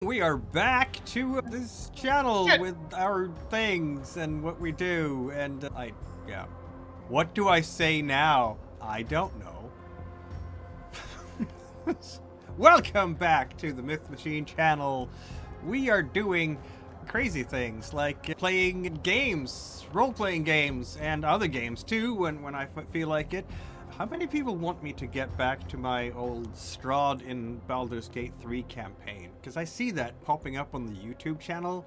We are back to this channel with our things and what we do, and yeah. What do I say now? I don't know. Welcome back to the Myth Machine channel. We are doing crazy things like playing games, role-playing games, and other games too when I feel like it. How many people want me to get back to my old Strahd in Baldur's Gate 3 campaign? Because I see that popping up on the YouTube channel,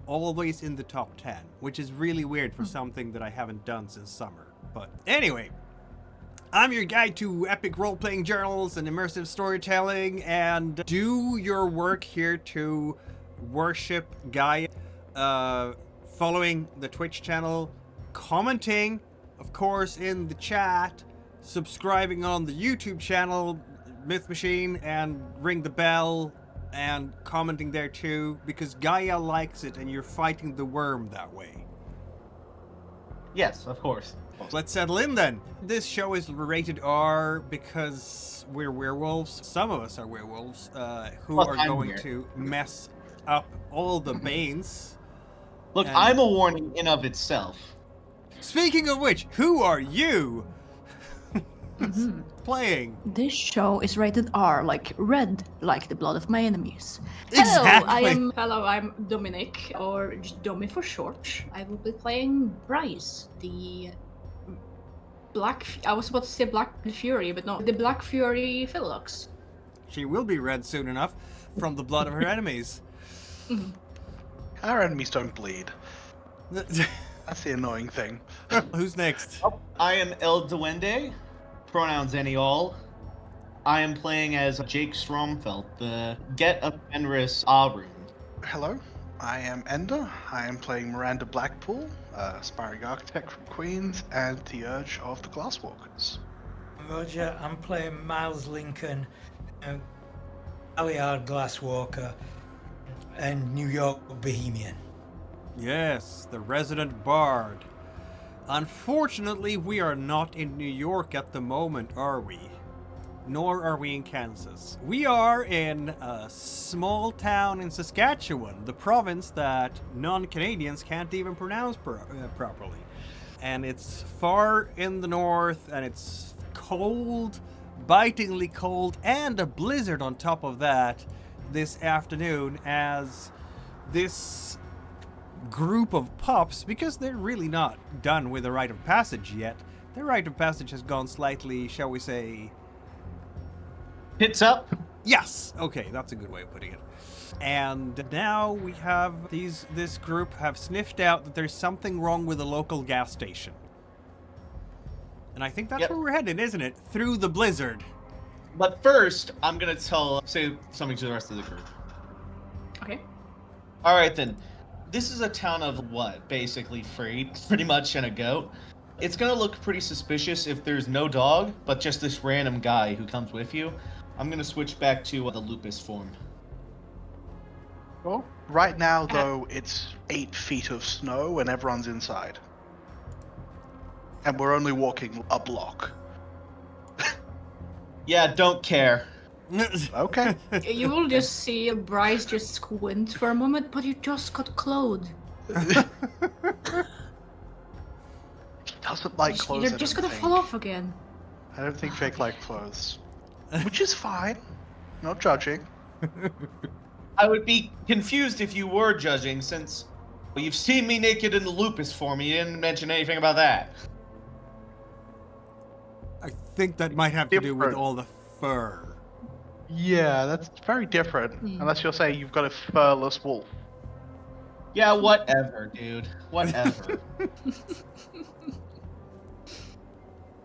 always in the top 10, which is really weird for something that I haven't done since summer. But anyway, I'm your guide to epic role-playing journals and immersive storytelling, and do your work here to worship Gaia, following the Twitch channel, commenting, of course, in the chat, subscribing on the YouTube channel, Myth Machine, and ring the bell, and commenting there too, because Gaia likes it and you're fighting the worm that way. Yes, of course. Let's settle in then. This show is rated R because we're werewolves. Some of us are werewolves who are going to mess up all the Banes. Look, I'm a warning in of itself. Speaking of which, who are you? Playing. This show is rated R, like red, like the blood of my enemies. Exactly. Hello, I'm Dominic, or just Domi for short. I will be playing Bryce, the I was about to say Black Fury, but no, the Black Fury Philux. She will be red soon enough from the blood of her enemies. Our enemies don't bleed. That's the annoying thing. Who's next? Oh, I am El Duende, pronouns any all. I am playing as Jake Stromfeld, the Get of Fenris Arun. Hello, I am Ender. I am playing Miranda Blackpool, aspiring architect from Queens, and the Urge of the Glasswalkers. Roger, I'm playing Miles Lincoln, Aliard Glasswalker, and New York Bohemian. Yes, the resident bard. Unfortunately, we are not in New York at the moment, are we? Nor are we in Kansas. We are in a small town in Saskatchewan, the province that non-Canadians can't even pronounce properly. And it's far in the north, and it's cold, bitingly cold, and a blizzard on top of that this afternoon, as this group of pups, because they're really not done with the rite of passage yet, their rite of passage has gone slightly, shall we say, Hits up. yes, okay, that's a good way of putting it. And now we have this group have sniffed out that there's something wrong with the local gas station. And I think that's where we're headed, isn't it? Through the blizzard. But first, I'm gonna say something to the rest of the group. Okay. Alright then. This is a town of what? Basically free, pretty much, and a goat. It's gonna look pretty suspicious if there's no dog, but just this random guy who comes with you. I'm gonna switch back to the lupus form. Well, right now, though, it's 8 feet of snow and everyone's inside. And we're only walking a block. Yeah, don't care. Okay. You will just see Bryce just squint for a moment, but you just got clothed. Doesn't like clothes. You're just gonna fall off again. I don't think Jake like clothes. Which is fine. Not judging. I would be confused if you were judging, since you've seen me naked in the lupus form. You didn't mention anything about that. I think that might have to do with all the fur. Yeah, that's very different. Unless you're saying you've got a furless wolf. Yeah, whatever, dude. Whatever.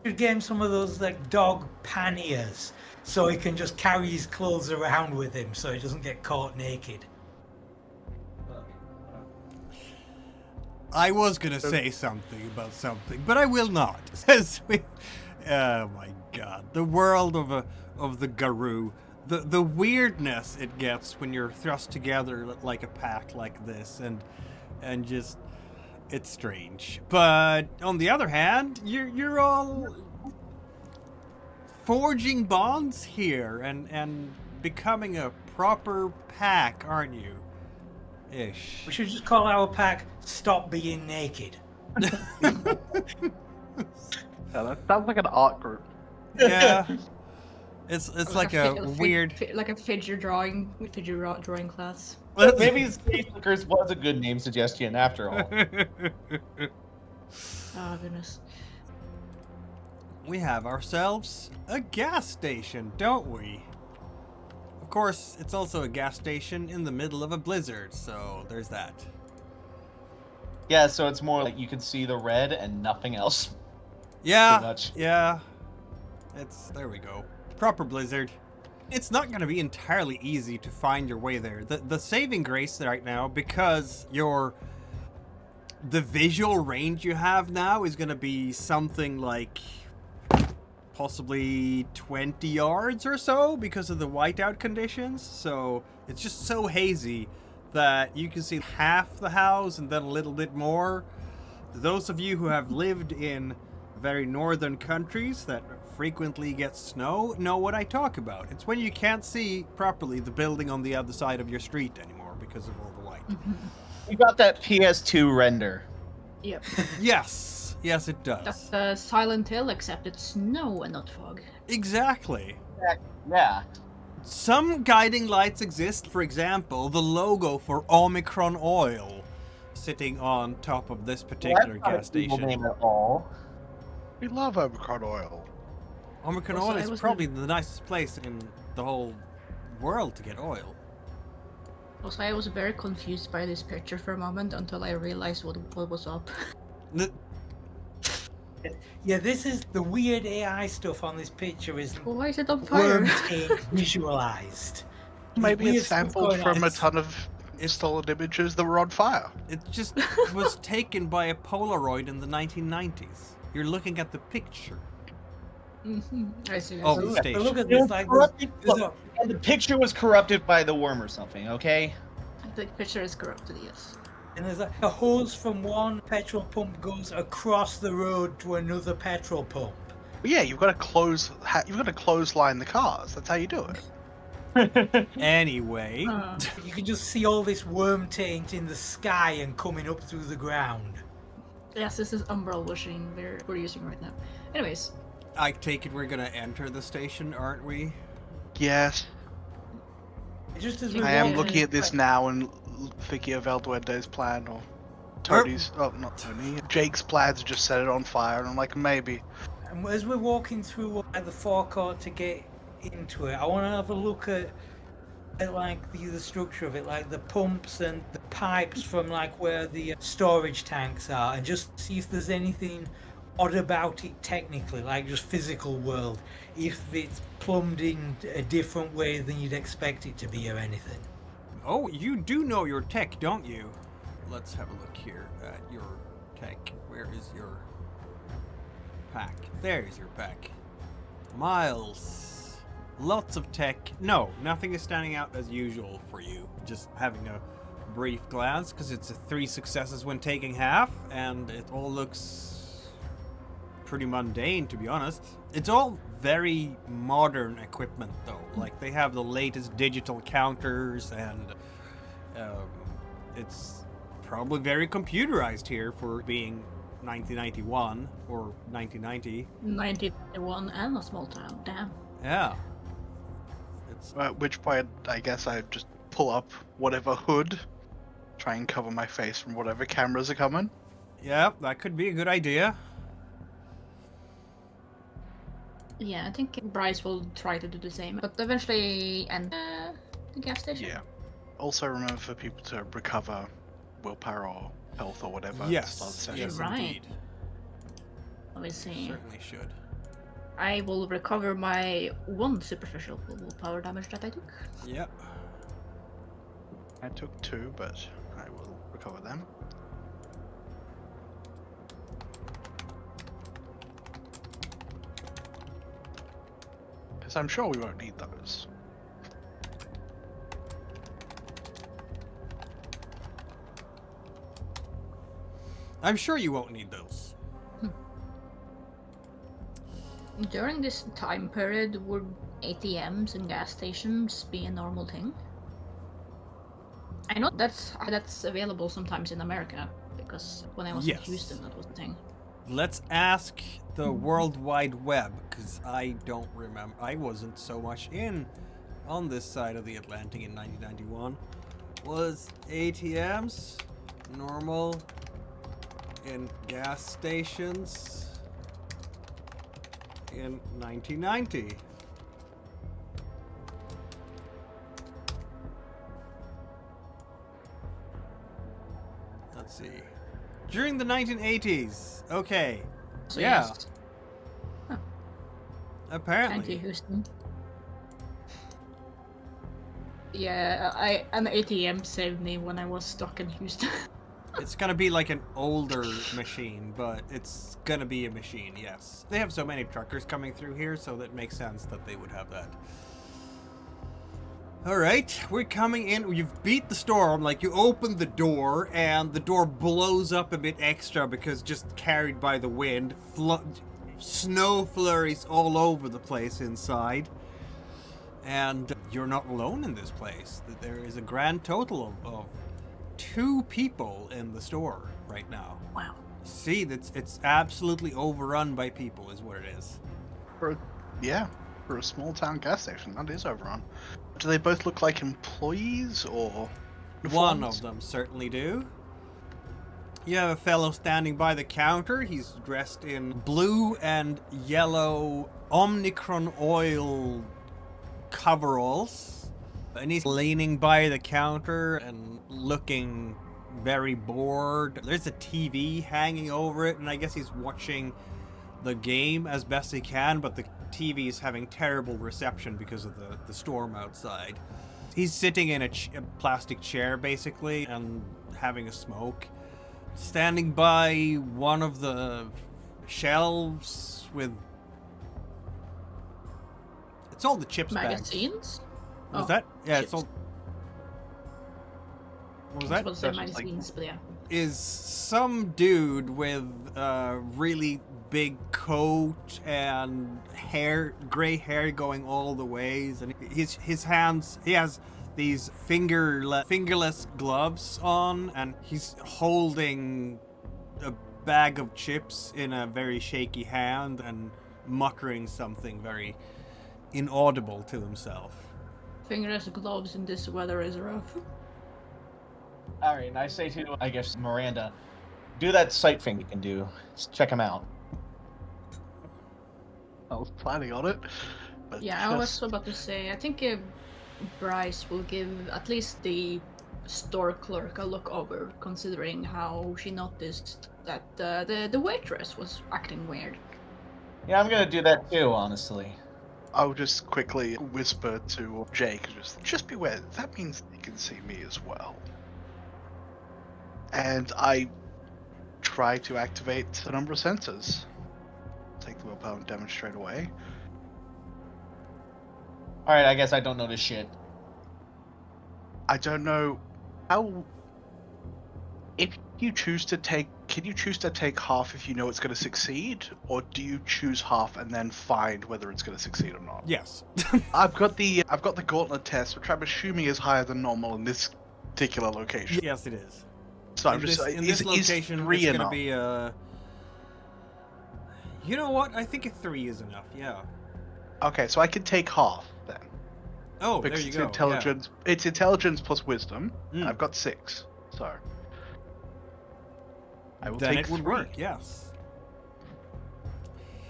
You get him some of those like dog panniers, so he can just carry his clothes around with him, so he doesn't get caught naked. I was gonna say something about something, but I will not. Says we. Oh my God, the world of the Garou, the weirdness it gets when you're thrust together like a pack like this, and just it's strange. But on the other hand, you're all forging bonds here and becoming a proper pack, aren't you? Ish. We should just call our pack "Stop Being Naked." Yeah, that sounds like an art group. Yeah. It's like a fi- weird. like a figure drawing class. But maybe Sleepwalkers was a good name suggestion after all. Oh goodness. We have ourselves a gas station, don't we? Of course, it's also a gas station in the middle of a blizzard, so there's that. Yeah, so it's more like you can see the red and nothing else. Yeah, Pretty much. yeah. There we go. Proper blizzard. It's not going to be entirely easy to find your way there. The saving grace right now, because the visual range you have now is going to be something like possibly 20 yards or so because of the whiteout conditions. So it's just so hazy that you can see half the house and then a little bit more. Those of you who have lived in very northern countries that frequently get snow know what I talk about. It's when you can't see properly the building on the other side of your street anymore because of all the white. You got that PS2 render. Yep. Yes, it That's does. Silent Hill, except it's snow and not fog. Exactly. Yeah. Some guiding lights exist. For example, the logo for Omicron Oil sitting on top of this particular gas station. Name at all. We love Omicron oil. Omicron Also, Oil I is was probably the nicest place in the whole world to get oil. Also, I was very confused by this picture for a moment until I realized what was up. Yeah, this is the weird AI stuff on this picture is Why is it on fire? worm tape visualized. Maybe Weird it's stuff sampled going on. from a ton of stolen images that were on fire. It just was taken by a Polaroid in the 1990s. You're looking at the picture. I see. Oh, I see. the But station. look at It this, was like corrupted, there's a, and the picture was corrupted by the worm or something, okay? The picture is corrupted, yes. and there's a hose from one petrol pump goes across the road to another petrol pump. But yeah, you've got to clothesline the cars. That's how you do it. Anyway, You can just see all this worm taint in the sky and coming up through the ground. Yes, this is Umbra washing we're using right now. Anyways, I take it we're gonna enter the station, aren't we? Yes, Just as we I am walk- looking at this now and thinking of El Duende's plan or Tony's. Oh, not Tony. Jake's plan to just set it on fire, and I'm like, maybe. And as we're walking through the forecourt to get into it, I want to have a look at like the structure of it, like the pumps and the pipes from like where the storage tanks are, and just see if there's anything odd about it technically, like just physical world, if it's plumbed in a different way than you'd expect it to be or anything. Oh, you do know your tech, don't you? Let's have a look here at your tech. Where is your pack? There's your pack. Miles. Lots of tech. No, nothing is standing out as usual for you. Just having a brief glance, because it's 3 successes when taking half, and it all looks pretty mundane, to be honest. It's all very modern equipment, though. Like, they have the latest digital counters, and it's probably very computerized here for being 1991 or 1990. 91 and a small town. Damn. Yeah. It's At which point, I guess I just pull up whatever hood, try and cover my face from whatever cameras are coming. yeah, that could be a good idea. Yeah, I think Bryce will try to do the same, but eventually end the gas station. Yeah. Also remember for people to recover willpower or health or whatever. at the Yes, start of the session. yes, Right. indeed. Let me see. Certainly should. I will recover my 1 superficial willpower damage that I took. Yep. I took 2, but I will recover them. Because I'm sure we won't need those. I'm sure you won't need those. During this time period, would ATMs and gas stations be a normal thing? I know that's available sometimes in America, because when I was in Yes. Houston, that was the thing. Let's ask the World Wide Web, because I don't remember. I wasn't so much on this side of the Atlantic in 1991. Was ATMs normal in gas stations in 1990? Let's see. During the 1980s. Okay. So Yeah. yes. Thank you, Apparently. Houston. Yeah, an ATM saved me when I was stuck in Houston. It's gonna be like an older machine, but it's gonna be a machine, yes. They have so many truckers coming through here, so that makes sense that they would have that. Alright, we're coming in. You've beat the storm, like you open the door, and the door blows up a bit extra because just carried by the wind. Snow flurries all over the place inside. And you're not alone in this place. There is a grand total of 2 people in the store right now. Wow. See, it's absolutely overrun by people, is what it is. For a small town gas station, that is overrun. Do they both look like employees or One uniforms? of them certainly do. You have a fellow standing by the counter. He's dressed in blue and yellow Omicron oil coveralls. And he's leaning by the counter and looking very bored. There's a TV hanging over it, and I guess he's watching the game as best he can, but the TV is having terrible reception because of the storm outside. He's sitting in a plastic chair, basically, and having a smoke. Standing by one of the shelves with... It's all the chips bags. Magazines? Was Oh, that? Yeah, chips. it's all... What was I that? was about to say That's just like- magazines, but yeah. Is some dude with a really big coat and gray hair going all the ways, and his hands, he has these fingerless gloves on, and he's holding a bag of chips in a very shaky hand and muttering something very inaudible to himself. Fingerless gloves in this weather is rough. All right, and I say to, I guess, Miranda, do that sight thing you can do. Just check him out. I was planning on it. But Yeah, I was about to say, I think Bryce will give at least the store clerk a look over, considering how she noticed that the waitress was acting weird. Yeah, I'm gonna do that too, honestly. I'll just quickly whisper to Jake, just beware, that means they can see me as well. And I try to activate a number of sensors. Take the willpower and demonstrate away. All right, I guess I don't notice shit. I don't know how. If you choose to take, can you choose to take half if you know it's going to succeed, or do you choose half and then find whether it's going to succeed or not? Yes. I've got the gauntlet test, which I'm assuming is higher than normal in this particular location. Yes, it is. So I'm in just this, in this location, is 3 it's gonna enough? be a... You know what? I think a 3 is enough, yeah. Okay, so I can take half then. Oh, Because there you it's go. intelligence. It's intelligence plus wisdom. Mm. I've got 6, so I will Then take it would 3 work, yes.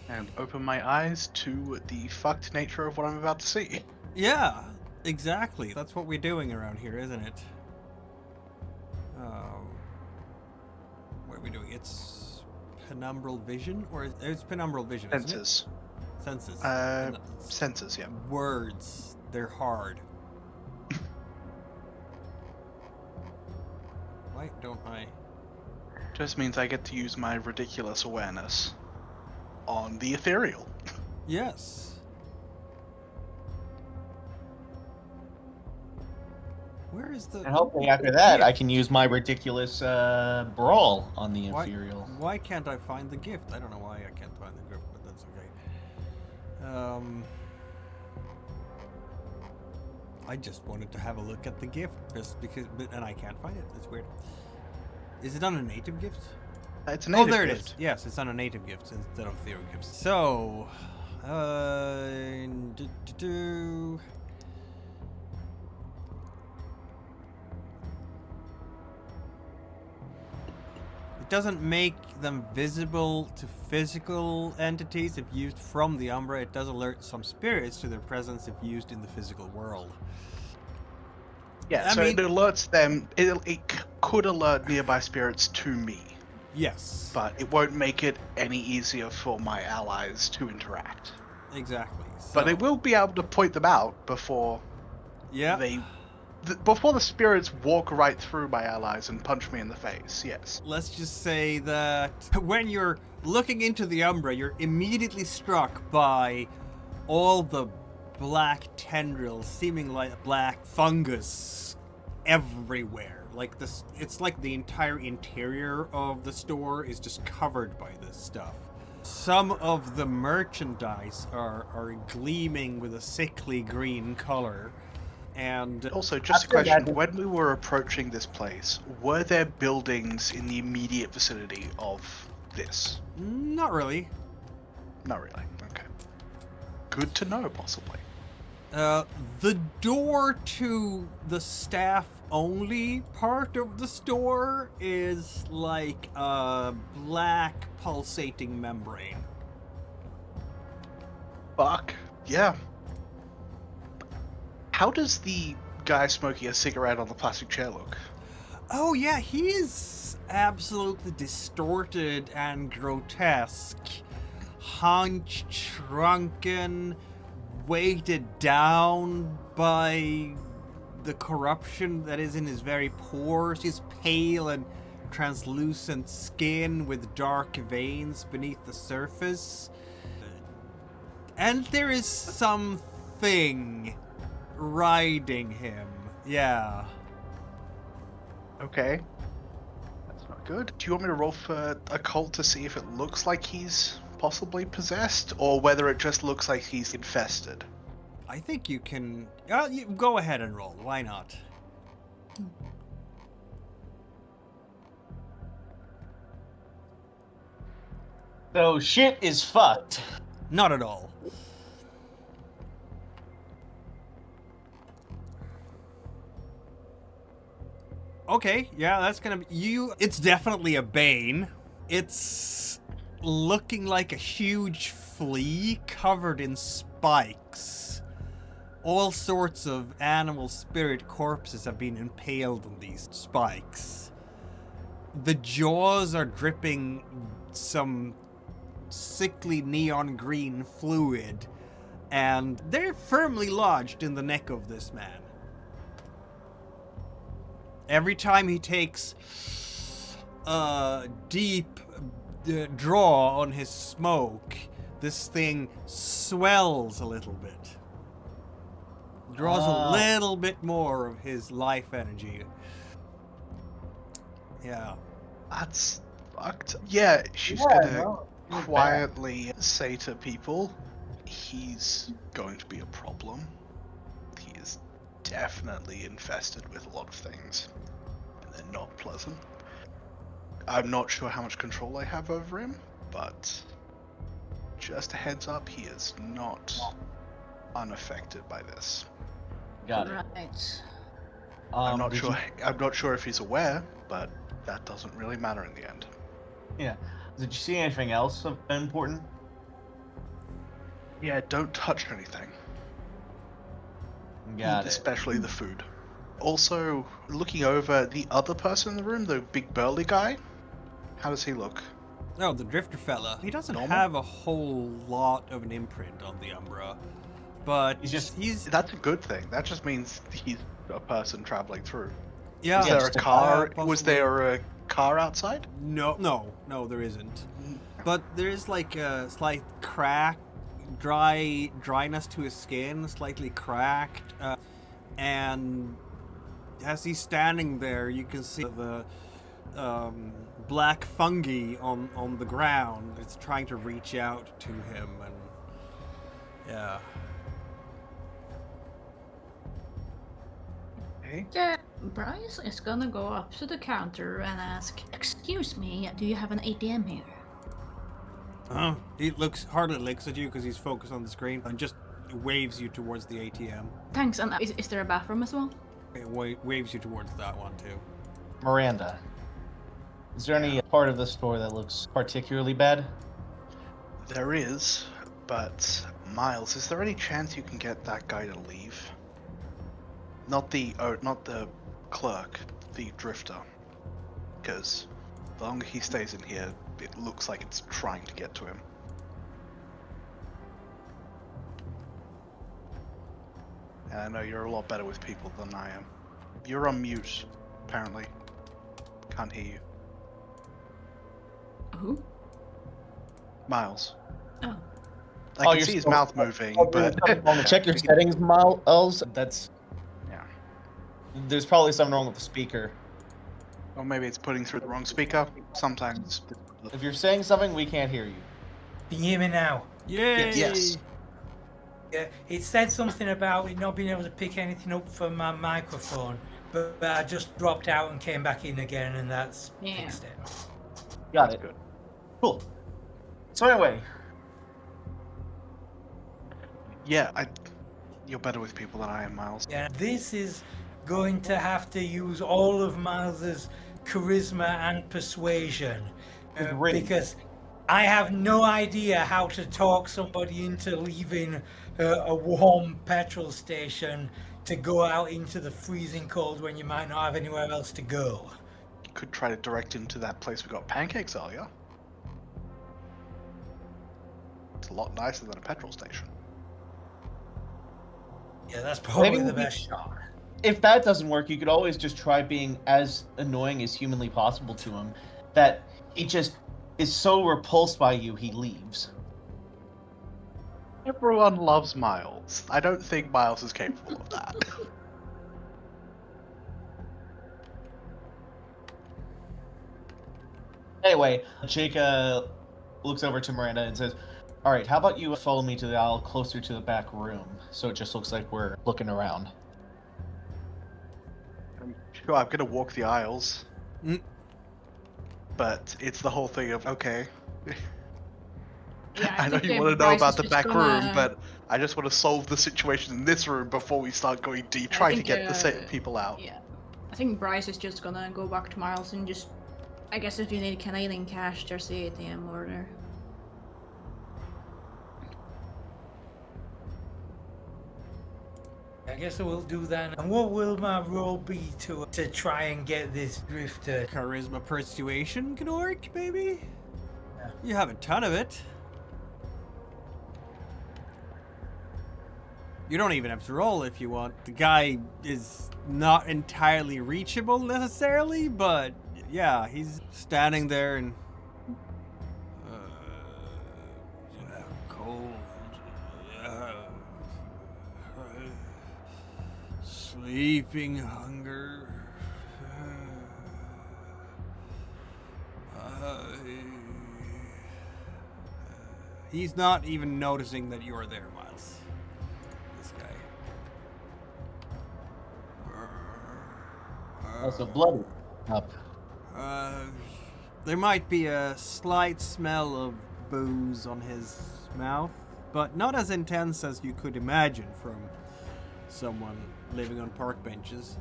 and open my eyes to the fucked nature of what I'm about to see. Yeah, exactly. That's what we're doing around here, isn't it? What are we doing? It's penumbral vision? Or it's penumbral vision, isn't it? Senses. Senses. Senses, yeah. Words. They're hard. Why don't I... Just means I get to use my ridiculous awareness on the ethereal. Yes. Where is the... And hopefully after that, I can use my ridiculous brawl on the Why- Imperial. Why can't I find the gift? I don't know why I can't find the gift, but that's okay. I just wanted to have a look at the gift, just because, and I can't find it. It's weird. Is it on a native gift? It's a native Oh, there gift. it is. Yes, it's on a native gift instead of theory gifts. So, It doesn't make them visible to physical entities if used from the Umbra. It does alert some spirits to their presence if used in the physical world. Yeah, I so mean- it alerts them. Could alert nearby spirits to me, Yes, but it won't make it any easier for my allies to interact. exactly. But So, it will be able to point them out before yeah. before the spirits walk right through my allies and punch me in the face. Yes. Let's just say that when you're looking into the Umbra, you're immediately struck by all the black tendrils, seeming like black fungus everywhere. Like this, it's like the entire interior of the store is just covered by this stuff. Some of the merchandise are gleaming with a sickly green color. And Also, just a After that- question: when we were approaching this place, were there buildings in the immediate vicinity of this? not really. Not really. Okay. Good to know, possibly. The door to the staff-only part of the store is like a black pulsating membrane. Fuck. Yeah. How does the guy smoking a cigarette on the plastic chair look? Oh yeah, he is absolutely distorted and grotesque. Hunched, shrunken, weighted down by the corruption that is in his very pores. His pale and translucent skin with dark veins beneath the surface. And there is something riding him. Yeah. Okay. That's not good. Do you want me to roll for occult to see if it looks like he's possibly possessed, or whether it just looks like he's infested? I think you can... you go ahead and roll. Why not? So shit is fucked. Not at all. Okay, yeah, that's gonna be... It's definitely a Bane. It's looking like a huge flea covered in spikes. All sorts of animal spirit corpses have been impaled on these spikes. The jaws are dripping some sickly neon green fluid, and they're firmly lodged in the neck of this man. Every time he takes a deep draw on his smoke, this thing swells a little bit. Draws a little bit more of his life energy. Yeah. That's fucked. Yeah, she's Yeah, gonna no, he's quietly say to people, he's going to be a problem. He is definitely infested with a lot of things, and they're not pleasant. I'm not sure how much control I have over him, but just a heads up, he is not unaffected by this. Got it. Right. I'm not did sure. I'm not sure if he's aware, but that doesn't really matter in the end. Yeah. Did you see anything else important? Yeah, don't touch anything. Got it. Especially the food. Also, looking over the other person in the room, the big burly guy, how does he look? Oh, the drifter fella. He doesn't Normal? have a whole lot of an imprint on the Umbra, but he's That's a good thing. That just means he's a person traveling through. yeah. Was there just a car? possibly. Was there a car outside? No, there isn't. But there is like a slight crack, dryness to his skin, slightly cracked, and as he's standing there, you can see the black fungi on the ground. It's trying to reach out to him, and yeah. Okay. Yeah, Bryce is gonna go up to the counter and ask, "Excuse me, do you have an ATM here?" He hardly looks at you because he's focused on the screen and just waves you towards the ATM. Thanks, and is there a bathroom as well? It waves you towards that one too. Miranda, is there any part of the store that looks particularly bad? There is, but Miles, is there any chance you can get that guy to leave? Not the clerk, the drifter. Because the longer he stays in here, it looks like it's trying to get to him. And I know you're a lot better with people than I am. You're on mute, apparently. Can't hear you. Who? Miles. Oh. I can you're see his still- mouth moving, but... Check your settings, Miles. That's... Yeah. There's probably something wrong with the speaker. Or maybe it's putting through the wrong speaker. Sometimes. If you're saying something, we can't hear you. Can you hear me now? Yay! Yes. Yeah, it said something about it not being able to pick anything up from my microphone, but I just dropped out and came back in again, and that's fixed it. Got it. Good. Cool. So anyway, Yeah, you're better with people than I am, Miles. Yeah, this is going to have to use all of Miles's charisma and persuasion, Great. because I have no idea how to talk somebody into leaving a warm petrol station to go out into the freezing cold when you might not have anywhere else to go. You could try to direct him to that place we got pancakes earlier. It's a lot nicer than a petrol station. Yeah, that's probably Maybe the we- best shot. if that doesn't work, you could always just try being as annoying as humanly possible to him, that he just is so repulsed by you, he leaves. Everyone loves Miles. I don't think Miles is capable of that. Anyway, Jacob looks over to Miranda and says, "All right, how about you follow me to the aisle closer to the back room, so it just looks like we're looking around." Sure, I'm gonna walk the aisles. Mm. But it's the whole thing of, okay. Yeah, I know think you want to know Bryce about is the just back gonna- room, but I just want to solve the situation in this room before we start going deep, I trying to think, get the same people out. Yeah. I think Bryce is just gonna go back to Miles and just... I guess if you need Canadian cash, there's the ATM over there. I guess I will do that. And what will my role be to try and get this drifter? Charisma persuasion can work, maybe? Yeah. You have a ton of it. You don't even have to roll if you want. The guy is not entirely reachable necessarily, but yeah, he's standing there and cold, sleeping hunger. He's not even noticing that you are there, Miles. This guy. Also, bloody up. There might be a slight smell of booze on his mouth, but not as intense as you could imagine from someone living on park benches.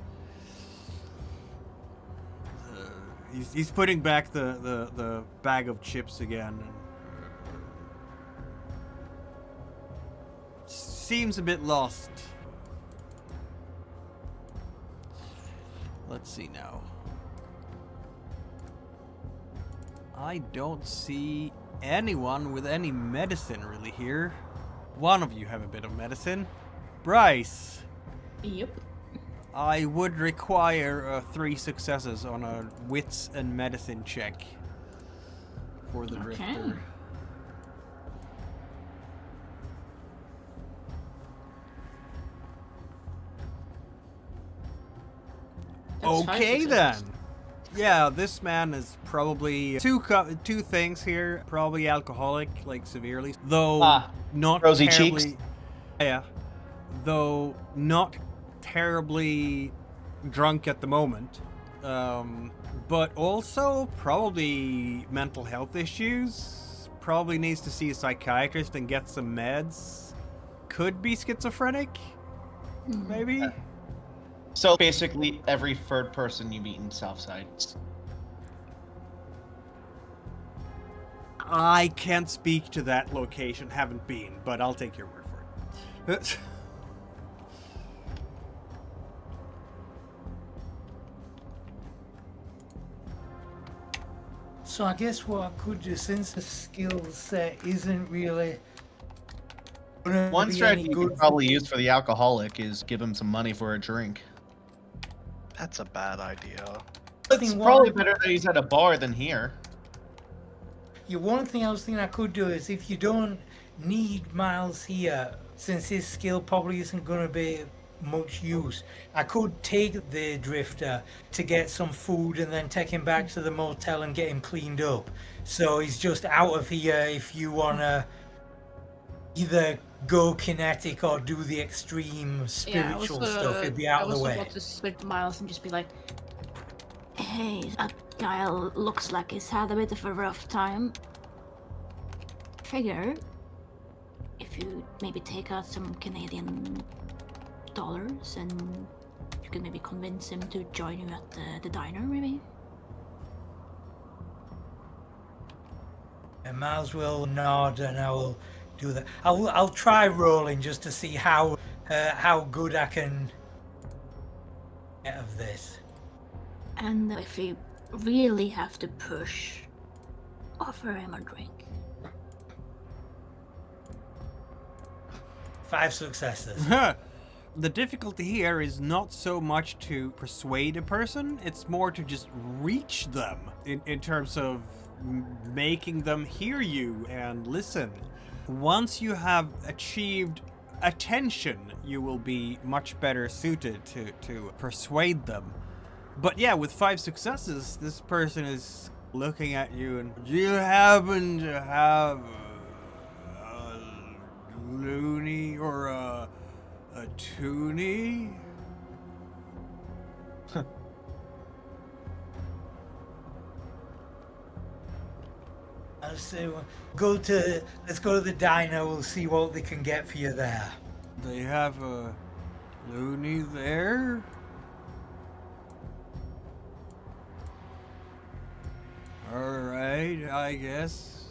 He's putting back the bag of chips again. And, seems a bit lost. Let's see now. I don't see anyone with any medicine really here. One of you have a bit of medicine. Bryce, Yep. I would require 3 successes on a wits and medicine check for the Okay. drifter. That's 5 Okay then. successes. Yeah, this man is probably two things here. Probably alcoholic, like severely, though not rosy terribly. cheeks. Yeah, though not terribly drunk at the moment. But also probably mental health issues. Probably needs to see a psychiatrist and get some meds. Could be schizophrenic, maybe. So basically, every third person you meet in Southside. I can't speak to that location, haven't been, but I'll take your word for it. So I guess what I could do, since the skill set isn't really gonna One be strategy any you good could probably use for the alcoholic is give him some money for a drink. That's a bad idea. It's probably better that he's at a bar than here. Yeah, one thing I was thinking I could do is if you don't need Miles here, since his skill probably isn't going to be much use, I could take the drifter to get some food and then take him back to the motel and get him cleaned up. So he's just out of here if you want to either go kinetic or do the extreme spiritual stuff. He'd be out of the way. I was about to split Miles and just be like, hey, that guy looks like he's had a bit of a rough time. Figure if you maybe take out some Canadian dollars and you can maybe convince him to join you at the diner, maybe? And Miles will nod and I will do that. I'll try rolling just to see how good I can get of this. And if you really have to push, offer him a drink. 5 successes. The difficulty here is not so much to persuade a person, it's more to just reach them in terms of making them hear you and listen. Once you have achieved attention, you will be much better suited to persuade them. But yeah, with 5 successes, this person is looking at you and, do you happen to have a loony or a toonie? I'll say, let's go to the diner, we'll see what they can get for you there. They have a loony there? Alright, I guess.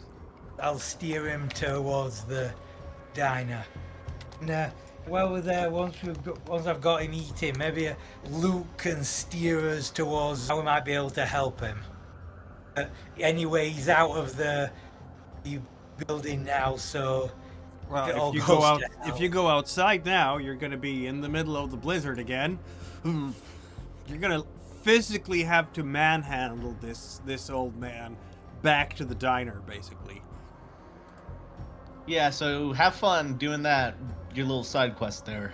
I'll steer him towards the diner. And while we're there, once I've got him eating, maybe Luke can steer us towards how we might be able to help him. Anyway, he's out of the building now, so well, if you go outside now, you're gonna be in the middle of the blizzard again. You're gonna physically have to manhandle this old man back to the diner, basically. Yeah, so have fun doing that. Your little side quest there.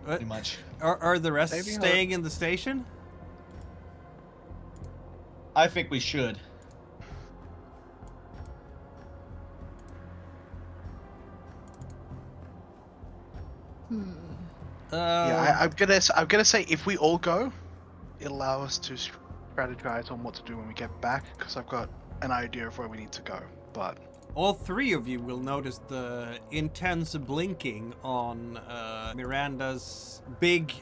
Pretty much. Are the rest Maybe staying in the station? I think we should. Yeah, I'm gonna say if we all go, it'll allow us to strategize on what to do when we get back, because I've got an idea of where we need to go. But all 3 of you will notice the intense blinking on Miranda's big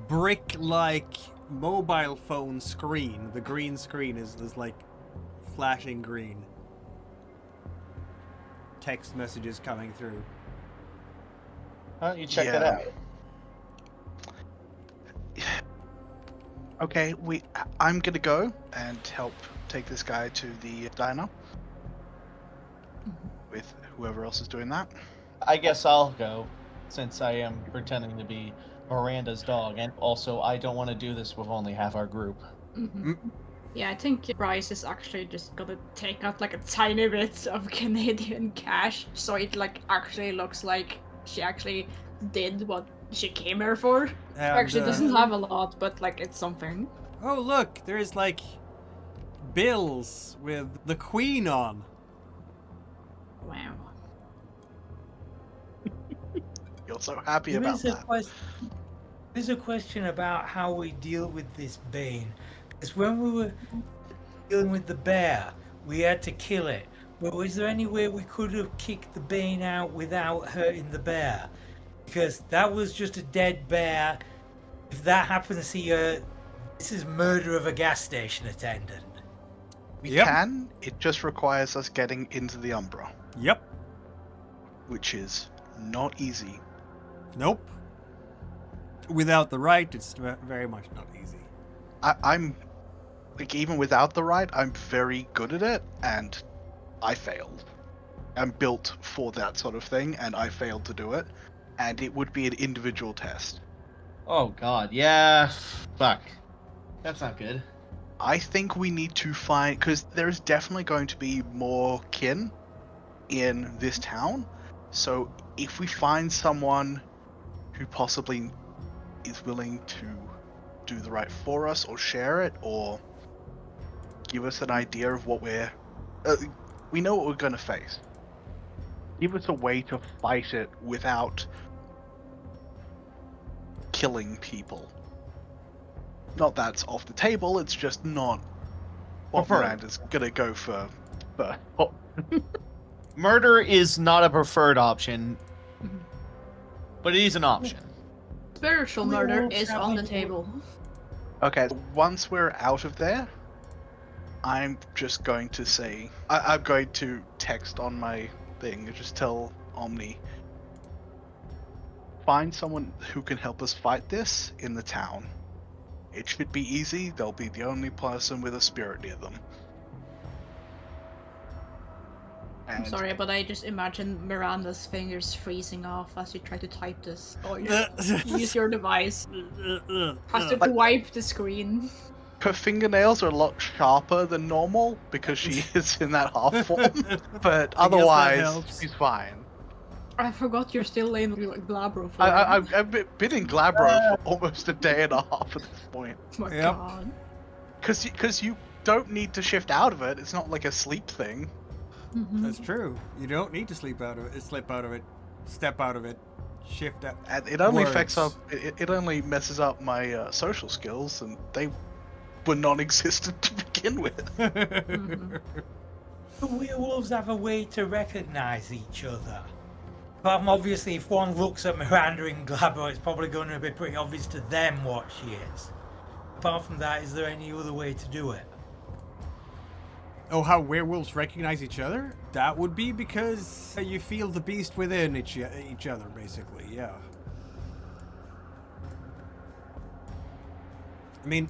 brick-like mobile phone screen. The green screen is like flashing green. Text messages coming through. Why don't you check that out? Okay, I'm gonna go and help take this guy to the diner with whoever else is doing that. I guess I'll go, since I am pretending to be Miranda's dog, and also I don't want to do this with only half our group. Yeah, I think Bryce is actually just gonna take out like a tiny bit of Canadian cash, so it like actually looks like she actually did what she came here for. And, Actually doesn't have a lot, but like it's something. Oh look, there's like bills with the Queen on. Wow. You're so happy There about is a that. There's a question about how we deal with this Bane. Because when we were dealing with the bear, we had to kill it. But was there any way we could have kicked the Bane out without hurting the bear? Because that was just a dead bear. If that happens here, this is murder of a gas station attendant. We Yep. can. It just requires us getting into the Umbra, Yep. which is not easy. Nope. Without the right, it's very much not easy. I'm like, even without the right, I'm very good at it, and I failed. I'm built for that sort of thing, and I failed to do it. And it would be an individual test. Oh god, yeah. Fuck. That's not good. I think we need to find, because there's definitely going to be more kin in this town. So if we find someone who possibly is willing to do the right for us, or share it, or give us an idea of what we know what we're going to face. Give us a way to fight it without killing people. Not that's off the table, it's just not what Preferred. Miranda's gonna go for. Murder is not a preferred option, Mhm. but it is an option. Spiritual murder is on the table. Okay, once we're out of there, I'm just going to say... I'm going to text on my thing and just tell Omni, find someone who can help us fight this in the town. It should be easy, they'll be the only person with a spirit near them. I'm And sorry, but I just imagine Miranda's fingers freezing off as you try to type this. Or use your device. Has to wipe the screen. her fingernails are a lot sharper than normal because she is in that half form, but otherwise helps. she's fine. I forgot you're still in Glabro for I've been in Glabro for almost a day and a half at this point. Oh my Yep. god. Because you don't need to shift out of it. It's not like a sleep thing. Mhm. That's true. You don't need to slip out of it, step out of it, shift out. And it only affects up. Words. It only messes up my social skills, and they were non-existent to begin with. Mhm. The werewolves have a way to recognize each other. Apart from obviously, if one looks at Miranda in Glabro, it's probably going to be pretty obvious to them what she is. Apart from that, is there any other way to do it? Oh, how werewolves recognize each other? That would be because you feel the beast within each other, basically, yeah. I mean,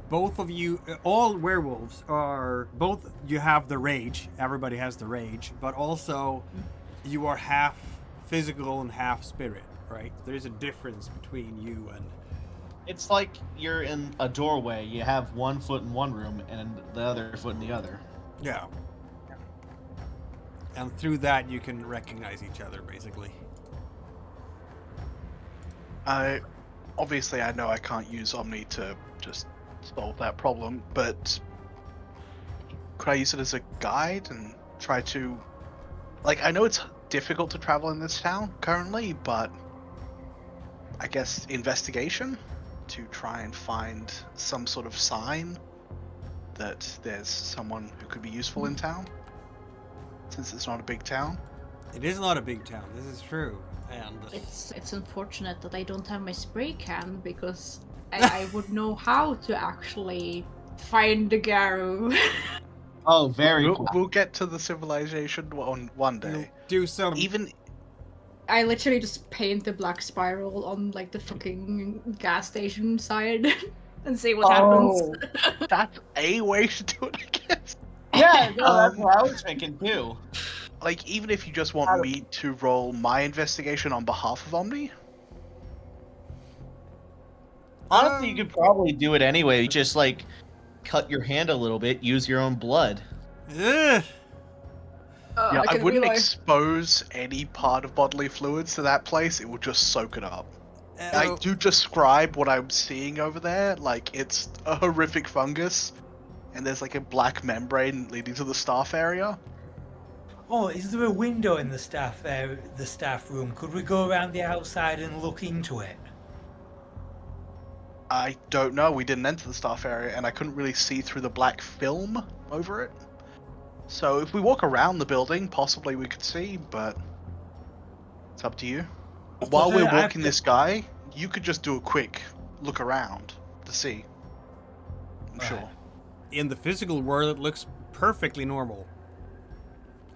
both of you, all werewolves are, both you have the rage, everybody has the rage, but also you are half physical and half spirit, right? There's a difference between you and... It's like you're in a doorway. You have one foot in one room and the other foot in the other. Yeah. And through that, you can recognize each other, basically. Obviously, I know I can't use Omni to just solve that problem, but could I use it as a guide and try to... Like, I know it's difficult to travel in this town currently, but I guess investigation to try and find some sort of sign that there's someone who could be useful in town, since it's not a big town. It is not a big town, this is true. And It's unfortunate that I don't have my spray can because I would know how to actually find the Garu. Oh, very cool. We'll get to the civilization on one you'll day. do some... Even I literally just paint the black spiral on like the fucking gas station side and see what happens. that's a way to do it, I guess. Yeah, no, that's what I was thinking too. Like, even if you just want me to roll my investigation on behalf of Omni, Honestly, you could probably do it anyway. Just like cut your hand a little bit, use your own blood. Ugh. I can wouldn't realize- expose any part of bodily fluids to that place. It would just soak it up. I Oh, do describe what I'm seeing over there. Like, it's a horrific fungus, and there's like a black membrane leading to the staff area. Oh, is there a window in the staff room? Could we go around the outside and look into it? I don't know. We didn't enter the staff area, and I couldn't really see through the black film over it. So if we walk around the building, possibly we could see, but it's up to you. While we're walking this guy, you could just do a quick look around to see. I'm sure. In the physical world, it looks perfectly normal.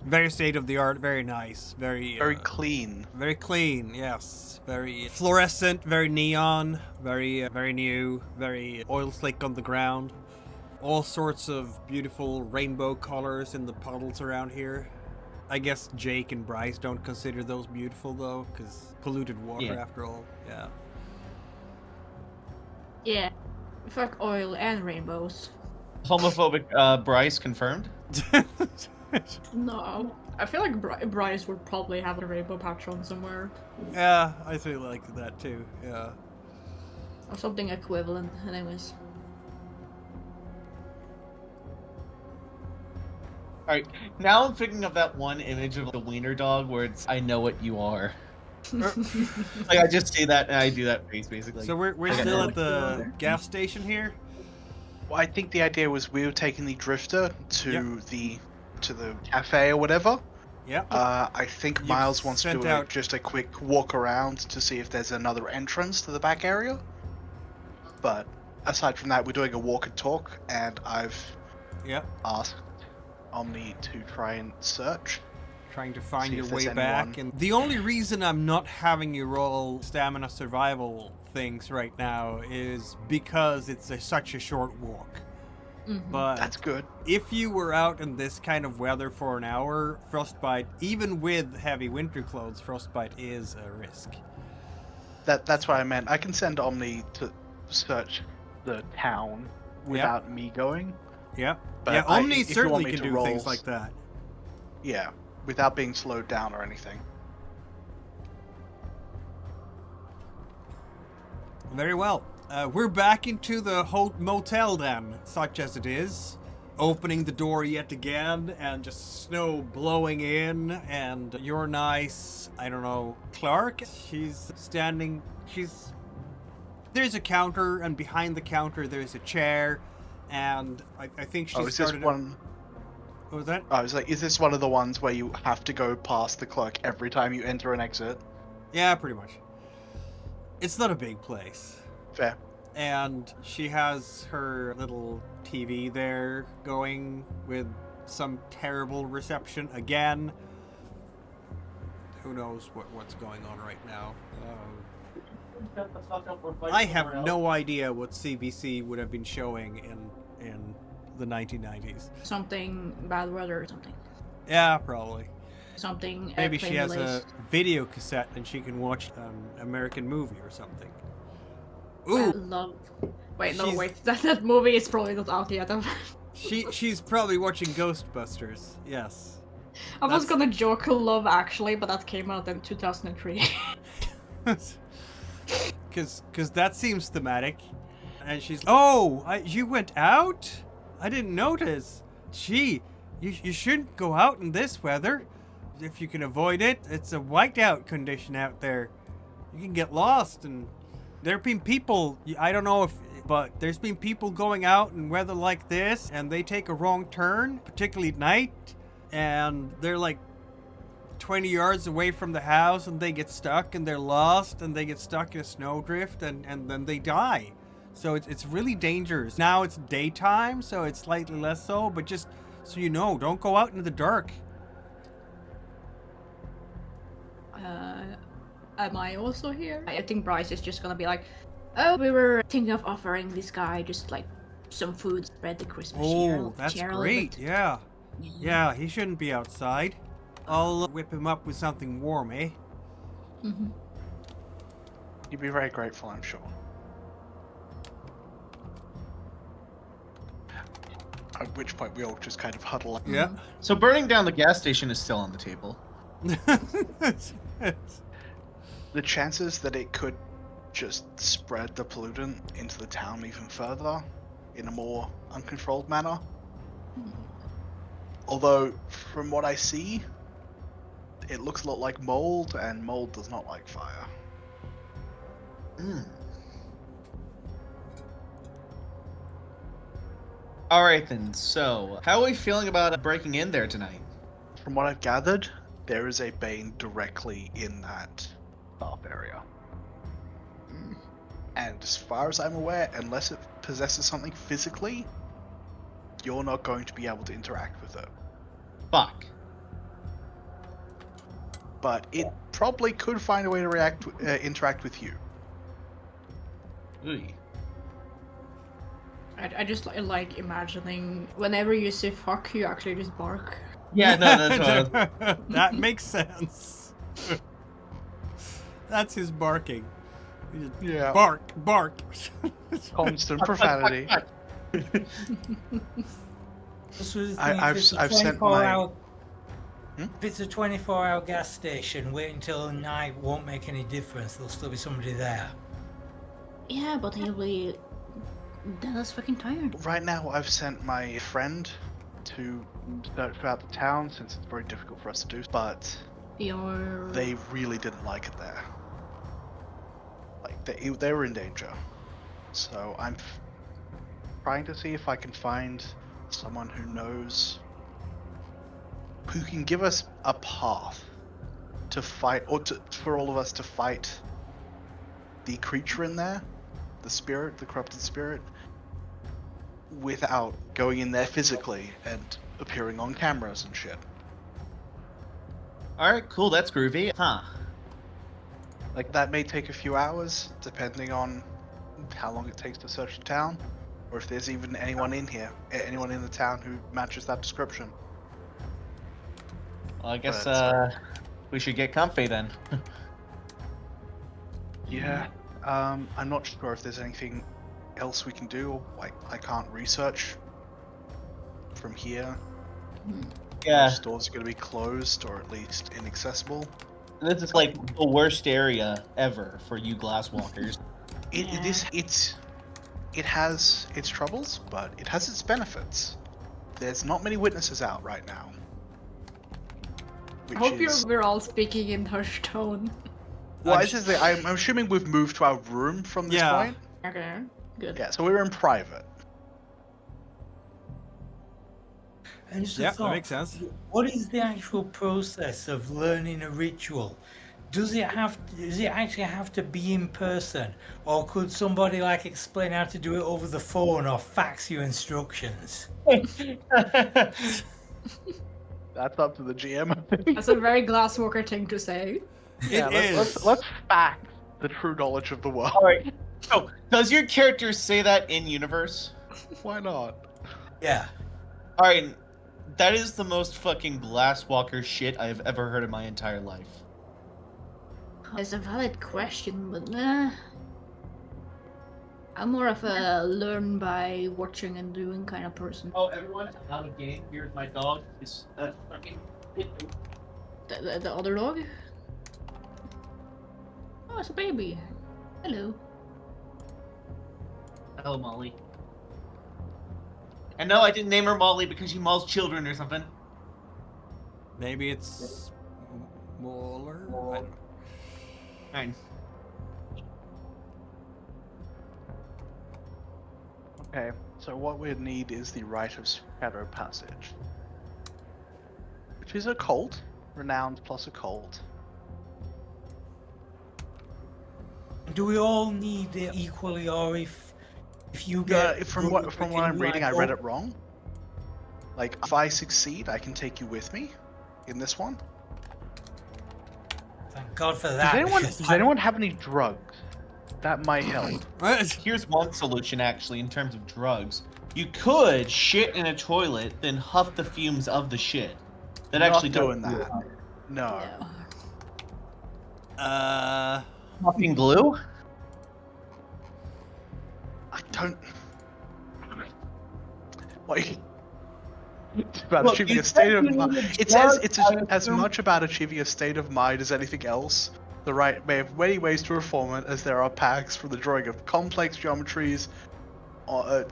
Very state of the art, very nice, Very clean. very clean. Yes, very fluorescent, very neon, very new, very oil slick on the ground. All sorts of beautiful rainbow colors in the puddles around here. I guess Jake and Bryce don't consider those beautiful though, because polluted water after all. Yeah. Yeah. Fuck oil and rainbows. Homophobic Bryce confirmed. No. I feel like Bryce would probably have a rainbow patch on somewhere. Yeah, I feel like that too. Yeah. Or something equivalent, anyways. Alright, now I'm thinking of that one image of the wiener dog where it's, I know what you are. Like, I just see that and I do that face, basically. So we're still at the gas station here? Well, I think the idea was we were taking the drifter to the cafe or whatever. Yeah. I think Miles wants to do just a quick walk around to see if there's another entrance to the back area. But aside from that, we're doing a walk and talk, and I've asked Omni to try and search. Trying to find your way back. And the only reason I'm not having you roll stamina survival things right now is because it's such a short walk. Mm-hmm. But that's good. If you were out in this kind of weather for an hour, frostbite, even with heavy winter clothes, frostbite is a risk. That's what I meant. I can send Omni to search the town without me going. Yeah. But Omni certainly can do things like that. Yeah, without being slowed down or anything. Very well. We're back into the motel then, such as it is. Opening the door yet again, and just snow blowing in, and your nice, I don't know, Clark? She's standing, there's a counter, and behind the counter there's a chair, and I think she started... What was that? I was like, is this one of the ones where you have to go past the clerk every time you enter and exit? Yeah, pretty much. It's not a big place. Fair. And she has her little TV there going with some terrible reception again. Who knows what's going on right now. I have no idea what CBC would have been showing in the 1990s. Something bad weather or something. Yeah, probably. Something. Maybe she has a video cassette and she can watch an American movie or something. Ooh. Wait. That movie is probably not out yet. She's probably watching Ghostbusters. Yes. I was gonna joke Love Actually, but that came out in 2003. Because that seems thematic. And she's, you went out? I didn't notice. Gee, you shouldn't go out in this weather. If you can avoid it, it's a whiteout condition out there. You can get lost, and there have been people, I don't know but there's been people going out in weather like this, and they take a wrong turn, particularly at night, and they're like 20 yards away from the house, and they get stuck, and they're lost, and they get stuck in a snowdrift, and then they die. So it's really dangerous. Now it's daytime, so it's slightly less so, but just so you know, don't go out in the dark. Am I also here? I think Bryce is just gonna be like, oh, we were thinking of offering this guy just like some food, spread the Christmas cheer. Oh, that's great. Yeah. Yeah, he shouldn't be outside. I'll whip him up with something warm, eh? Mm-hmm. You'd be very grateful, I'm sure. At which point we all just kind of huddle up. Yeah. So burning down the gas station is still on the table. The chances that it could just spread the pollutant into the town even further in a more uncontrolled manner. Although, from what I see, it looks a lot like mold, and mold does not like fire. All right then. So, how are we feeling about breaking in there tonight? From what I've gathered, there is a Bane directly in that staff area. And as far as I'm aware, unless it possesses something physically, you're not going to be able to interact with it. Fuck. But it probably could find a way to interact with you. Ooh. I just like imagining whenever you say fuck, you actually just bark. Yeah, no, that's what. That makes sense. That's his barking. He just Yeah. bark. Constant profanity. This was I've sent my. If it's a 24-hour gas station, wait until night won't make any difference. There'll still be somebody there. Yeah, but he'll be dead as fucking tired. Right now, I've sent my friend to search throughout the town since it's very difficult for us to do. But they really didn't like it there. Like they were in danger. So I'm trying to see if I can find someone who knows, who can give us a path to fight, or for all of us to fight the creature in there, the spirit, the corrupted spirit, without going in there physically and appearing on cameras and shit. All right, cool. That's groovy. Huh. Like, that may take a few hours, depending on how long it takes to search the town, or if there's even anyone in here, anyone in the town who matches that description. Well, I guess But- we should get comfy then. Yeah. I'm not sure if there's anything else we can do. Like, I can't research from here. Yeah, Most stores are going to be closed, or at least inaccessible. this is like the worst area ever for you glasswalkers. It has its troubles, but it has its benefits. There's not many witnesses out right now. I hope we're all speaking in hushed tone. Well, I'm assuming we've moved to our room from this Yeah. point. Okay, good. Yeah, so we're in private. And just a Yeah, that thought, makes sense. what is the actual process of learning a ritual? Does it actually have to be in person, or could somebody like explain how to do it over the phone or fax you instructions? That's up to the GM, I think. That's a very glasswalker thing to say. Yeah, is. let's fact the true knowledge of the world. All right. So, does your character say that in universe? Why not? Yeah. All right. That is the most fucking glasswalker shit I've ever heard in my entire life. It's a valid question, but I'm more of a learn by watching and doing kind of person. Oh, everyone, out of game. Here's my dog. It's fucking. The other dog? Oh, it's a baby. Hello. Hello, Molly. And no, I didn't name her Molly because she mauls children or something. Maybe it's Molar? I don't know. Fine. Okay, so what we need is the Rite of Shadow Passage, which is a cult, renowned plus a cult. Do we all need it equally, or if you Yeah, get from good, what we from can what I'm do, reading, like, I read all- it wrong. Like, if I succeed, I can take you with me in this one. Thank God for that. Does anyone have any drugs? That might help. Here's one solution, actually, in terms of drugs. You could shit in a toilet, then huff the fumes of the shit. That Not actually doing does that. No. Yeah. Huffing glue? I don't. Like, it's about Look, achieving you a state of said you mind. needed It says drugs, it's I as assume- much about achieving a state of mind as anything else. The Rite may have many ways to reform it, as there are packs from the drawing of complex geometries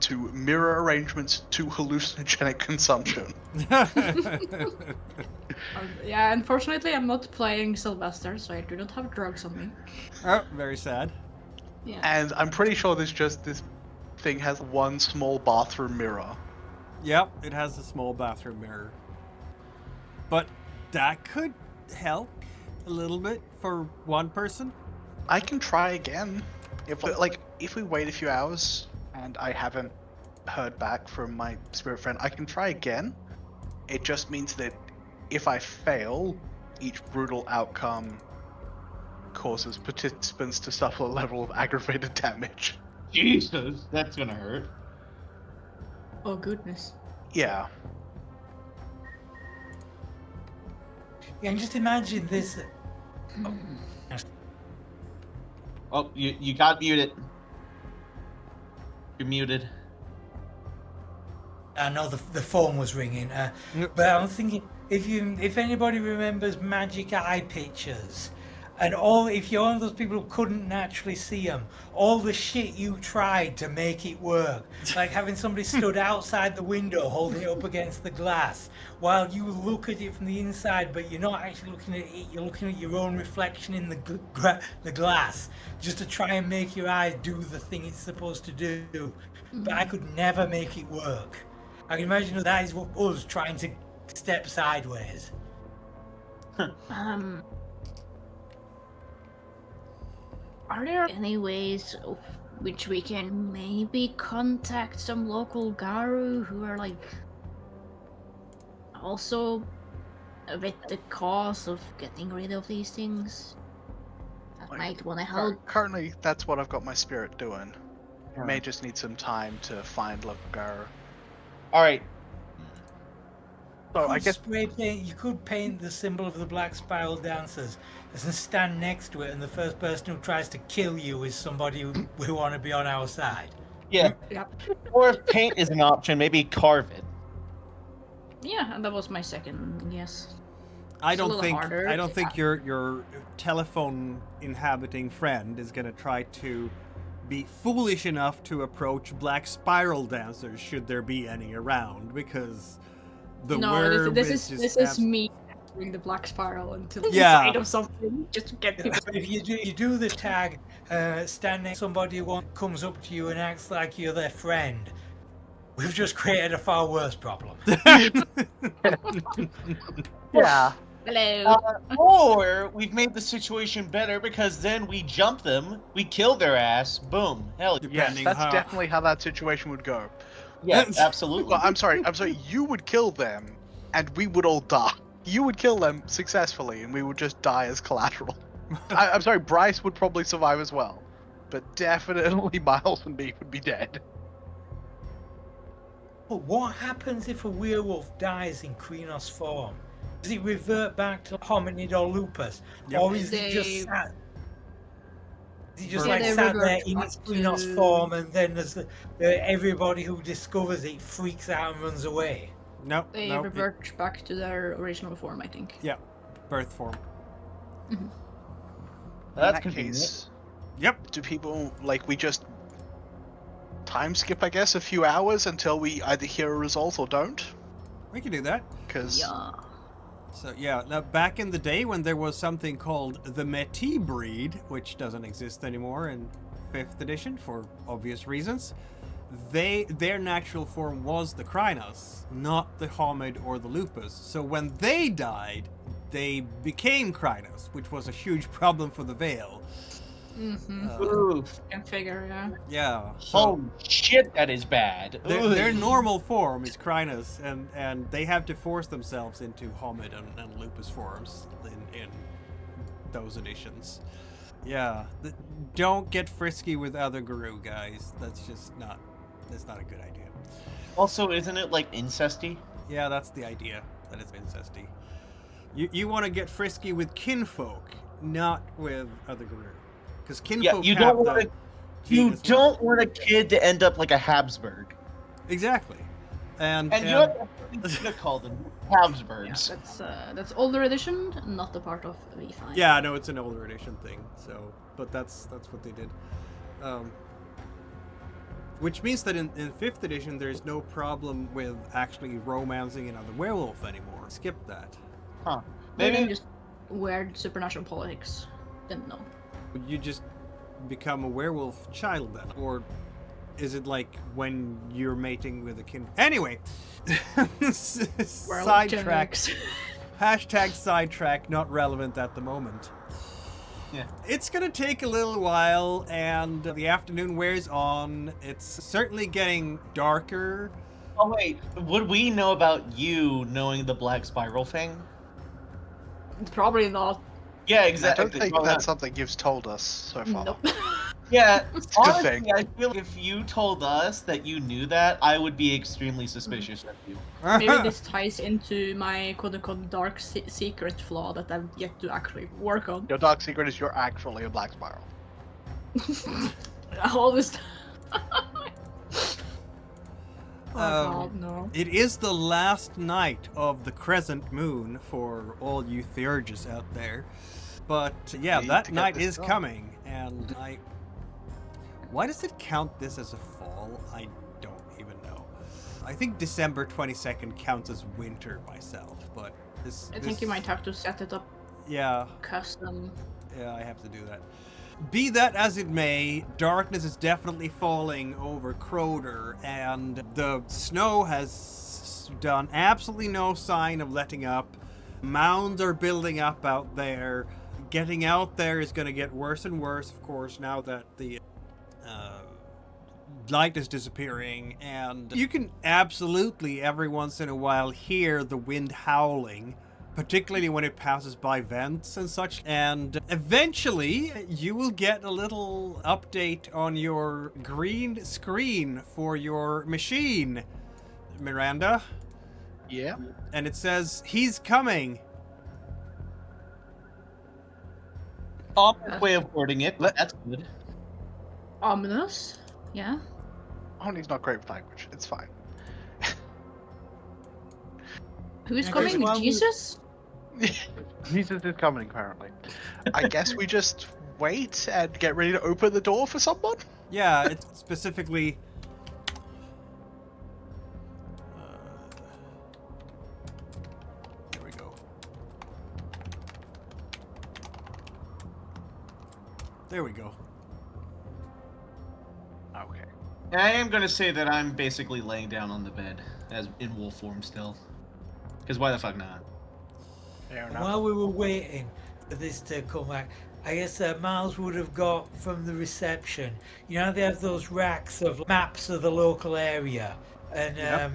to mirror arrangements to hallucinogenic consumption. Yeah, unfortunately, I'm not playing Sylvester, so I do not have drugs on me. Oh, very sad. Yeah. And I'm pretty sure this thing has one small bathroom mirror. Yep, it has a small bathroom mirror. But that could help a little bit for one person. I can try again. If we wait a few hours and I haven't heard back from my spirit friend, I can try again. It just means that if I fail, each brutal outcome causes participants to suffer a level of aggravated damage. Jesus, that's gonna hurt. Oh goodness. Yeah. Yeah, and just imagine this. Oh, you got muted. You're muted. I know the phone was ringing, but I'm thinking if anybody remembers magic eye pictures, and if you're one of those people who couldn't naturally see them, all the shit you tried to make it work, like having somebody stood outside the window holding it up against the glass, while you look at it from the inside, but you're not actually looking at it. You're looking at your own reflection in the glass, just to try and make your eyes do the thing it's supposed to do. But I could never make it work. I can imagine that is what us trying to step sideways. Are there any ways of which we can maybe contact some local Garu who are like also a bit the cause of getting rid of these things? That might want to help. Currently, that's what I've got my spirit doing. Yeah. May just need some time to find local Garu. All right. So I guess spray paint. You could paint the symbol of the Black Spiral Dancers and stand next to it, and the first person who tries to kill you is somebody who want to be on our side. Yeah. Yep. Or if paint is an option, maybe carve it. Yeah, and that was my second guess. I It's a don't little think harder. I don't think your telephone inhabiting friend is gonna try to be foolish enough to approach black spiral dancers should there be any around, because the No, worm this is is just me entering the black spiral into the Yeah. side of something just to get people. But if you do the tag, stand next to somebody who comes up to you and acts like you're their friend, we've just created a far worse problem. yeah. Hello. Or we've made the situation better because then we jump them, we kill their ass, boom, hell Yes, Depending that's how- definitely how that situation would go. yeah, absolutely. Well, I'm sorry. You would kill them, and we would all die. You would kill them successfully, and we would just die as collateral. I'm sorry. Bryce would probably survive as well, but definitely Miles and me would be dead. But what happens if a werewolf dies in Krenos form? Does it revert back to hominid or lupus? Yep. Or is it They- just sat? Is it just Yeah, like they sat there revert in back its Krenos to- form, and then there's everybody who discovers it freaks out and runs away? Nope. They nope. revert back to their original form, I think. Yeah, birth form. That's In that convenient. case, Yep. do people we just time skip? I guess a few hours until we either hear a result or don't, We can do that. because Yeah. So yeah, now back in the day when there was something called the Métis breed, which doesn't exist anymore in 5th edition for obvious reasons, their natural form was the Krynos, not the Homid or the Lupus. So when they died, they became Krynos, which was a huge problem for the Veil. Mm-hmm. Oof. Can figure, yeah. Yeah. So Holy shit, that is bad. their Ugh. normal form is Krynos, and they have to force themselves into Homid and Lupus forms in those editions. Yeah, don't get frisky with other Guru guys. That's not a good idea. Also, isn't it like incesty? Yeah, that's the idea, that it's incesty. You want to get frisky with kinfolk, not with other Guru. Because kinfolk you have don't want the You genus don't want a kid to end up like a Habsburg. exactly. And And you have to call them Yeah, Habsburgs. that's older edition, not a part of V5. yeah, no, it's an older edition thing. So, but that's what they did. Which means that in 5th edition, there's no problem with actually romancing another werewolf anymore. Skip that. Huh. Maybe Maybe just weird supernatural politics. Didn't know. You just become a werewolf child then, or Is it like when you're mating with a kin? Anyway, sidetrack. Hashtag sidetrack, not relevant at the moment. Yeah. It's gonna take a little while, and the afternoon wears on. It's certainly getting darker. Oh wait, would we know about you knowing the black spiral thing? Probably not. Yeah, I exactly. don't think Probably that's not. something you've told us so far. Nope. Yeah, a good honestly, thing. I feel like if you told us that you knew that, I would be extremely suspicious of you. Maybe this ties into my quote-unquote dark secret flaw that I've yet to actually work on. Your dark secret is you're actually a black spiral. All this. God, no. It is the last night of the crescent moon for all you theurges out there. But yeah, Need that to get night this is done. coming, and why does it count this as a fall? I don't even know. I think December 22nd counts as winter myself, but I think you might have to set it up Yeah, custom. yeah, I have to do that. Be that as it may, darkness is definitely falling over Croder, and the snow has done absolutely no sign of letting up. Mounds are building up out there. Getting out there is going to get worse and worse, of course, now that the light is disappearing, and you can absolutely every once in a while hear the wind howling, particularly when it passes by vents and such. And eventually you will get a little update on your green screen for your machine, Miranda, Yeah. and it says he's coming. Odd way of wording it, but that's good. Ominous. Yeah. Honey's not great with language. It's fine. Who's I coming? guess while we- Jesus? Jesus is coming, apparently. I guess we just wait and get ready to open the door for someone? Yeah, it's specifically there we go. There we go. Okay. I am going to say that I'm basically laying down on the bed, as in wolf form still. Because why the fuck not? Fair And enough. while we were waiting for this to come back, I guess Miles would have got from the reception. You know, they have those racks of maps of the local area, and Yep.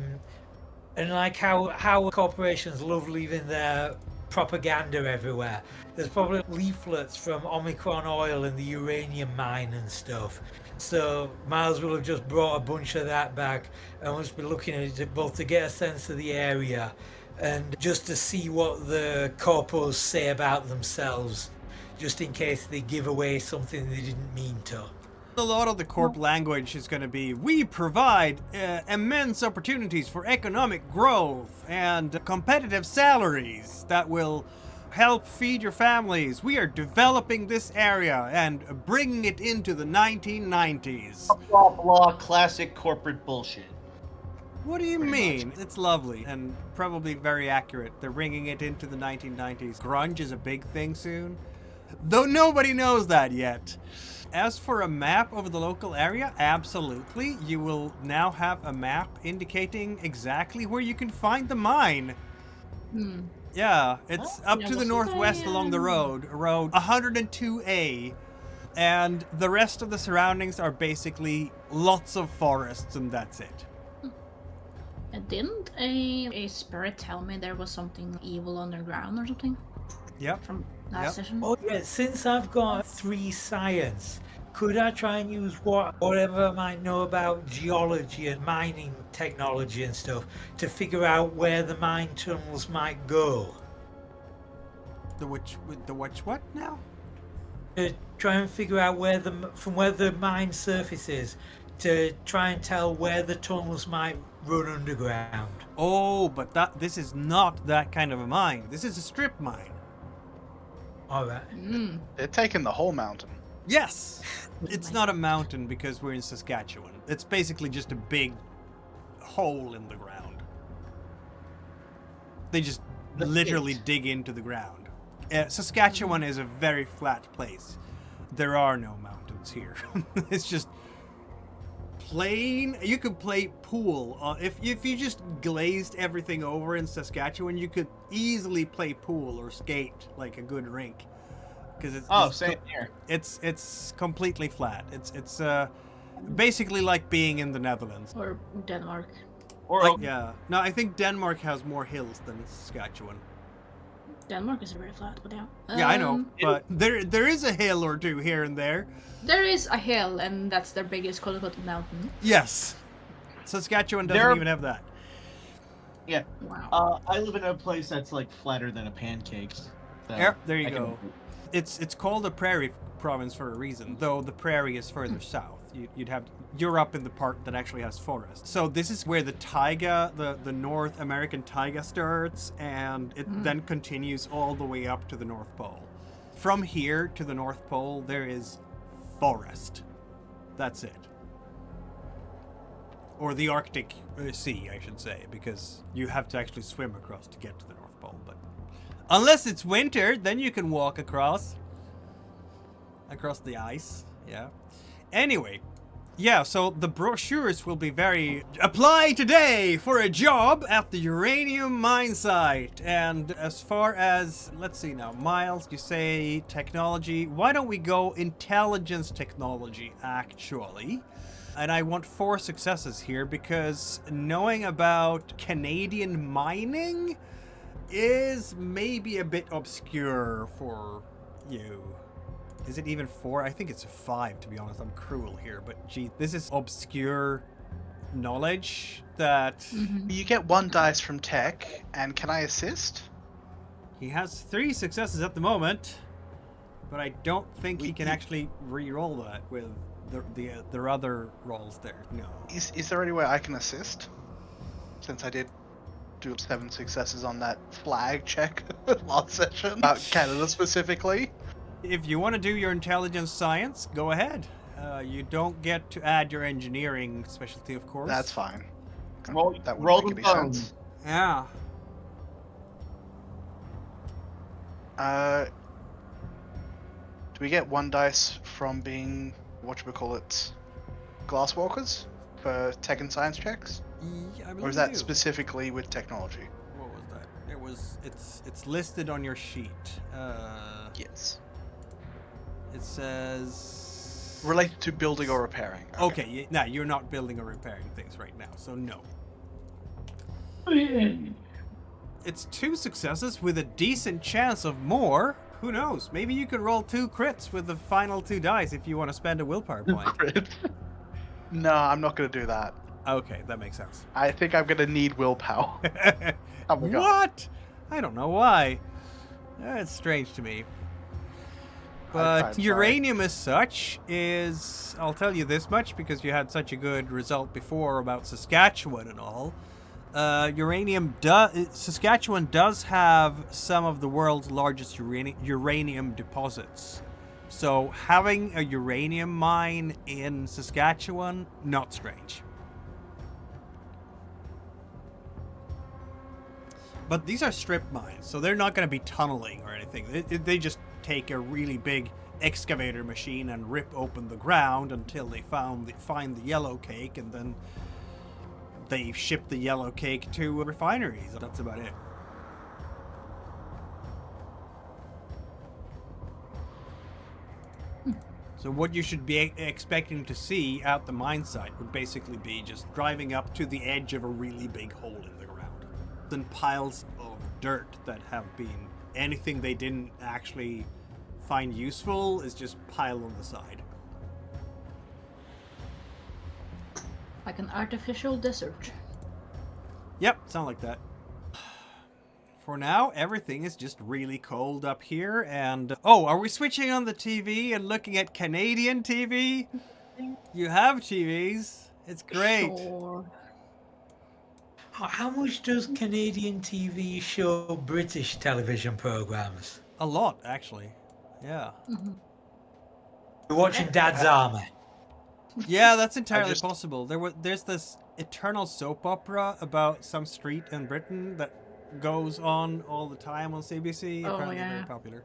and like how corporations love leaving their propaganda everywhere. There's probably leaflets from Omicron Oil and the uranium mine and stuff. So Miles will have just brought a bunch of that back and must be looking at it both to get a sense of the area and just to see what the corpos say about themselves, just in case they give away something they didn't mean to. A lot of the corp language is going to be, we provide immense opportunities for economic growth and competitive salaries that will help feed your families. We are developing this area and bringing it into the 1990s. Blah blah, classic corporate bullshit. What do you Pretty mean? It's lovely and probably very accurate. They're bringing it into the 1990s. Grunge is a big thing soon, though nobody knows that yet. As for a map over the local area, absolutely. You will now have a map indicating exactly where you can find the mine. Hmm. Yeah, it's Oh, up yeah, to the wasn't northwest I, along the road 102A. And the rest of the surroundings are basically lots of forests, and that's it. Didn't a spirit tell me there was something evil underground or something Yep. from last Yep. session? Oh yeah, since I've got 3 science, could I try and use whatever I might know about geology and mining technology and stuff to figure out where the mine tunnels might go? The which what now? To try and figure out from where the mine surface is, to try and tell where the tunnels might run underground. Oh, but this is not that kind of a mine. This is a strip mine. All right. Hmm. They're taking the whole mountain. Yes! It's not a mountain because we're in Saskatchewan. It's basically just a big hole in the ground. They just The literally pit. dig into the ground. Saskatchewan is a very flat place. There are no mountains here. It's just plain. You could play pool. If you just glazed everything over in Saskatchewan, you could easily play pool or skate like a good rink. Because Same here. It's completely flat. It's basically like being in the Netherlands. Or Denmark. Or Like, yeah. No, I think Denmark has more hills than Saskatchewan. Denmark is very flat, but yeah. Yeah, I know, but there is a hill or two here and there. There is a hill, and that's their biggest Colorado mountain. Yes. Saskatchewan doesn't even have that. Yeah. Wow. I live in a place that's like flatter than a pancake. So Yep, there you go. It's called a prairie province for a reason, though the prairie is further south. You're up in the part that actually has forest. So this is where the taiga, the North American taiga starts, and it then continues all the way up to the North Pole. From here to the North Pole, there is forest. That's it. Or the Arctic Sea, I should say, because you have to actually swim across to get to the North Pole. But unless it's winter, then you can walk across the ice. Yeah. Anyway, yeah, so the brochures will be very... Apply today for a job at the uranium mine site. And as far as, let's see now, Miles, you say technology. Why don't we go intelligence technology, actually? And I want 4 successes here because knowing about Canadian mining is maybe a bit obscure for you. Is it even 4? I think it's 5, to be honest. I'm cruel here, but gee, this is obscure knowledge that... You get 1 dice from tech, and can I assist? He has 3 successes at the moment, but I don't think he can actually re-roll that with the other rolls there. No. Is there any way I can assist? Since I did do 7 successes on that flag check last session. About Canada specifically. If you want to do your intelligence science, go ahead. You don't get to add your engineering specialty, of course. That's fine. Roll, That roll wouldn't the make any bone. sense. Yeah. Do we get 1 dice from being, whatchamacallit, glasswalkers for tech and science checks? Yeah, I Or believe is that you do. specifically with technology? What was that? It's listed on your sheet. Yes. It says... Related to building or repairing. Okay, no, you're not building or repairing things right now, so no. It's 2 successes with a decent chance of more. Who knows? Maybe you could roll 2 crits with the final 2 dice if you want to spend a willpower point. No, I'm not going to do that. Okay, that makes sense. I think I'm going to need willpower. Oh my god. What? I don't know why. It's strange to me. But I'm sorry. uranium as such is... I'll tell you this much because you had such a good result before about Saskatchewan and all. Saskatchewan does have some of the world's largest uranium deposits. So having a uranium mine in Saskatchewan, not strange. But these are strip mines, so they're not going to be tunneling or anything. They just take a really big excavator machine and rip open the ground until they find the yellow cake, and then they ship the yellow cake to refineries. That's about it. So what you should be expecting to see at the mine site would basically be just driving up to the edge of a really big hole in the ground. Then piles of dirt that have been anything they didn't actually find useful is just piled on the side. Like an artificial desert. Yep, sound like that. For now, everything is just really cold up here, and... Oh, are we switching on the TV and looking at Canadian TV? You have TVs. It's great. Sure. How much does Canadian TV show British television programs? A lot, actually. Yeah. We're watching Dad's Army. Yeah, that's entirely possible. There's this eternal soap opera about some street in Britain that goes on all the time on CBC. Oh, Apparently yeah. very popular.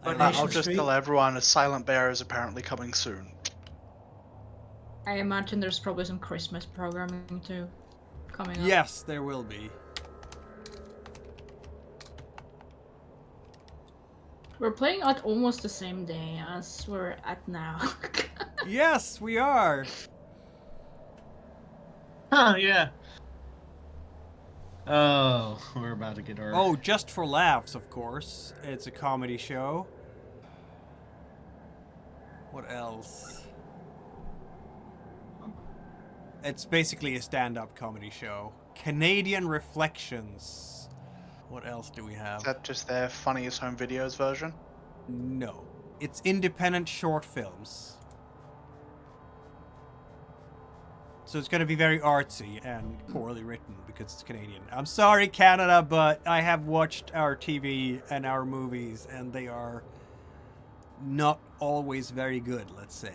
On I Nation I'll just Street? tell everyone a Silent Bear is apparently coming soon. I imagine there's probably some Christmas programming too coming up. Yes, there will be. We're playing at almost the same day as we're at now. Yes, we are. Huh, yeah. Oh, we're about to get our... Oh, just for laughs, of course. It's a comedy show. What else? It's basically a stand-up comedy show. Canadian Reflections. What else do we have? Is that just their funniest home videos version? No. It's independent short films. So it's going to be very artsy and poorly written because it's Canadian. I'm sorry, Canada, but I have watched our TV and our movies, and they are not always very good, let's say.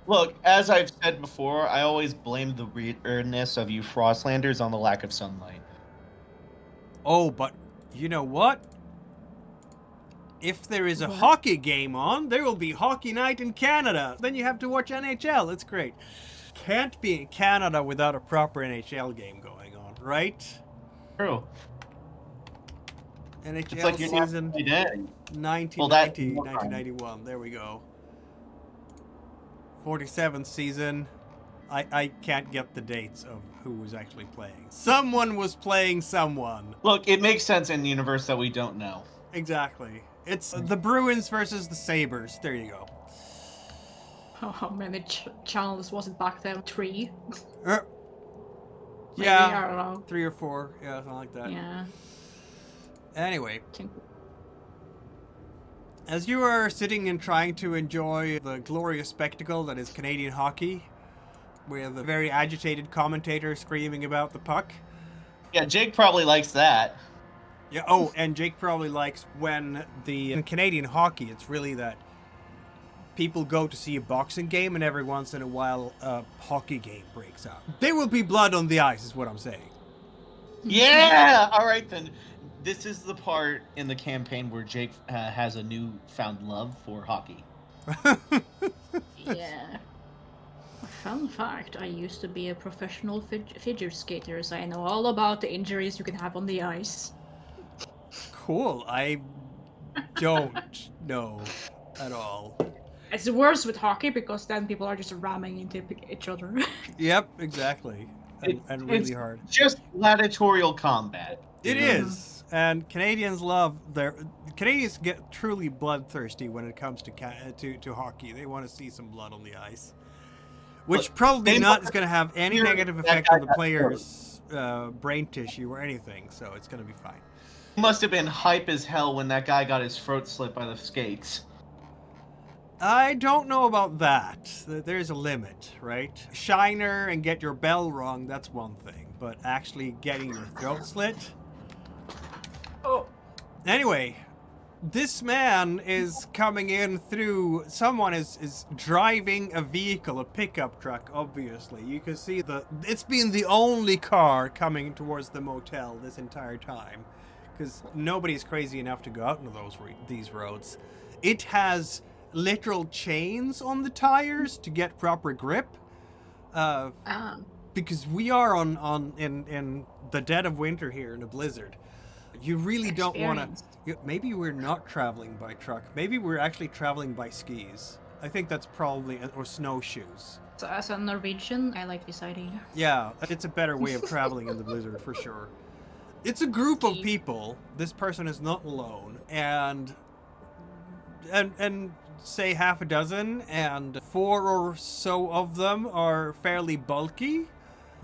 Look, as I've said before, I always blame the weirdness of you Frostlanders on the lack of sunlight. Oh, but you know what? If there is a hockey game on, there will be hockey night in Canada. Then you have to watch NHL. It's great. Can't be in Canada without a proper NHL game going on, right? True. NHL It's like you're season not dead. 1990, Well, that- 1991. There we go. 47th season. I can't get the dates of who was actually playing. Someone was playing someone. Look, it makes sense in the universe that we don't know. Exactly. It's the Bruins versus the Sabres. There you go. How many channels was it back then? 3? Uh, Maybe, yeah, I don't know. 3 or 4. Yeah, something like that. Yeah. Anyway, Think- as you are sitting and trying to enjoy the glorious spectacle that is Canadian hockey, with a very agitated commentator screaming about the puck. Yeah, Jake probably likes that. Yeah. Oh, and Jake probably likes when in Canadian hockey, it's really that people go to see a boxing game, and every once in a while, a hockey game breaks out. There will be blood on the ice, is what I'm saying. Yeah! All right, then. This is the part in the campaign where Jake has a newfound love for hockey. Yeah. Fun fact, I used to be a professional figure skater, so I know all about the injuries you can have on the ice. Cool. I don't know at all. It's worse with hockey because then people are just ramming into each other. Yep, exactly. And really hard. Just gladiatorial combat. It is. And Canadians Canadians get truly bloodthirsty when it comes to hockey. They want to see some blood on the ice. Which Look, probably they not must is going to have any hear negative that effect guy on the got player's brain tissue or anything, so it's going to be fine. It must have been hype as hell when that guy got his throat slit by the skates. I don't know about that. There's a limit, right? Shiner and get your bell wrong, that's one thing. But actually getting your throat slit? Oh. Anyway, this man is coming in through... Someone is driving a vehicle, a pickup truck, obviously. You can see it's been the only car coming towards the motel this entire time. Because nobody's crazy enough to go out into these roads. It has literal chains on the tires to get proper grip. Because we are in the dead of winter here in a blizzard. You really don't want to... Maybe we're not traveling by truck. Maybe we're actually traveling by skis. I think that's probably... Or snowshoes. So as a Norwegian, I like this idea. Yeah, it's a better way of traveling in the blizzard for sure. It's a group of people. This person is not alone. And say half a dozen, and 4 or so of them are fairly bulky.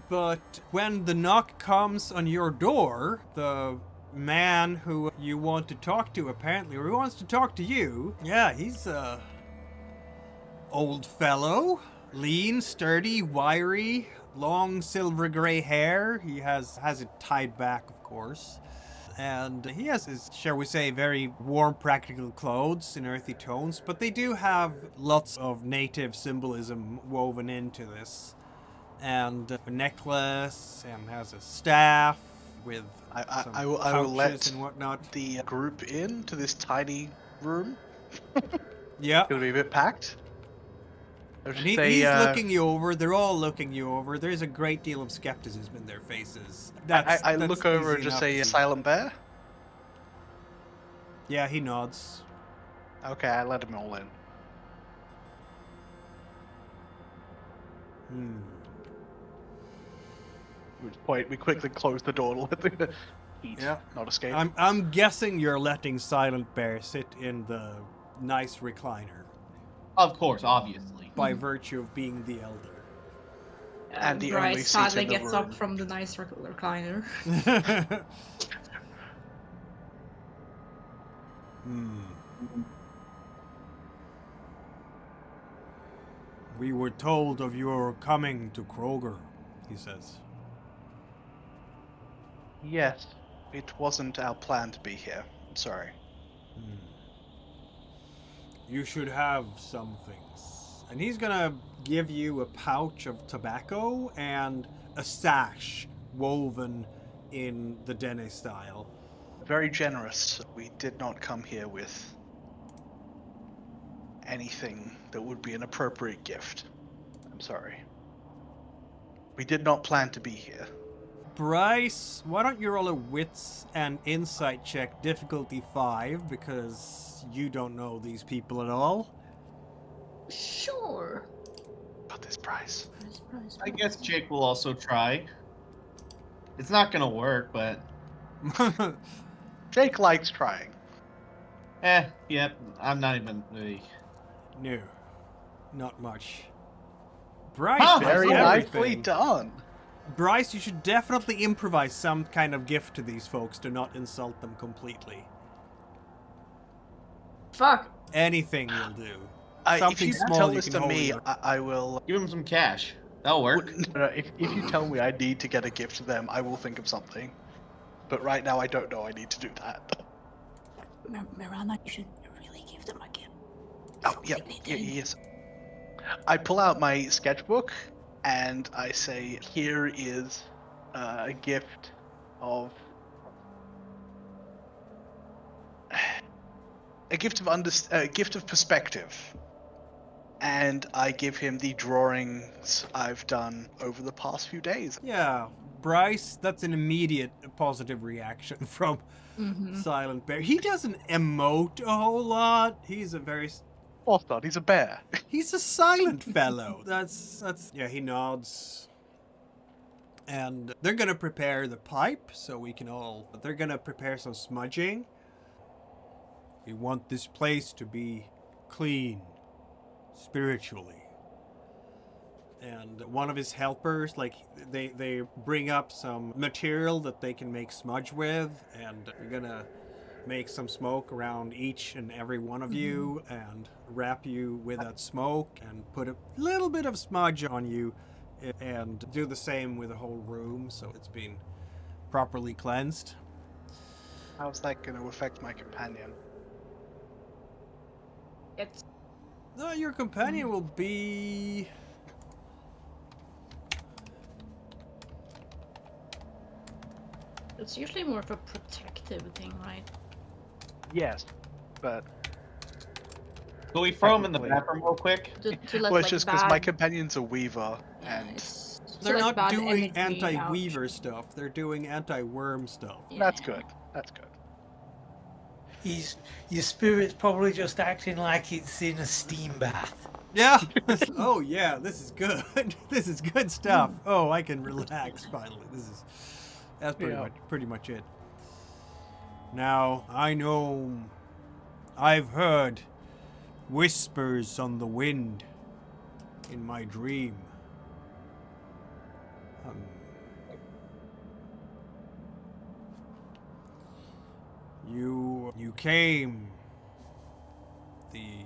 But when the knock comes on your door, the man who you want to talk to, apparently, or who wants to talk to you, yeah, he's a old fellow, lean, sturdy, wiry, long silver gray hair. He has it tied back, of course. And he has his, shall we say, very warm, practical clothes in earthy tones, but they do have lots of native symbolism woven into this. And a necklace, and has a staff with I will let and whatnot. the group into this tiny room. Yeah. It'll be a bit packed. I'll just And say, he's looking you over. They're all looking you over. There's a great deal of skepticism in their faces. I That's look over easy and just enough say, to see. Silent Bear? Yeah, he nods. Okay, I let him all in. Hmm. At which point, we quickly close the door to let the heat Yeah. not escape. I'm guessing you're letting Silent Bear sit in the nice recliner Of course, obviously. by virtue of being the elder. And the only Bryce seat sadly in the gets room. up from the nice recliner. Hmm. We were told of your coming to Kroger, he says. Yes, it wasn't our plan to be here. I'm sorry. You should have some things. And he's gonna give you a pouch of tobacco and a sash woven in the Dene style. Very generous. We did not come here with anything that would be an appropriate gift. I'm sorry. We did not plan to be here. Bryce, why don't you roll a wits and insight check, difficulty 5, because you don't know these people at all. Sure. But this price. I guess Jake will also try. It's not gonna work, but Jake likes trying. yep. I'm not even really. No, not much. Bryce, Huh, does Very everything. nicely done. Bryce, you should definitely improvise some kind of gift to these folks to not insult them completely. Fuck. Anything will do. If Something you small tell you this can to hold me, in your- I will. Give him some cash. That'll work. No, if you tell me I need to get a gift to them, I will think of something. But right now, I don't know I need to do that. Miranda, you should really give them a gift. Oh, yeah, yes. I pull out my sketchbook and I say, "Here is a gift of a gift of perspective." And I give him the drawings I've done over the past few days. Yeah, Bryce, that's an immediate positive reaction from Mm-hmm. Silent Bear. He doesn't emote a whole lot. He's a very... Of course not, he's a bear. He's a silent fellow. That's... Yeah, he nods. And they're gonna prepare the pipe so we can all... They're gonna prepare some smudging. We want this place to be clean, spiritually. And one of his helpers, like, they bring up some material that they can make smudge with, and we're gonna make some smoke around each and every one of you, and wrap you with that smoke, and put a little bit of smudge on you, and do the same with the whole room, so it's been properly cleansed. How's that going to affect my companion? It's Your companion will be... It's usually more of a protective thing, right? Yes, but Can we throw him in the Technically. bathroom real quick? To let well, it's like just because bad, my companion's a weaver, yeah, and it's to They're let not bad doing energy out. anti-weaver stuff, they're doing anti-worm stuff. that's Yeah. good. That's good. Your spirit's probably just acting like it's in a steam bath. Yeah. Oh yeah, this is good. This is good stuff. Oh, I can relax finally. That's pretty much it. Now, I know I've heard whispers on the wind in my dream. You came, the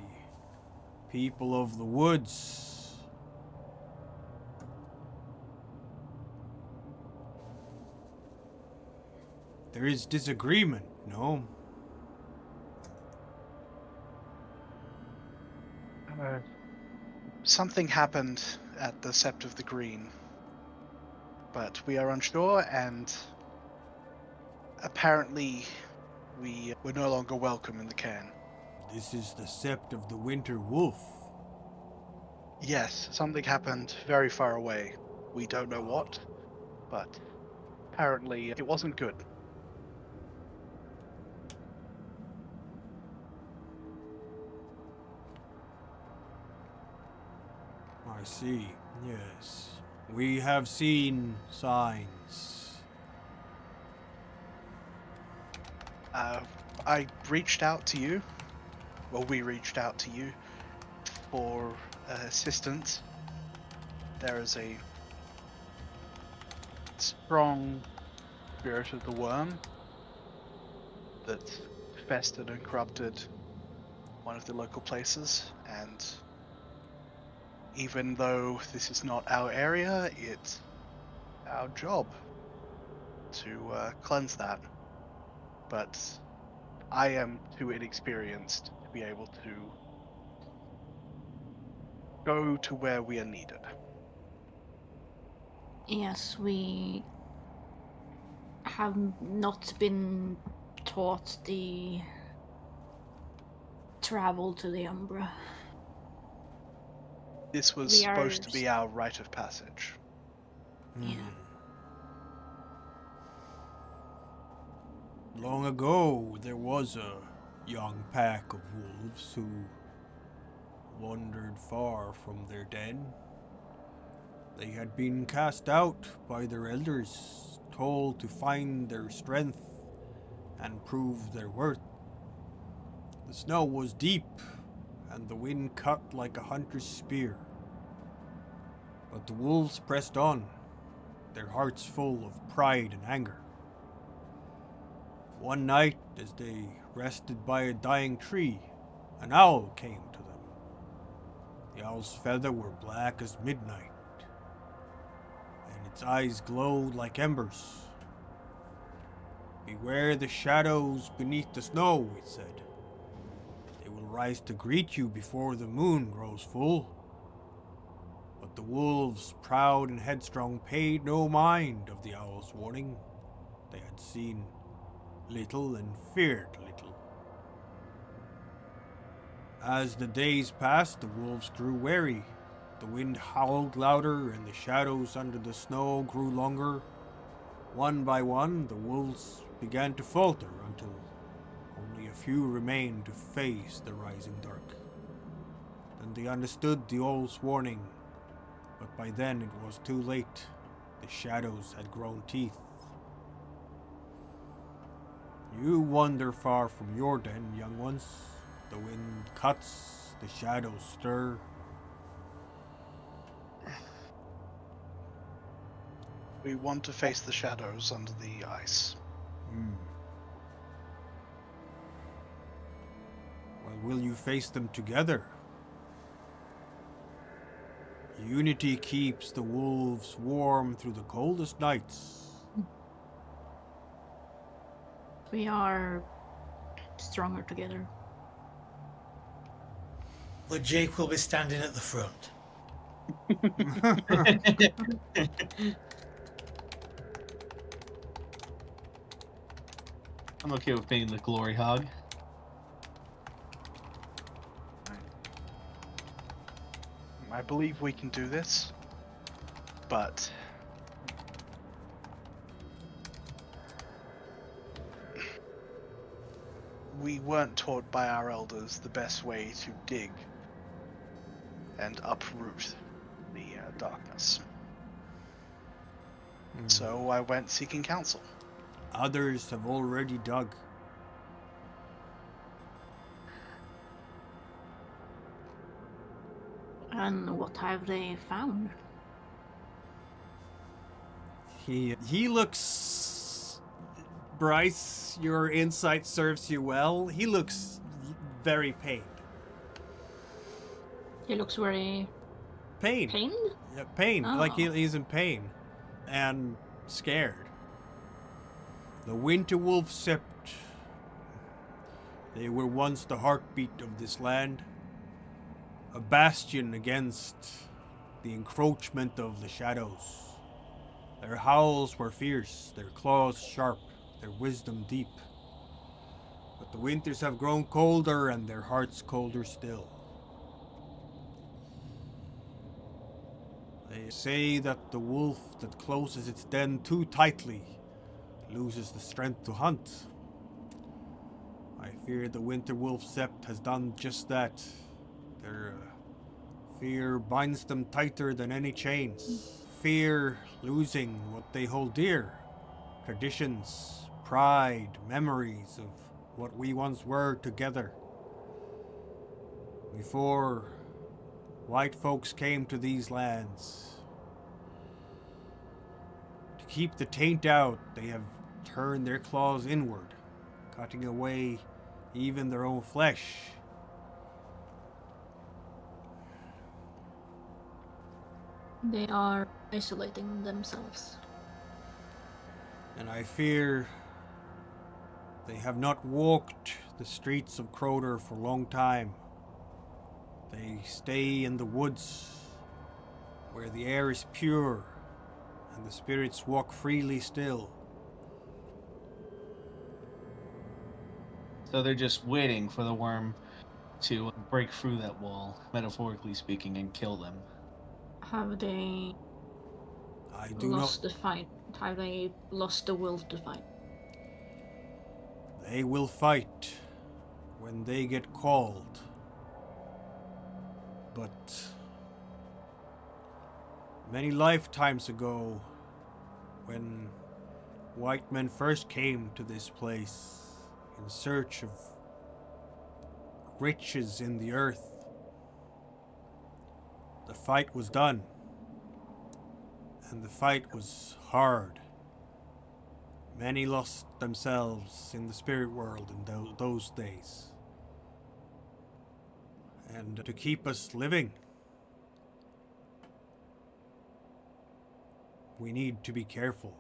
people of the woods. There is disagreement, no? Something happened at the Sept of the Green, but we are unsure, and apparently we were no longer welcome in the cairn. This is the Sept of the Winter Wolf. Yes, something happened very far away. We don't know what, but apparently it wasn't good. I see. Yes. We have seen signs. I reached out to you. Well, we reached out to you for assistance. There is a strong spirit of the worm that festered and corrupted one of the local places, and even though this is not our area, it's our job to cleanse that. But I am too inexperienced to be able to go to where we are needed. Yes, we have not been taught the travel to the Umbra. This was We are supposed to be our rite of passage. Yeah. Long ago, there was a young pack of wolves who wandered far from their den. They had been cast out by their elders, told to find their strength and prove their worth. The snow was deep, and the wind cut like a hunter's spear. But the wolves pressed on, their hearts full of pride and anger. One night, as they rested by a dying tree, an owl came to them. The owl's feathers were black as midnight, and its eyes glowed like embers. Beware the shadows beneath the snow, it said. They will rise to greet you before the moon grows full. But the wolves, proud and headstrong, paid no mind of the owl's warning. They had seen little and feared little. As the days passed, the wolves grew wary. The wind howled louder, and the shadows under the snow grew longer. One by one, the wolves began to falter until only a few remained to face the rising dark. Then they understood the owl's warning, but by then it was too late. The shadows had grown teeth. You wander far from your den, young ones. The wind cuts, the shadows stir. We want to face the shadows under the ice. Well, will you face them together? Unity keeps the wolves warm through the coldest nights. We are stronger together. But Jake will be standing at the front. I'm okay with being the glory hog. I believe we can do this, but we weren't taught by our elders the best way to dig and uproot the darkness. So I went seeking counsel. Others have already dug. And what have they found? He looks... Bryce, your insight serves you well. He looks very pained. He looks very Pain. pained. Yeah, pain. Like Oh. he's in pain. And scared. The winter wolves sipped. They were once the heartbeat of this land. A bastion against the encroachment of the shadows. Their howls were fierce, their claws sharp, their wisdom deep. But the winters have grown colder and their hearts colder still. They say that the wolf that closes its den too tightly loses the strength to hunt. I fear the winter wolf sept has done just that. Their fear binds them tighter than any chains. Fear losing what they hold dear. Traditions, pride, memories of what we once were together. Before white folks came to these lands. To keep the taint out, they have turned their claws inward, cutting away even their own flesh. They are isolating themselves. And I fear they have not walked the streets of Croder for a long time. They stay in the woods, where the air is pure, and the spirits walk freely still. So they're just waiting for the worm to break through that wall, metaphorically speaking, and kill them. Have they I do lost not. the fight? Have they lost the will to fight? They will fight when they get called. But many lifetimes ago, when white men first came to this place in search of riches in the earth, the fight was done. And the fight was hard. Many lost themselves in the spirit world in those days. And to keep us living, we need to be careful.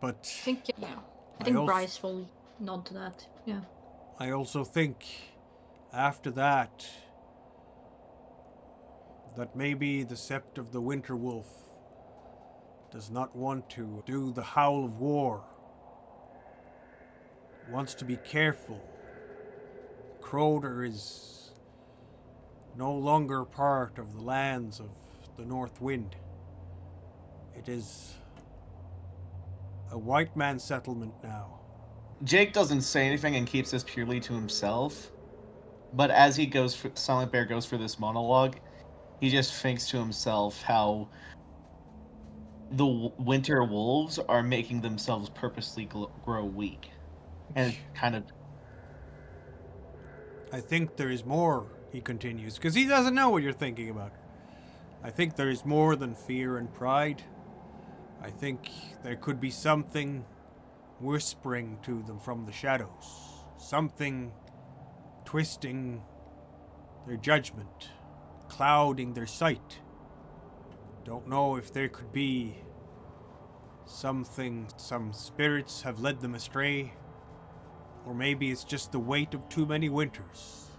But I think also- Bryce will nod to that. Yeah. I also think after that maybe the Sept of the Winter Wolf does not want to do the howl of war. Wants to be careful. Croder is no longer part of the lands of the North Wind. It is a white man settlement now. Jake doesn't say anything and keeps this purely to himself. But as Silent Bear goes for this monologue, he just thinks to himself how the winter wolves are making themselves purposely grow weak. And kind of... I think there is more, he continues, because he doesn't know what you're thinking about. I think there is more than fear and pride. I think there could be something whispering to them from the shadows. Something twisting their judgment, clouding their sight. Don't know if there could be something, some spirits have led them astray, or maybe it's just the weight of too many winters.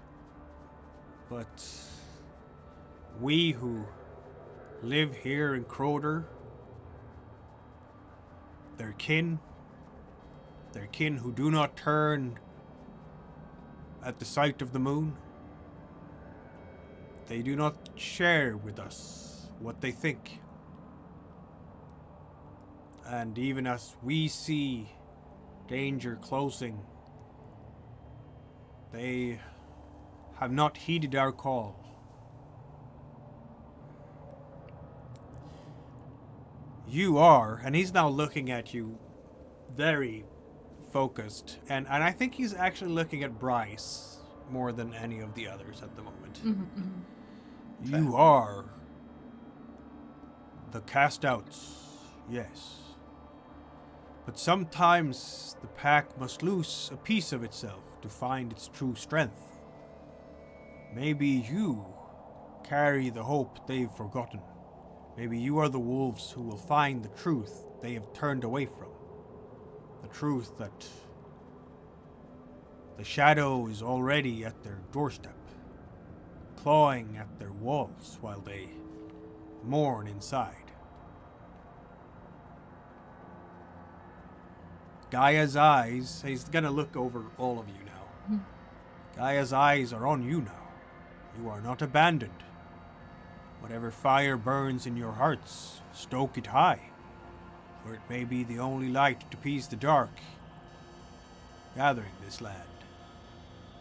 But we who live here in Croder, their kin who do not turn at the sight of the moon, they do not share with us what they think. And even as we see danger closing, they have not heeded our call. You are, and he's now looking at you very focused, and I think he's actually looking at Bryce more than any of the others at the moment. You are the cast outs, yes. But sometimes the pack must lose a piece of itself to find its true strength. Maybe you carry the hope they've forgotten. Maybe you are the wolves who will find the truth they have turned away from. The truth that the shadow is already at their doorstep, clawing at their walls while they mourn inside. Gaia's eyes, he's gonna look over all of you now. Gaia's eyes are on you now. You are not abandoned. Whatever fire burns in your hearts, stoke it high, for it may be the only light to peace the dark gathering this land.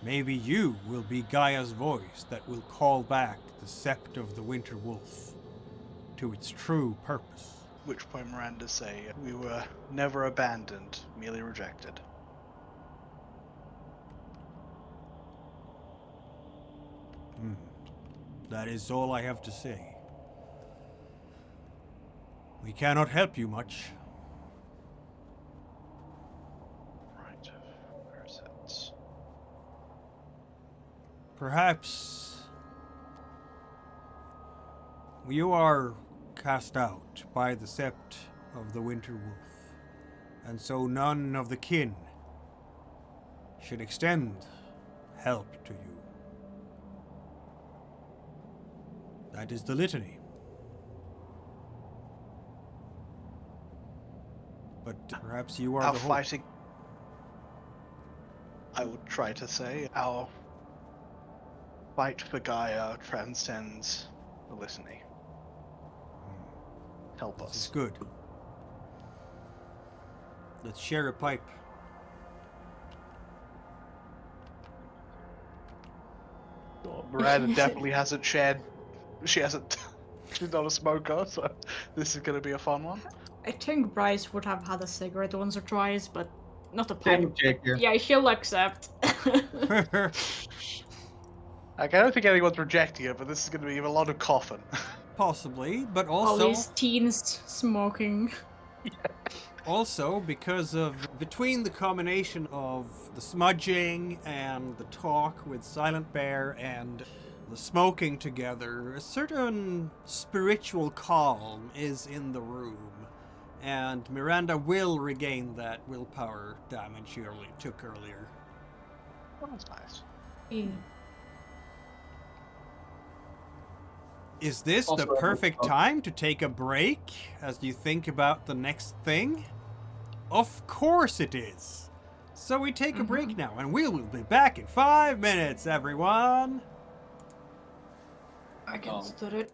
Maybe you will be Gaia's voice that will call back the sept of the Winter Wolf to its true purpose. Which point Miranda say, we were never abandoned, merely rejected. That is all I have to say. We cannot help you much. Right. Where is it? Perhaps you are cast out by the sept of the Winter Wolf, and so none of the kin should extend help to you. That is the litany. But perhaps you are Our the hope. fighting, I would try to say, our fight for Gaia transcends the litany. Help This is us. good. Let's share a pipe. Miranda definitely hasn't shared. She hasn't. She's not a smoker, so this is going to be a fun one. I think Bryce would have had a cigarette once or twice, but not a Same pipe. with Jake here. Yeah, he'll accept. Like, I don't think anyone's rejecting it, but this is going to be a lot of coughing. Possibly, but All also these teens smoking. also because of between the combination of the smudging and the talk with Silent Bear and the smoking together, a certain spiritual calm is in the room, and Miranda will regain that willpower damage she took earlier. Oh, that's nice. Yeah. Is this the Also, perfect time to take a break as you think about the next thing? Of course it is. So we take a break now, and we will be back in 5 minutes, everyone. I can start it.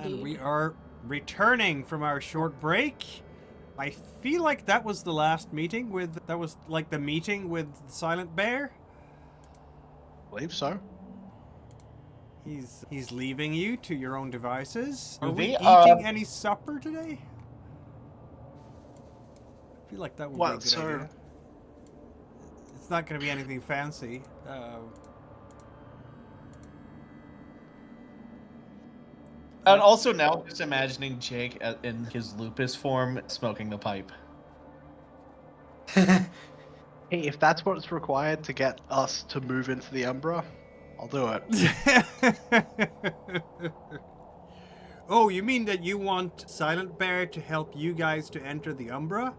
And we are returning from our short break. I feel like that was the last meeting with... That was like the meeting with Silent Bear. believe so. He's leaving you to your own devices. Are we We eating any supper today? I feel like that would be a What, good so- idea. It's not going to be anything fancy. And also now, just imagining Jake in his lupus form smoking the pipe. Hey, if that's what's required to get us to move into the Umbra, I'll do it. Oh, you mean that you want Silent Bear to help you guys to enter the Umbra?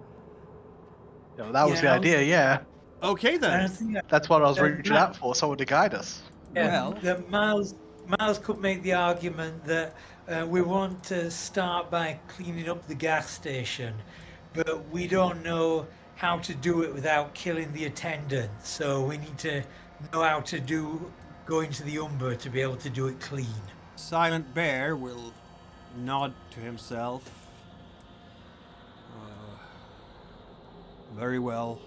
You know, that was the Yeah, idea, yeah. Okay I then. don't think That's what I was Yeah, reaching out for, someone to guide us. Well. that Miles could make the argument that we want to start by cleaning up the gas station, but we don't know how to do it without killing the attendant. So we need to know how to go into the Umbra to be able to do it clean. Silent Bear will nod to himself. Very well.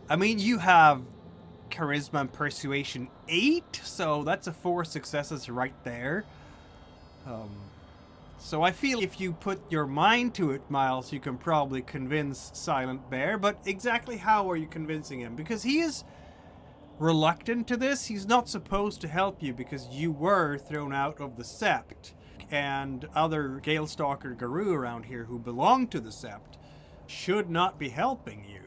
I mean, you have Charisma and Persuasion 8, so that's a 4 successes right there. So I feel if you put your mind to it, Miles, you can probably convince Silent Bear, but exactly how are you convincing him? Because he is reluctant to this. He's not supposed to help you because you were thrown out of the Sept, and other Galestalker Garou around here who belong to the Sept should not be helping you.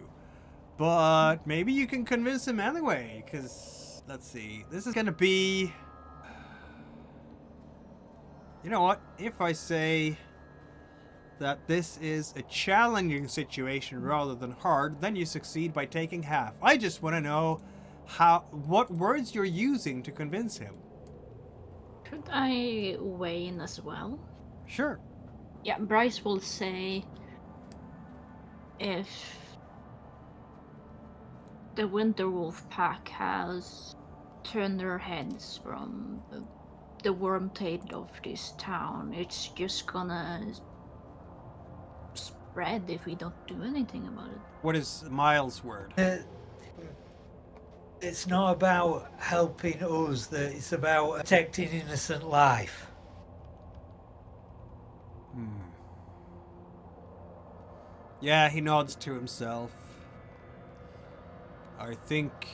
But maybe you can convince him anyway, because, let's see, this is going to be... You know what? If I say that this is a challenging situation rather than hard, then you succeed by taking half. I just want to know what words you're using to convince him. Could I weigh in as well? Sure. Yeah, Bryce will say if the Winter Wolf pack has turned their heads from the wormtail of this town, it's just gonna spread if we don't do anything about it. What is Miles' word? It's not about helping us, that it's about protecting innocent life. Yeah, he nods to himself. I think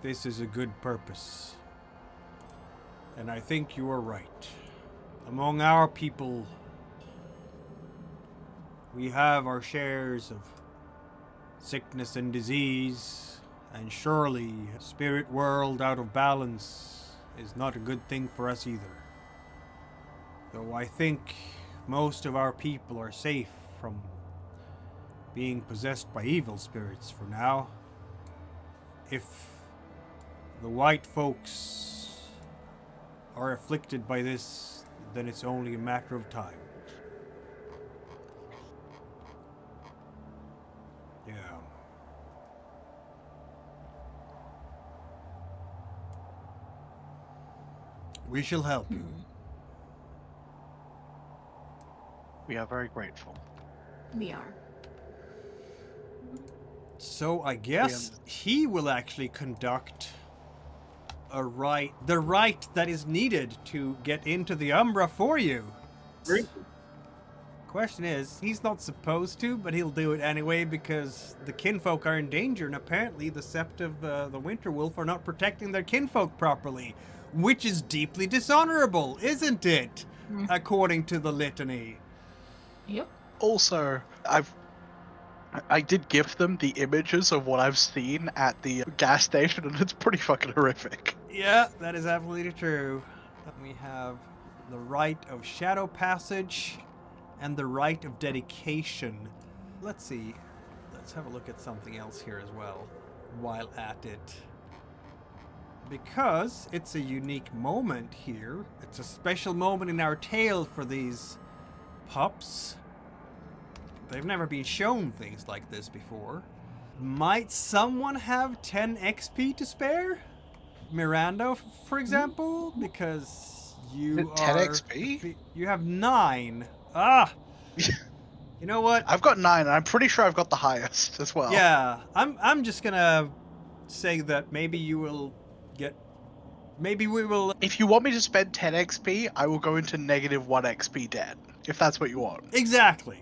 this is a good purpose. And I think you are right. Among our people, we have our shares of sickness and disease, and surely a spirit world out of balance is not a good thing for us either. Though I think most of our people are safe from being possessed by evil spirits for now. If the white folks are afflicted by this, then it's only a matter of time. Yeah. We shall help you. We are very grateful. We are. So I guess he will actually conduct a rite, the rite that is needed to get into the Umbra for you. Question is, he's not supposed to, but he'll do it anyway because the kinfolk are in danger, and apparently the Sept of the Winter Wolf are not protecting their kinfolk properly, which is deeply dishonorable, isn't it? According to the litany. Yep. Also, I did give them the images of what I've seen at the gas station, and it's pretty fucking horrific. Yeah, that is absolutely true. We have the Rite of Shadow Passage and the Rite of Dedication. Let's see. Let's have a look at something else here as well while at it. Because it's a unique moment here. It's a special moment in our tale for these pups. They've never been shown things like this before. Might someone have 10 XP to spare? Miranda, for example? Because You it 10 are. XP? You have 9. Ah! You know what? I've got 9, and I'm pretty sure I've got the highest as well. Yeah, I'm just gonna say that maybe you will get. Maybe we will. If you want me to spend 10 XP, I will go into -1 XP debt, if that's what you want. Exactly.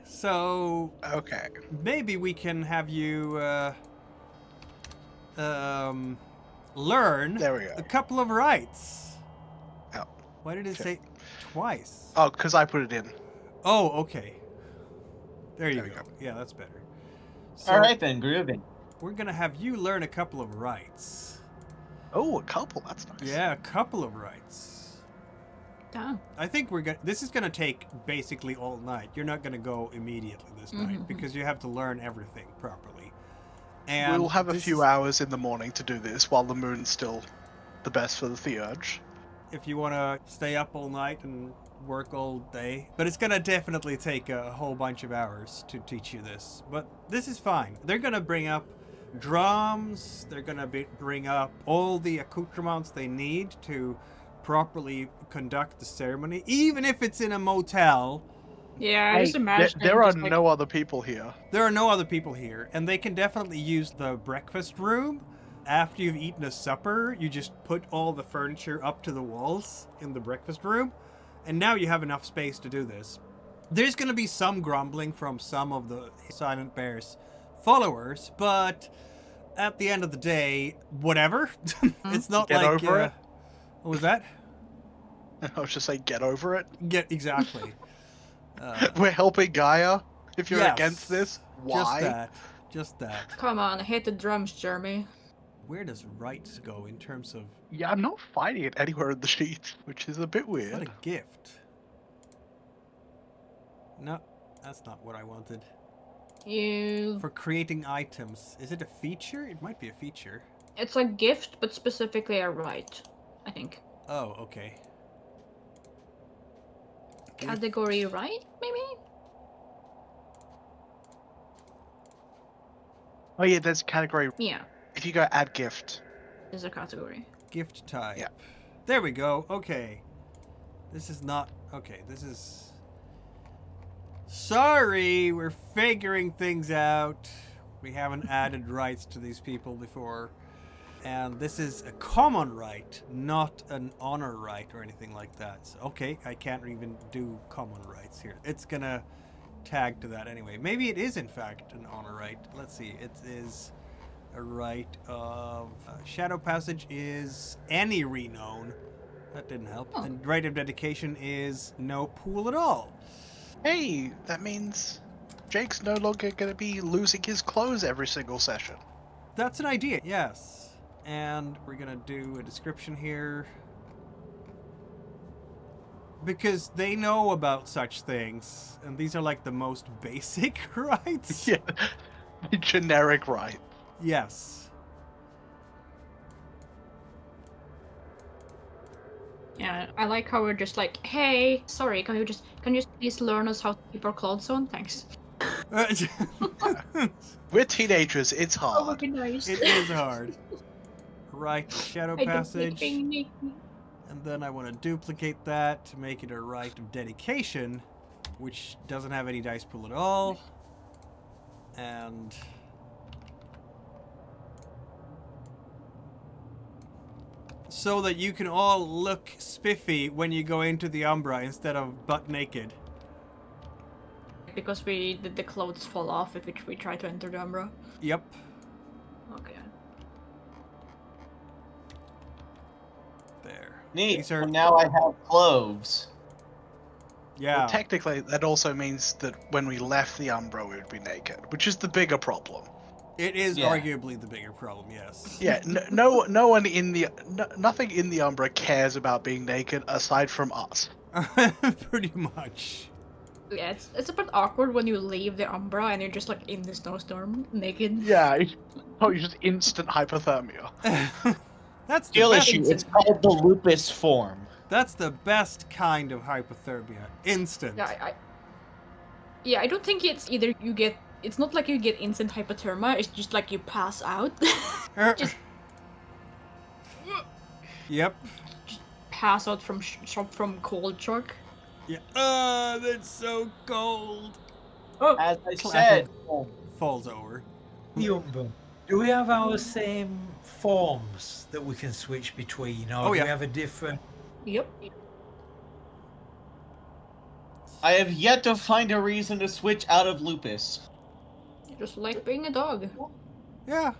So Okay. maybe we can have you learn There we go. a couple of rites. Oh, Why did it okay. say twice? Oh, because I put it in. Oh, okay. There you There we go. go. Yeah, that's better. So All right then, groovy. we're gonna have you learn a couple of rites. Oh, a couple. That's nice. Yeah, a couple of rites. Damn. I think we're gonna. This is gonna take basically all night. You're not gonna go immediately this night because you have to learn everything properly. And We'll have a this few is- hours in the morning to do this while the moon's still the best for the theurge. if you want to stay up all night and work all day. But it's going to definitely take a whole bunch of hours to teach you this. But this is fine. They're going to bring up drums. They're going to bring up all the accoutrements they need to properly conduct the ceremony. Even if it's in a motel, Yeah, I just imagine. There are just, like, no other people here. there are no other people here. And they can definitely use the breakfast room. After you've eaten a supper, you just put all the furniture up to the walls in the breakfast room. And now you have enough space to do this. There's going to be some grumbling from some of the Silent Bear's followers, but at the end of the day, whatever. It's not Get like... over it. What was that? I was just saying, get over it. Exactly. We're helping Gaia. If you're Yes. against this, why? Just that. Come on, hit the drums, Jeremy. Where does rights go in terms of... Yeah, I'm not finding it anywhere in the sheet, which is a bit It's weird. not a gift. No, that's not what I wanted. You. For creating items. Is it a feature? It might be a feature. It's a gift, but specifically a rite, I think. Oh, okay. Gift. Category rite, maybe? Oh yeah, there's a category. Yeah, If you go add gift, there's a category. Gift type. Yeah. There we go. Okay. This is not... Okay, this is... Sorry, we're figuring things out. We haven't added rights to these people before. And this is a common right, not an honor right or anything like that. So, okay, I can't even do common rights here. It's gonna tag to that anyway. Maybe it is in fact an honor right. Let's see. It is a right of Shadow Passage is any renown. That didn't help. Oh. And right of dedication is no pool at all. hey, that means Jake's no longer going to be losing his clothes every single session. That's an idea, yes. And we're gonna do a description here. Because they know about such things. And these are like the most basic rights. Yeah, the generic right. Yes. Yeah, I like how we're just like, hey, sorry, can you just please learn us how to keep our clothes on? Thanks. We're teenagers, it's Oh, would hard. be nice. It is hard. Right, Shadow I don't like Passage. being naked. And then I want to duplicate that to make it a right of dedication, which doesn't have any dice pool at all. And so that you can all look spiffy when you go into the Umbra instead of butt naked. Because the clothes fall off if we try to enter the Umbra. Yep. Okay. There. Neat. These are- Well, now I have clothes. Yeah. Well, technically, that also means that when we left the Umbra, we would be naked, which is the bigger problem. It is Yeah. arguably the bigger problem, yes. Yeah, no one in the, nothing in the Umbra cares about being naked aside from us. Pretty much. Yeah, it's a bit awkward when you leave the Umbra and you're just like in the snowstorm, naked. Yeah, oh, just instant hypothermia. That's the Skill best. issue. It's called the lupus form. That's the best kind of hypothermia. Instant. Yeah, I don't think it's either you get. It's not like you get instant hypothermia. It's just like you pass out. Just Yep. pass out from cold shock. Yeah. That's so cold. Oh, As I Classic. said, Falls over. The Umbra. Do we have our same forms that we can switch between, or Oh, do yeah. we have a different? yep. I have yet to find a reason to switch out of lupus. Just like being a dog. Yeah.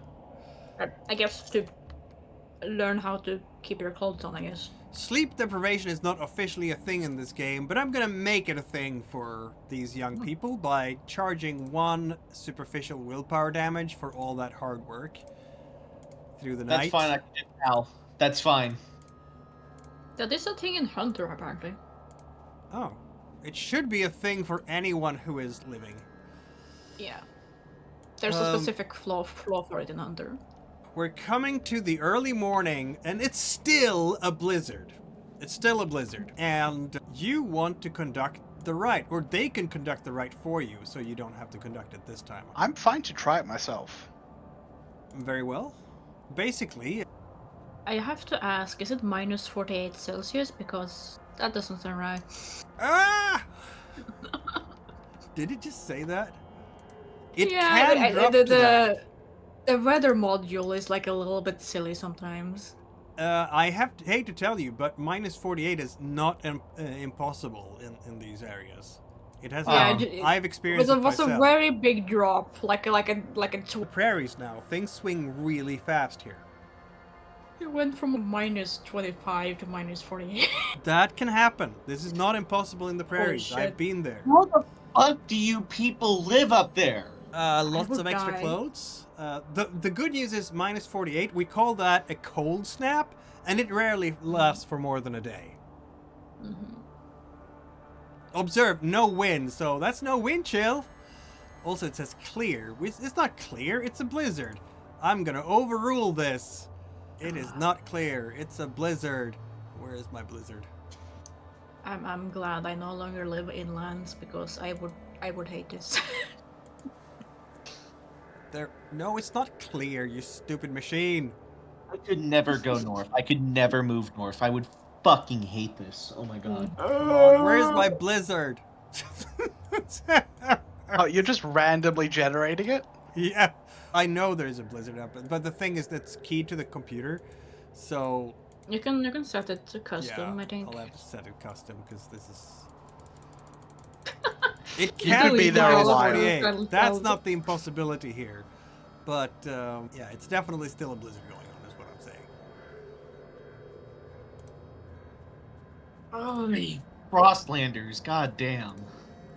I guess to learn how to keep your clothes on, I guess. Sleep deprivation is not officially a thing in this game, but I'm gonna make it a thing for these young people by charging 1 superficial willpower damage for all that hard work through the That's night. fine, I can do it now. That's fine. That is a thing in Hunter, apparently. Oh. It should be a thing for anyone who is living. Yeah. There's a specific flaw for it in Hunter. We're coming to the early morning, and it's still a blizzard. It's still a blizzard. And you want to conduct the rite, or they can conduct the rite for you, so you don't have to conduct it this time. I'm fine to try it myself. Very well. Basically, I have to ask, is it minus 48 Celsius? Because that doesn't sound right. ah! Did it just say that? It yeah, can drop to that. the weather module is like a little bit silly sometimes. I hate to tell you, but minus 48 is not impossible in these areas. It has. I've experienced it was myself. a very big drop, like a The prairies now, things swing really fast here. It went from minus 25 to minus 48. That can happen. This is not impossible in the prairies. shit. I've been there. How the fuck do you people live up there? Lots would of extra die. clothes. The good news is minus 48. We call that a cold snap, and it rarely lasts for more than a day. Mm-hmm. Observe, no wind, so that's no wind chill. Also, it says clear. It's not clear, it's a blizzard. I'm gonna overrule this. It is not clear, it's a blizzard. Where is my blizzard? I'm glad I no longer live inlands because I would hate this. There. No, it's not clear, you stupid machine. I could never go north. I could never move north. I would fucking hate this. Oh my god. Come on, where's my blizzard? Oh, you're just randomly generating it? Yeah, I know there's a blizzard up, but the thing is that's keyed to the computer, so you can set it to custom, yeah, I think. I'll have to set it custom because this is. It You can could be be there a while. 48. That's not the impossibility here, but yeah, it's definitely still a blizzard going on. Is what I'm saying. Oh, Frostlanders, goddamn.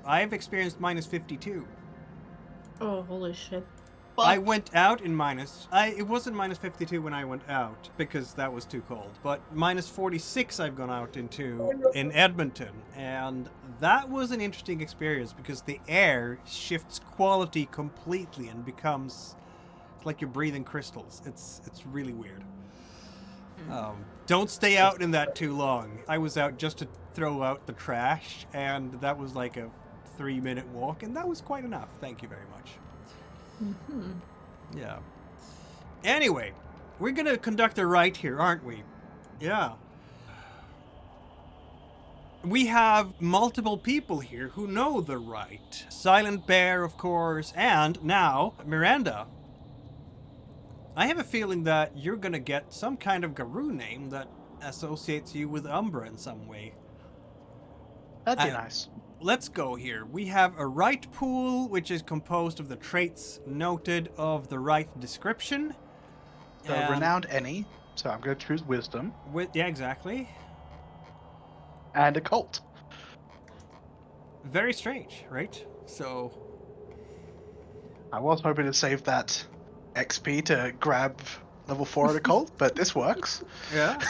I've experienced minus 52. Oh, holy shit. I went out in it wasn't minus 52 when I went out because that was too cold, but minus 46 I've gone out into in Edmonton, and that was an interesting experience because the air shifts quality completely and becomes it's like you're breathing crystals. It's really weird. Don't stay out in that too long. I was out just to throw out the trash, and that was like a 3-minute walk, and that was quite enough. Thank you very much. Mm-hmm. Yeah. Anyway, we're gonna conduct a rite here, aren't we? Yeah. We have multiple people here who know the rite. Silent Bear, of course, and now Miranda. I have a feeling that you're gonna get some kind of Garou name that associates you with Umbra in some way. That'd be nice. Let's go here. We have a Rite pool, which is composed of the traits noted of the Rite description. So renowned any. So I'm going to choose wisdom Yeah, exactly. and occult. Very strange, right? So, I was hoping to save that XP to grab level 4 at occult, but this works. yeah.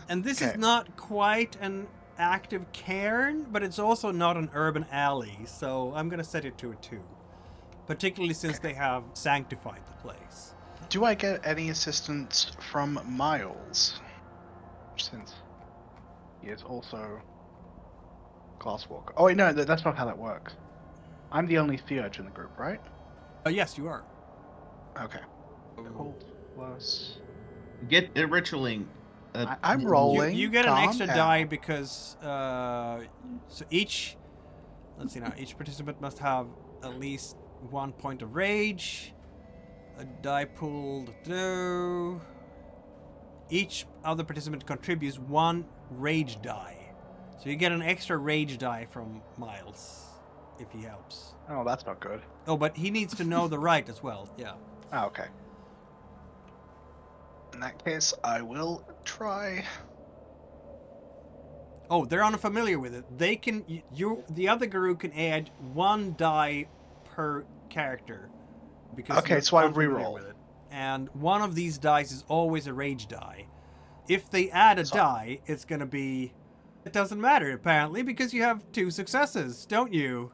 And this is Okay. not quite an active cairn, but it's also not an urban alley, so I'm gonna set it to a 2. Particularly since they have sanctified the place. Do I get any assistance from Miles? Since he is also Glasswalker. Oh wait, no, that's not how that works. I'm the only theurge in the group, right? Yes, you are. Okay. Occult plus... Get a ritualing. I'm rolling. You get an Calm extra down. die because so each, let's see now, each participant must have at least 1 point of rage. A die pool to do. Each other participant contributes 1 rage die. So you get an extra rage die from Miles if he helps. Oh, that's not good. Oh, but he needs to know the rite as well. Yeah. Oh, okay. In that case, I will try. Oh, they're unfamiliar with it. They can the other guru can add 1 die per character because Okay, you're so I unfamiliar reroll. with it. And one of these dice is always a rage die. If they add a die, it's going to be it doesn't matter apparently because you have 2 successes, don't you?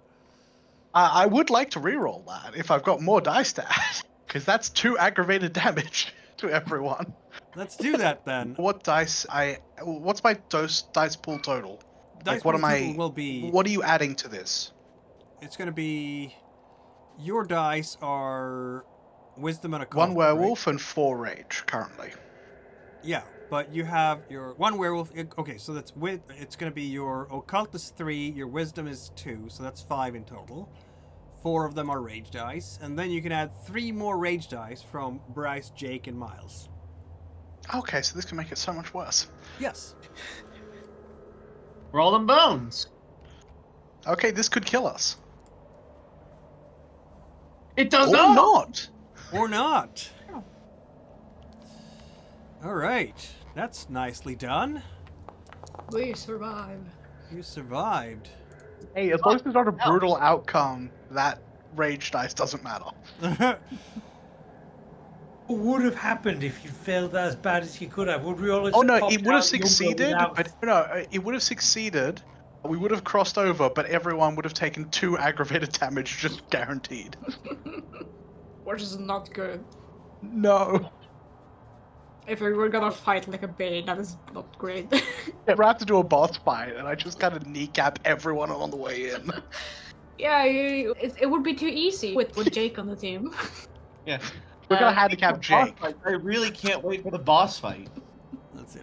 I would like to reroll that if I've got more dice to add, because that's 2 aggravated damage to everyone. Let's do that then. What's my dice pool total? Dice what pool am total I? will be What are you adding to this? it's going to be your dice are wisdom and occult. 1 werewolf and 4 rage currently. Yeah, but you have your 1 werewolf. Okay, so it's going to be your occult is 3, your wisdom is 2, so that's 5 in total. 4 of them are rage dice, and then you can add 3 more rage dice from Bryce, Jake, and Miles. Okay, so this can make it so much worse. Yes. Roll them bones. Okay, this could kill us. It does Or not. not. Or not. All right, that's nicely done. We survive. You survived. Hey, as long as there's not a brutal outcome, that rage dice doesn't matter. What would have happened if you failed as bad as you could have? Would we all? Oh no, popped it would have out the Umbra succeeded, without- but no, it would have succeeded. We would have crossed over, but everyone would have taken 2 aggravated damage, just guaranteed. Which is not good. No. If we were gonna fight like a Bane, that is not great. Yeah, we have to do a boss fight, and I just kind of kneecap everyone on the way in. Yeah, it would be too easy with Jake on the team. Yeah. We're gonna handicap Boss Jake. fight. I really can't wait for the boss fight. Let's see.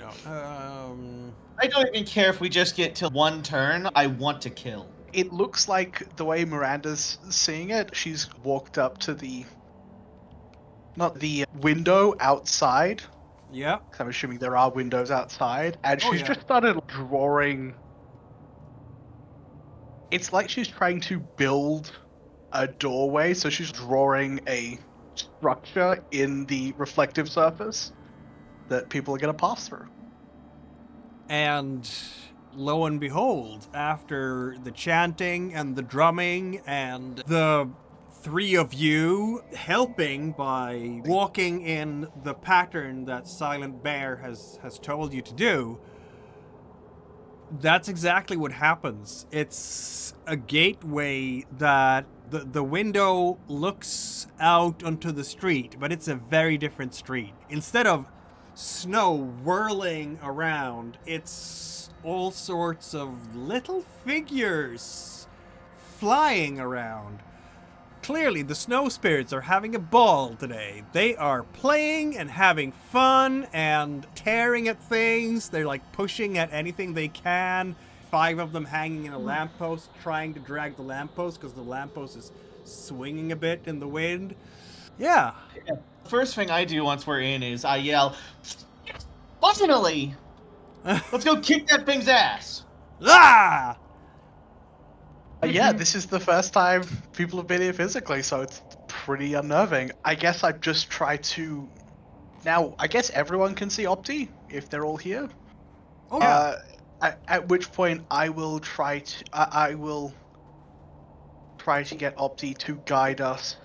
I don't even care if we just get to 1 turn. I want to kill. It looks like the way Miranda's seeing it, she's walked up to not the window outside. Yeah. 'Cause I'm assuming there are windows outside, and Oh, she's yeah. just started drawing. It's like she's trying to build a doorway, so she's drawing a structure in the reflective surface that people are going to pass through. And lo and behold, after the chanting and the drumming and the 3 of you helping by walking in the pattern that Silent Bear has told you to do, that's exactly what happens. It's a gateway that the window looks out onto the street, but it's a very different street. Instead of snow whirling around, it's all sorts of little figures flying around. Clearly, the snow spirits are having a ball today. They are playing and having fun and tearing at things. They're like pushing at anything they can. 5 of them hanging in a lamppost, trying to drag the lamppost because the lamppost is swinging a bit in the wind. Yeah. First thing I do once we're in is I yell, "Finally! Let's go kick that thing's ass!" Ah! Yeah, this is the first time people have been here physically, so it's pretty unnerving. I guess I'd just try to... Now, I guess everyone can see Opti if they're all here. Oh, yeah. At which point I will try to... I will try to get Opti to guide us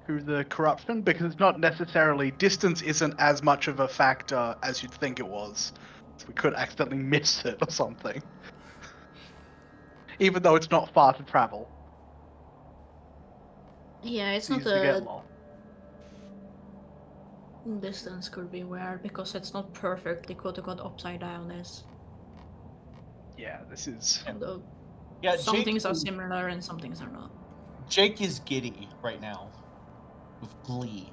through the corruption, because it's not necessarily... Distance isn't as much of a factor as you'd think it was. So we could accidentally miss it or something. Even though it's not far to travel. Yeah, it's Easy not to get a lost. distance could be weird because it's not perfectly quote-unquote upside down is. Yeah, this is... Although Yeah, some Jake, things are similar and some things are not. Jake is giddy right now with glee.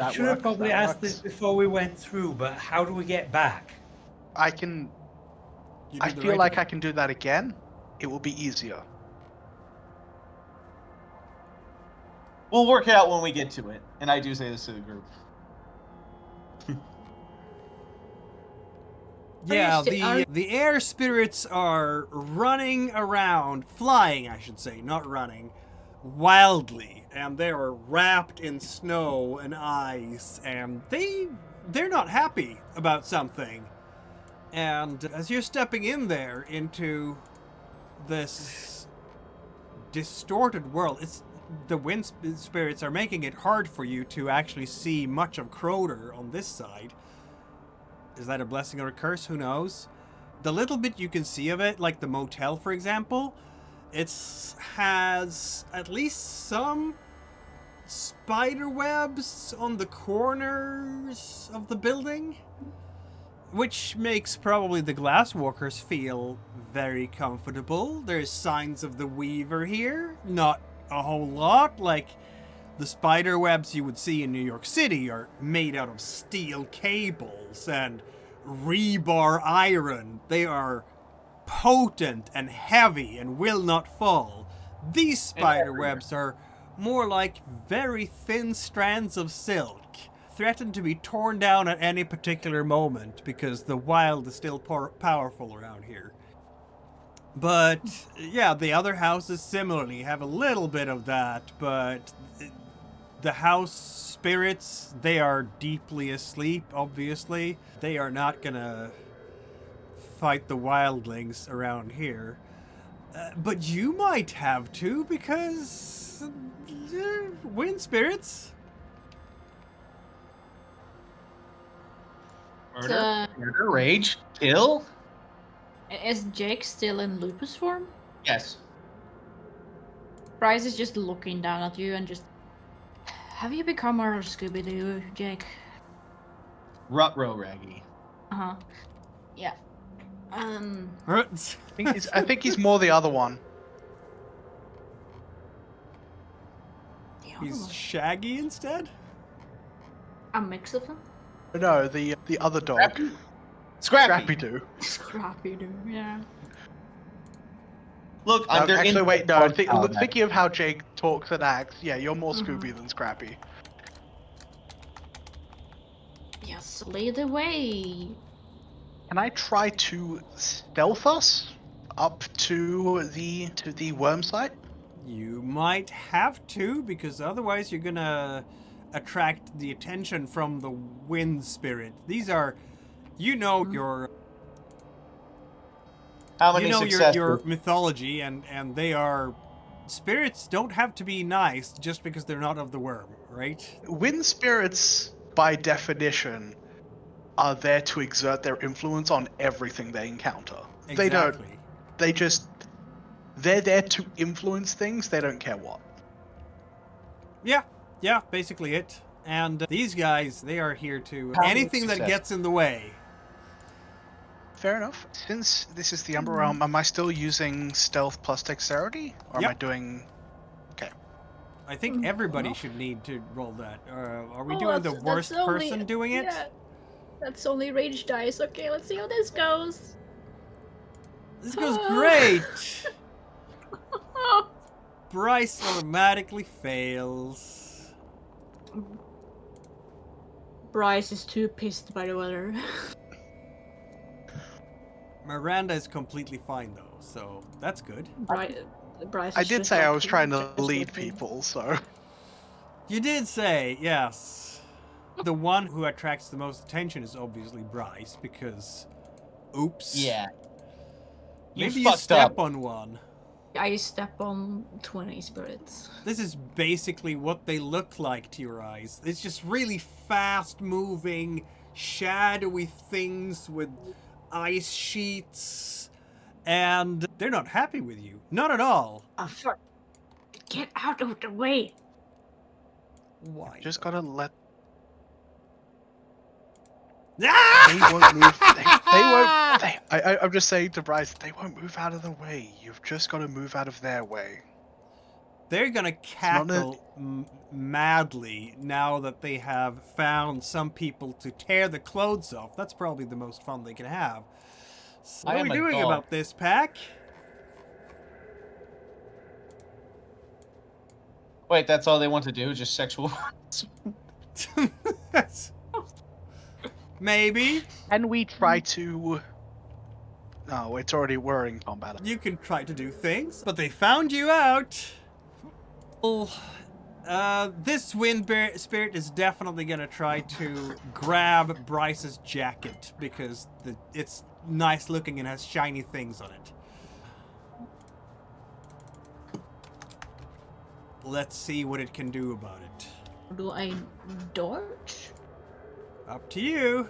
That Should have works, probably that asked works. this before we went through, but how do we get back? I can. You I did the feel right like way. I can do that again. It will be easier. We'll work it out when we get to it. And I do say this to the group. Yeah, Are- the air spirits are running around, flying, I should say, not running, wildly, and they are wrapped in snow and ice, and they're not happy about something. And as you're stepping in there into this distorted world, it's the wind spirits are making it hard for you to actually see much of Croder on this side. Is that a blessing or a curse? Who knows? The little bit you can see of it, like the motel, for example, it has at least some spider webs on the corners of the building, which makes probably the glasswalkers feel very comfortable. There's signs of the weaver here, not a whole lot. Like, the spider webs you would see in New York City are made out of steel cables and rebar iron. They are potent and heavy and will not fall. These spider webs are more like very thin strands of silk, threaten to be torn down at any particular moment because the wild is still powerful around here. But yeah, the other houses similarly have a little bit of that, but the house spirits, they are deeply asleep, obviously. They are not gonna fight the wildlings around here. But you might have to, because wind spirits. Murder, murder, rage, kill. Is Jake still in lupus form? Yes. Bryce is just looking down at you and just. Have you become more Scooby-Doo, Jake? Rut-row raggy. Uh-huh. Yeah. I think he's more the other one. The other He's one. Shaggy instead? A mix of them? No, the other dog. Scrappy. Scrappy-Doo. Scrappy-Doo, yeah. Look, No, they're actually, in- wait, no. Oh, Thinking of how Jake talks and acts, yeah, you're more Mhm. Scooby than Scrappy. Yes, lead the way. Can I try to stealth us up to the worm site? You might have to, because otherwise you're gonna attract the attention from the wind spirit. These are, you know, your How many successes? your mythology, and they are spirits. Don't have to be nice just because they're not of the worm, right? Wind spirits, by definition, are there to exert their influence on everything they encounter. They don't. Exactly. They're there to influence things. They don't care what. Yeah, basically it. And these guys, they are here to How many anything that successes? gets in the way. Fair enough. Since this is the Umbra realm, am I still using stealth plus dexterity, or am Yep. I doing? Okay. I think everybody should need to roll that. Are we doing the worst person doing it? Yeah, that's only rage dice. Okay, let's see how this goes. This goes great. Bryce automatically fails. Bryce is too pissed by the weather. Miranda is completely fine though, so that's good. Bryce I is did just say I like, was trying to just lead looking. people, so. You did say, yes. The one who attracts the most attention is obviously Bryce, because oops. Yeah. Maybe you fucked step up. on one. I step on 20 spirits. This is basically what they look like to your eyes. It's just really fast moving, shadowy things with ice sheets, and they're not happy with you. Not at all. Oh, fuck. Get out of the way. Why? Just gotta let. Ah! They won't move. They won't. I'm just saying to Bryce, they won't move out of the way. You've just got to move out of their way. They're gonna cackle madly now that they have found some people to tear the clothes off. That's probably the most fun they can have. So what I are we am a doing dog. about this, Pack? Wait, that's all they want to do? Just sexual? Maybe. Can we try to... No, it's already we're in combat. You can try to do things, but they found you out. Well, this wind spirit is definitely gonna try to grab Bryce's jacket because it's nice looking and has shiny things on it. Let's see what it can do about it. Do I dodge? Up to you.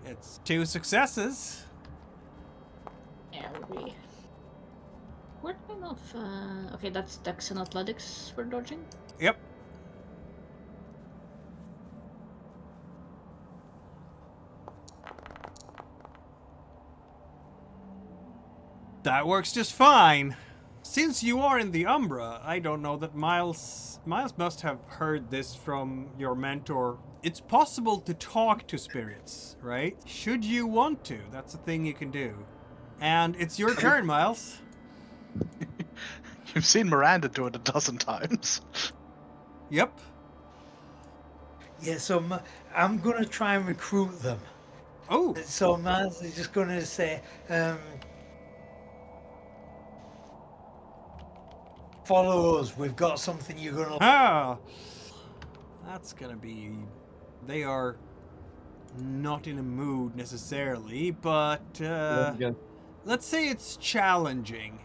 It's 2 successes. Yeah, would be. What kind of? Okay, that's Dex and Athletics for dodging. Yep. That works just fine. Since you are in the Umbra, I don't know that Miles must have heard this from your mentor. It's possible to talk to spirits, right? Should you want to, that's a thing you can do. And it's your turn, Miles. You've seen Miranda do it a dozen times. Yep. Yeah, so I'm gonna try and recruit them. Oh, So Miles is just gonna say, follow us. We've got something you're gonna. ah. That's gonna be... They are not in a mood necessarily, but let's say it's challenging.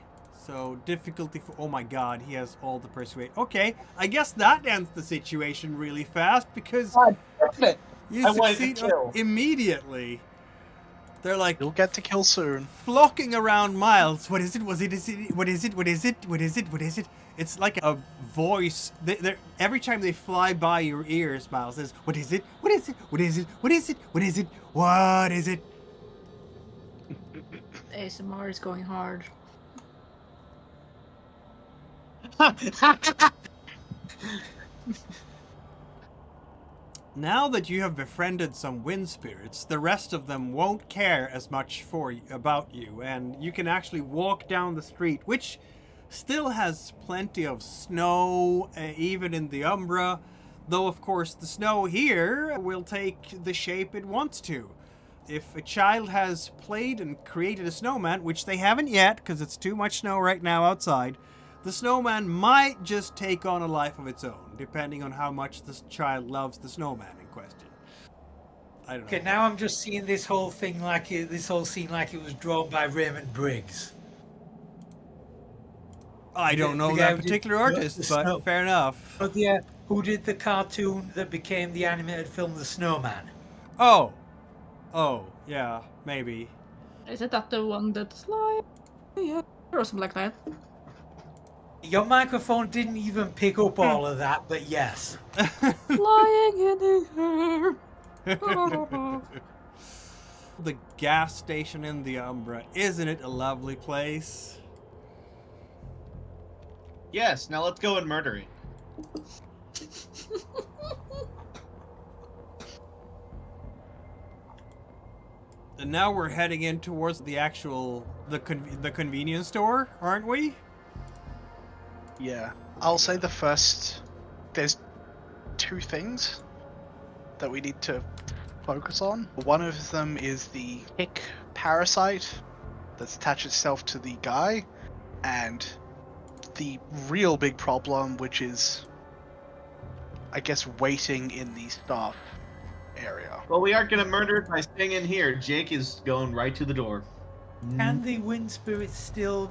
So difficulty for... Oh my god, he has all the persuade. Okay, I guess that ends the situation really fast because you I wanted to succeed kill. immediately. They're like You'll get to kill soon. flocking around Miles. What is it? Was it? Is it? What is it? What is it? What is it? What is it? It's like a voice. Every time they fly by your ears, Miles says, "What is it? What is it? What is it? What is it? What is it? What is it?" ASMR is going hard. Now that you have befriended some wind spirits, the rest of them won't care as much about you, and you can actually walk down the street, which still has plenty of snow, even in the Umbra, though of course the snow here will take the shape it wants to. If a child has played and created a snowman, which they haven't yet because it's too much snow right now outside, the snowman might just take on a life of its own, depending on how much this child loves the snowman in question. I don't know. Okay, now I'm just seeing this whole thing this whole scene like it was drawn by Raymond Briggs. I don't know the guy that who did particular the artist, snow. but fair enough. But yeah, who did the cartoon that became the animated film The Snowman? Oh, yeah, maybe. Is it that the one that's like or something like that? Your microphone didn't even pick up all of that, but yes. Flying in the air. The gas station in the Umbra, isn't it a lovely place? Yes, now let's go and murder it. And now we're heading in towards the actual the convenience store, aren't we? Yeah. I'll say the first... There's 2 things that we need to focus on. One of them is the tick parasite that's attached itself to the guy, and the real big problem, which is, I guess, waiting in the staff area. Well, we aren't gonna murder it by staying in here. Jake is going right to the door. Can the wind spirits still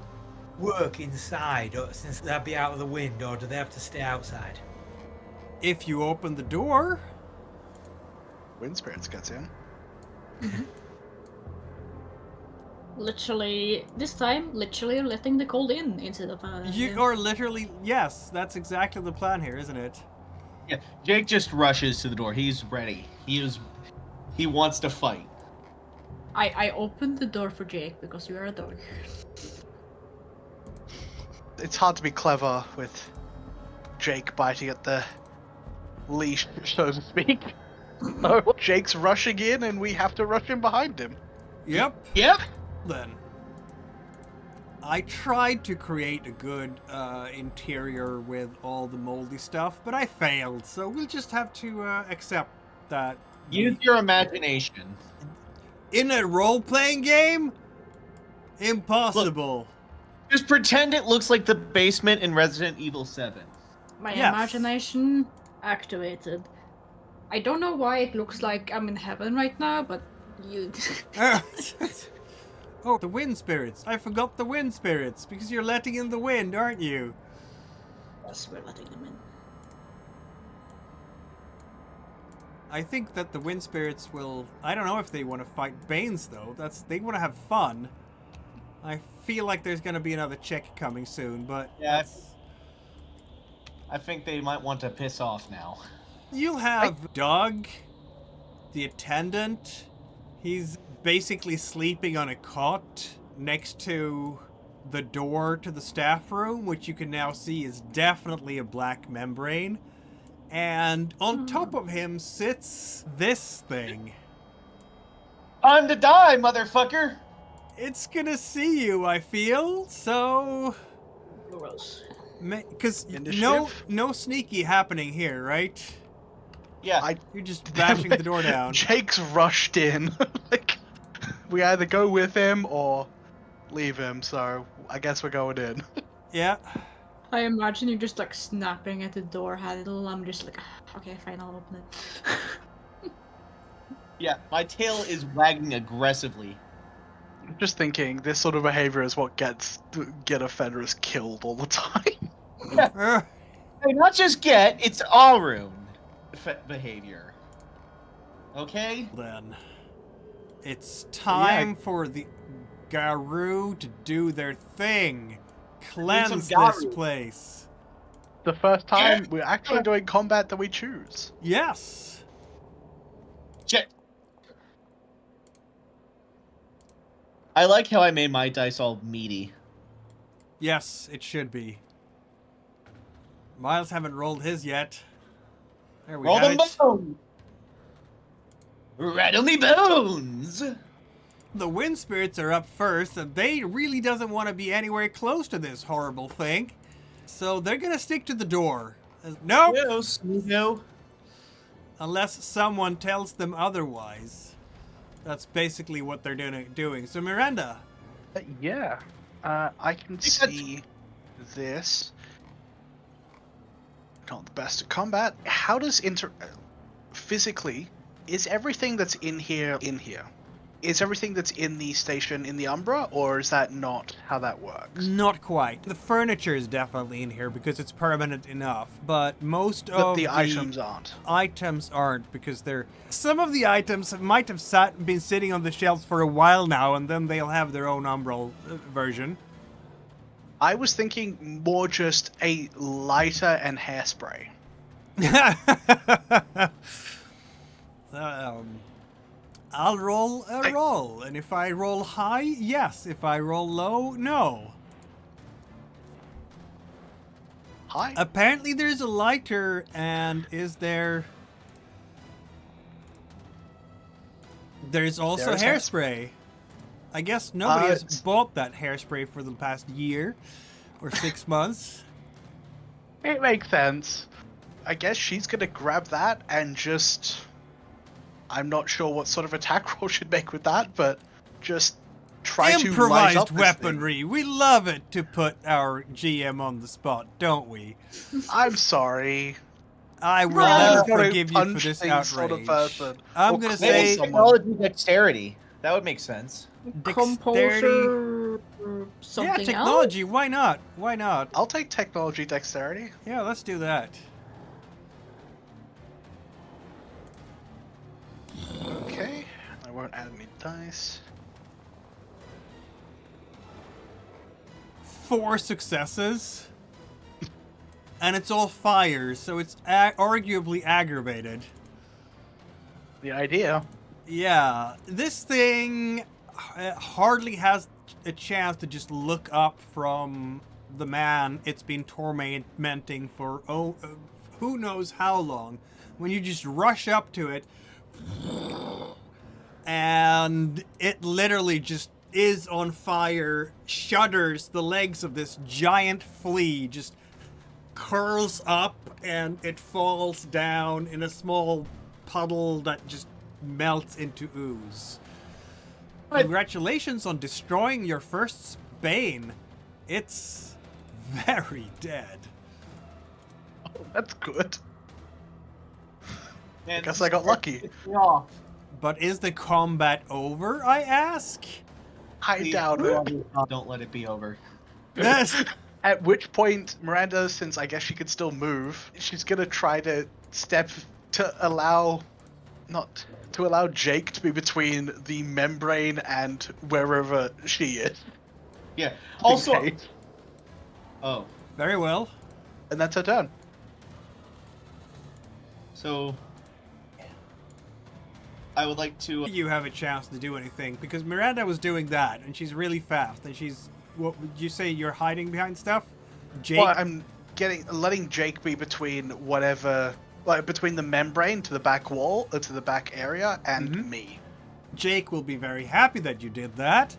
work inside, or since they'll be out of the wind, or do they have to stay outside? If you open the door, Wind spirits gets in. Literally, this time, literally letting the cold in instead of you are literally, yes, that's exactly the plan here, isn't it? Yeah, Jake just rushes to the door. He's ready. He wants to fight. I opened the door for Jake because you are a dog. It's hard to be clever with Jake biting at the leash, so to speak. So Jake's rushing in, and we have to rush in behind him. Yep. Yep. Then. I tried to create a good interior with all the moldy stuff, but I failed, so we'll just have to accept that. Use your imagination. In a role-playing game? Impossible. Just pretend it looks like the basement in Resident Evil 7. My Yes. imagination activated. I don't know why it looks like I'm in heaven right now, but you. Oh, the wind spirits. I forgot the wind spirits, because you're letting in the wind, aren't you? Yes, we're letting them in. I think that the wind spirits will... I don't know if they want to fight Banes, though. They want to have fun. I feel like there's going to be another check coming soon, but... Yeah, I think they might want to piss off now. You'll have Doug, the attendant. He's basically sleeping on a cot next to the door to the staff room, which you can now see is definitely a black membrane. And on top of him sits this thing. Time to die, motherfucker! It's gonna see you, I feel, so... Gross. Because Initiative? no sneaky happening here, right? Yeah. You're just bashing the door down. Jake's rushed in. Like, we either go with him or leave him, so I guess we're going in. Yeah. I imagine you just like snapping at the door handle. I'm just like, okay, fine, I'll open it. Yeah, my tail is wagging aggressively. I'm just thinking, this sort of behavior is what get offenders killed all the time. Hey, not just get, it's Arun behavior. Okay? Then it's time for the Garu to do their thing. Cleanse this Garu. place. The first time we're actually doing combat that we choose. Yes. Check. I like how I made my dice all meaty. Yes, it should be. Miles haven't rolled his yet. There we Roll have them it. bones! Rattle me bones! The wind spirits are up first, and they really doesn't want to be anywhere close to this horrible thing. So they're gonna stick to the door. Nope. No. Unless someone tells them otherwise. That's basically what they're doing. So Miranda. Yeah. I can see this. Not the best at combat. How does physically, is everything that's in here in here? Is everything that's in the station in the Umbra, or is that not how that works? Not quite. The furniture is definitely in here because it's permanent enough, but most of the items aren't. Items aren't because some of the items might have been sitting on the shelves for a while now, and then they'll have their own Umbral version. I was thinking more just a lighter and hairspray. I'll roll a roll, and if I roll high, yes. If I roll low, no. Hi. Apparently there's a lighter, and there's also hairspray. I guess nobody has bought that hairspray for the past year or 6 months. It makes sense. I guess she's gonna grab that and just... I'm not sure what sort of attack roll should make with that, but just try to light up Improvised this weaponry. We love it to put our GM on the spot, don't we? thing. I'm sorry. I will I'm never not a forgive you for punch this thing outrage. sort of person. I'm Or gonna claw say someone. Technology dexterity. That would make sense. Composer something yeah, technology. Why not? Why not? I'll take technology dexterity. Yeah, let's do that. Okay. I won't add any dice. 4 successes. And it's all fire, so it's arguably aggravated. The idea. Yeah, this thing hardly has a chance to just look up from the man it's been tormenting for who knows how long, when you just rush up to it and it literally just is on fire, shudders, the legs of this giant flea just curls up and it falls down in a small puddle that just melts into ooze. Congratulations on destroying your first Bane. It's very dead. Oh, that's good. And Guess I got lucky. off. But is the combat over, I ask? I Please doubt it. don't let it be over. Yes. At which point, Miranda, since I guess she could still move, she's gonna try to step to allow, not to allow Jake to be between the membrane and wherever she is. Yeah. Also. Okay. Oh. Very well. And that's her turn. So. I would like to. You have a chance to do anything because Miranda was doing that and she's really fast and she's. What would you say? You're hiding behind stuff? Jake? Well, I'm letting Jake be between whatever, like between the membrane to the back wall, to the back area, and me. Jake will be very happy that you did that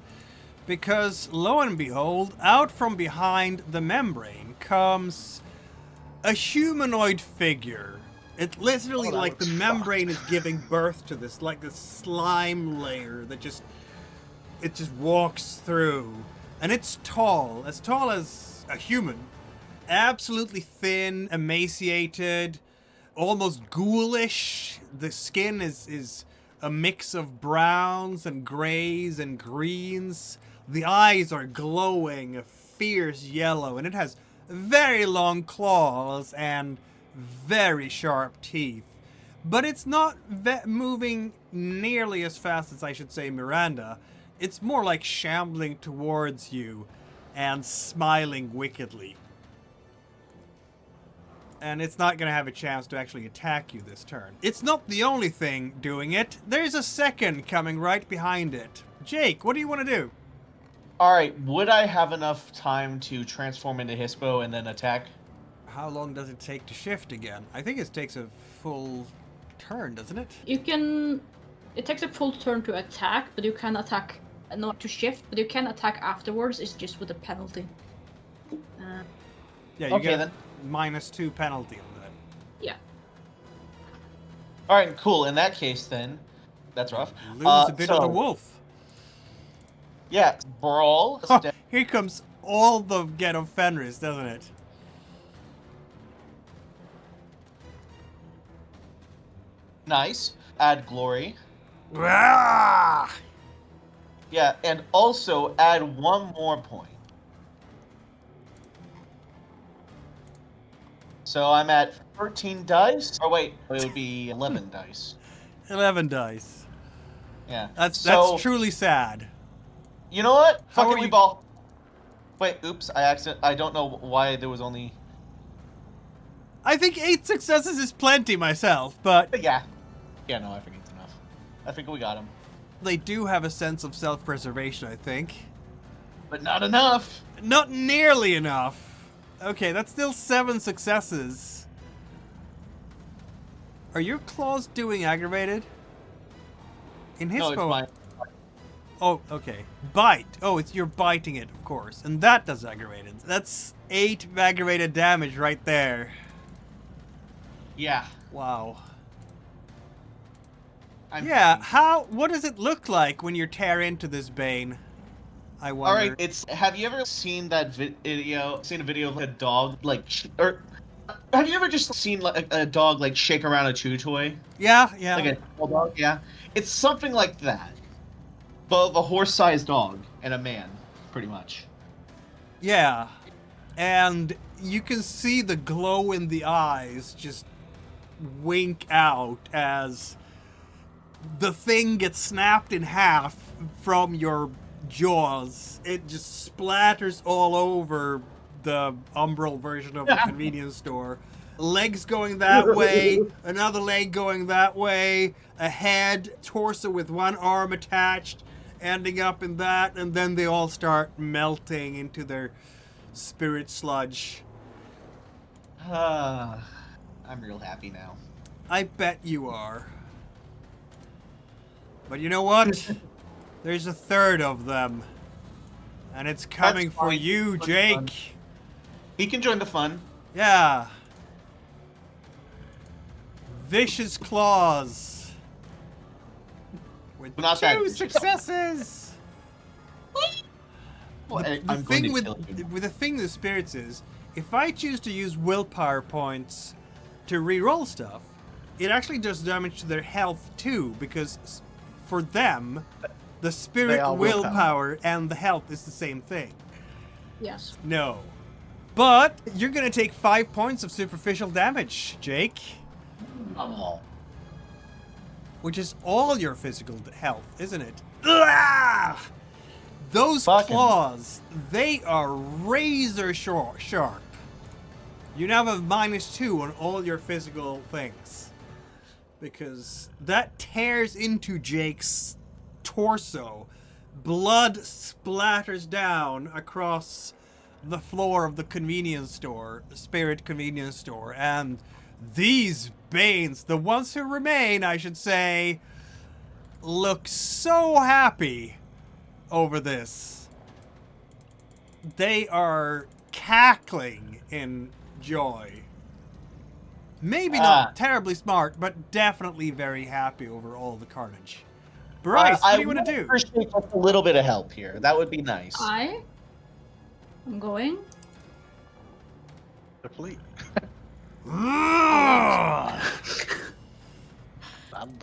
because lo and behold, out from behind the membrane comes a humanoid figure. It's literally Oh, that like the looks membrane is giving birth to this, like this slime layer that just walks through. And it's tall as a human. Absolutely thin, emaciated, almost ghoulish. The skin is a mix of browns and grays and greens. The eyes are glowing, a fierce yellow, and it has very long claws and very sharp teeth. But it's not moving nearly as fast as, I should say, Miranda. It's more like shambling towards you and smiling wickedly. And it's not going to have a chance to actually attack you this turn. It's not the only thing doing it. There's a second coming right behind it. Jake, what do you want to do? Alright, would I have enough time to transform into Hispo and then attack? How long does it take to shift again? I think it takes a full turn, doesn't it? It takes a full turn to attack, but you can attack, not to shift, but you can attack afterwards. It's just with a penalty. Yeah, you Okay, get then. -2 penalty on that. Yeah. Alright, cool. In that case, then. That's rough. Lose a bit of the wolf. Yeah, brawl. Huh, here comes all the Ghetto Fenris, doesn't it? Nice. Add glory. Ah! Yeah, and also add one more point. So I'm at 13 dice. Or wait, it would be 11 dice. 11 dice. Yeah. That's truly sad. You know what? How Fuck are it, we you- ball. Wait, oops, I don't know why there was only... I think 8 successes is plenty myself, but But yeah. Yeah, no, I think it's enough. I think we got him. they do have a sense of self-preservation, I think. But not enough. Not nearly enough. Okay, that's still 7 successes. Are your claws doing aggravated? In his No, it's phone. mine. Oh, okay. Bite. Oh, you're biting it, of course. And that does aggravated. That's 8 aggravated damage right there. Yeah. Wow. I'm Yeah, what does it look like when you tear into this Bane? I wonder. All right, have you ever seen that video? Seen a video of a dog or have you ever just seen like a dog like shake around a chew toy? Yeah. Like a small dog, yeah. It's something like that, but of a horse-sized dog and a man, pretty much. Yeah. And you can see the glow in the eyes just wink out as the thing gets snapped in half from your jaws. It just splatters all over the Umbral version of the convenience store. Legs going that way, another leg going that way, a head, torso with one arm attached, ending up in that, and then they all start melting into their spirit sludge. I'm real happy now. I bet you are. But you know what? There's a third of them. And it's coming That's for fine. you, That's Jake. fun. He can join the fun. Yeah. Vicious Claws. With Not 2 that vicious. successes. Well, The I'm going thing to kill you. with the thing with spirits is, if I choose to use willpower points to re-roll stuff, it actually does damage to their health too, because for them, the spirit are willpower and the health is the same thing. Yes. No. But you're gonna take 5 points of superficial damage, Jake. Oh. Which is all your physical health, isn't it? Ugh! Those Fucking- claws, they are razor sharp. You now have a -2 on all your physical things. Because that tears into Jake's torso. Blood splatters down across the floor of the convenience store, spirit convenience store, and these Banes, the ones who remain, I should say, look so happy over this. They are cackling in joy. Maybe not terribly smart, but definitely very happy over all the carnage. Bryce, what do you want to do? I appreciate just a little bit of help here. That would be nice. I'm going. Deplete.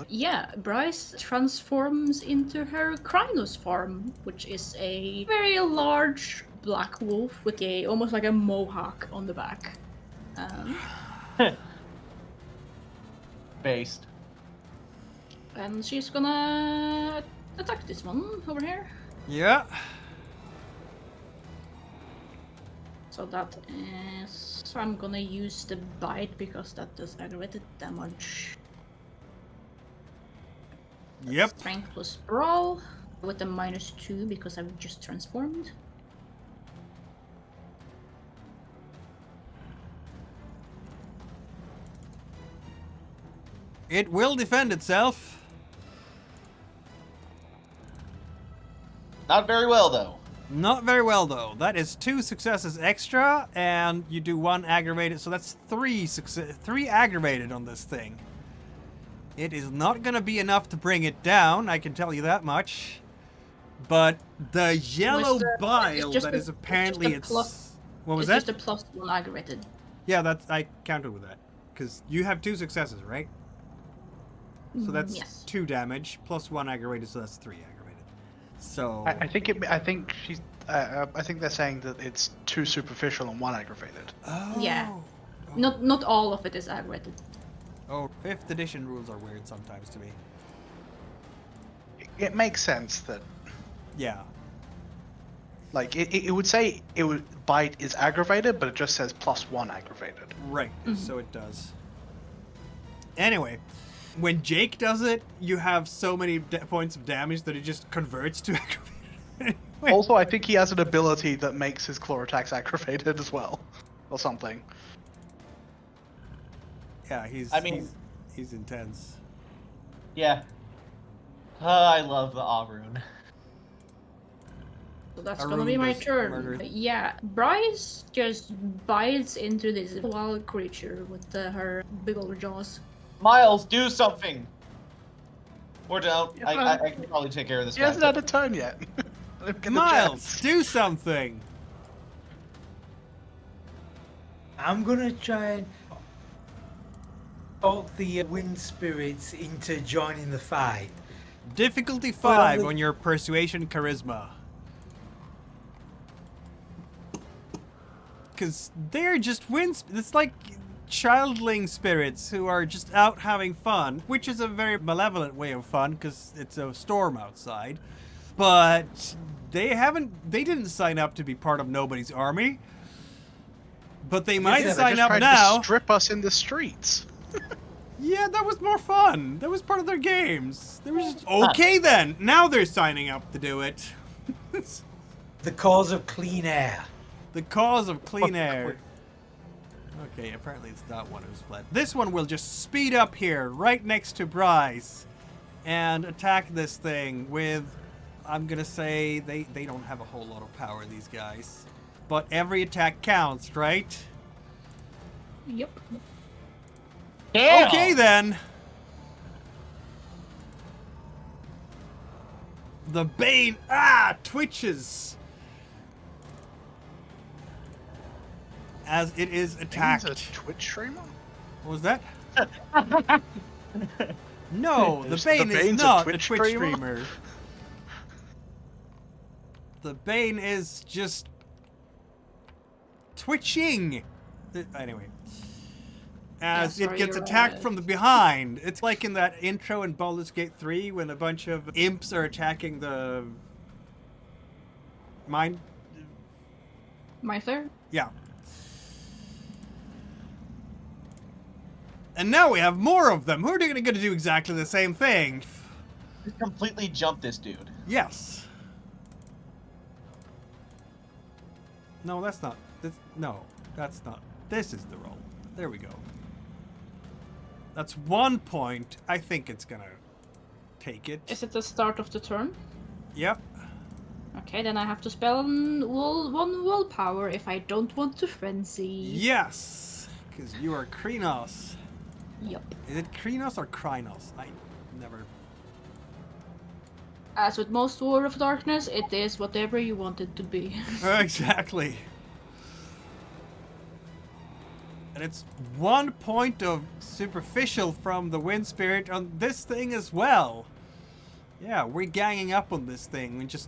Yeah, Bryce transforms into her Krynos form, which is a very large black wolf with a almost like a mohawk on the back. Based. And she's gonna attack this one over here. Yeah. So that is... So I'm gonna use the bite because that does aggravated damage. Yep. Strength plus brawl with a -2 because I've just transformed. It will defend itself. Not very well, though. Not very well, though. That is 2 successes extra, and you do 1 aggravated, so that's 3 aggravated on this thing. It is not going to be enough to bring it down, I can tell you that much. But the yellow bile that is apparently its... What was that? It's just a +1 aggravated. Yeah, that's I counted with that. Because you have 2 successes, right? So that's Yes. 2 damage, plus 1 aggravated, so that's 3 aggravated. So... I think they're saying that it's 2 superficial and 1 aggravated. Oh. Yeah. Not all of it is aggravated. Oh, 5th edition rules are weird sometimes to me. It makes sense that, Yeah. like, it would say bite is aggravated, but it just says +1 aggravated. Right, so it does. Anyway, when Jake does it, you have so many points of damage that it just converts to aggravated. Anyway. Also, I think he has an ability that makes his claw attacks aggravated as well, or something. Yeah, he's intense. Yeah. I love the Auburn. So that's Arun gonna be my does turn. murder. Yeah, Bryce just bites into this wild creature with her big old jaws. Miles, do something! Or don't. Yeah, I can probably take care of this He guy. hasn't had a turn yet. Let him get the Miles, chance. do something! I'm gonna try and talk the wind spirits into joining the fight. Difficulty 5 Well, on your persuasion charisma. Because they're just it's like childling spirits who are just out having fun, which is a very malevolent way of fun because it's a storm outside. But they didn't sign up to be part of nobody's army. But they might Yeah, they're sign just up trying now. to strip us in the streets. Yeah, that was more fun. That was part of their games. They were just okay then. Now they're signing up to do it. The cause of clean air. The cause of clean air. Okay, apparently it's that one who's fled. This one will just speed up here, right next to Bryce, and attack this thing with, I'm gonna say, they don't have a whole lot of power, these guys. But every attack counts, right? Yep. Damn. Okay then. The Bane, twitches. As it is attacked. Bane's a Twitch streamer? What was that? No, the The Bane is Bane's a not a Twitch Twitch streamer? streamer. The Bane is just twitching. Anyway. As Yeah, it sorry, gets you're attacked right. from the behind. It's like in that intro in Baldur's Gate 3 when a bunch of imps are attacking the mine. My third? Yeah. And now we have more of them. Who are going to do exactly the same thing? Just completely jump this dude. Yes. No, that's not. No, that's not. This is the roll. There we go. That's 1 point. I think it's gonna take it. Is it the start of the turn? Yep. Okay, then I have to spell one willpower if I don't want to frenzy. Yes, because you are Krynos. Yep. Is it Krynos or Krynos? I never. As with most War of Darkness, it is whatever you want it to be. Exactly. And it's 1 point of superficial from the wind spirit on this thing as well. Yeah, we're ganging up on this thing. We just,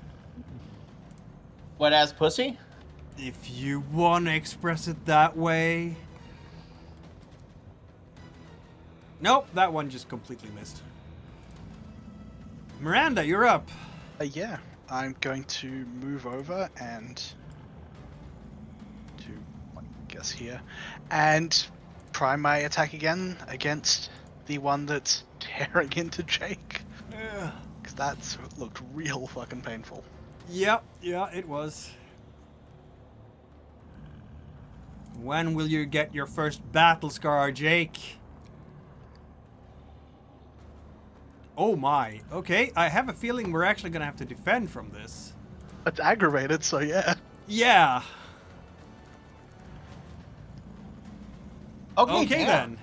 Wet ass pussy? if you want to express it that way. Nope, that one just completely missed. Miranda, you're up. Yeah, I'm going to move over and to, I guess, here, and try my attack again against the one that's tearing into Jake, because that's looked real fucking painful. Yep, yeah, it was. When will you get your first battle scar, Jake? Oh my. Okay, I have a feeling we're actually gonna have to defend from this. It's aggravated, so yeah. Yeah. Okay, Okay damn. then.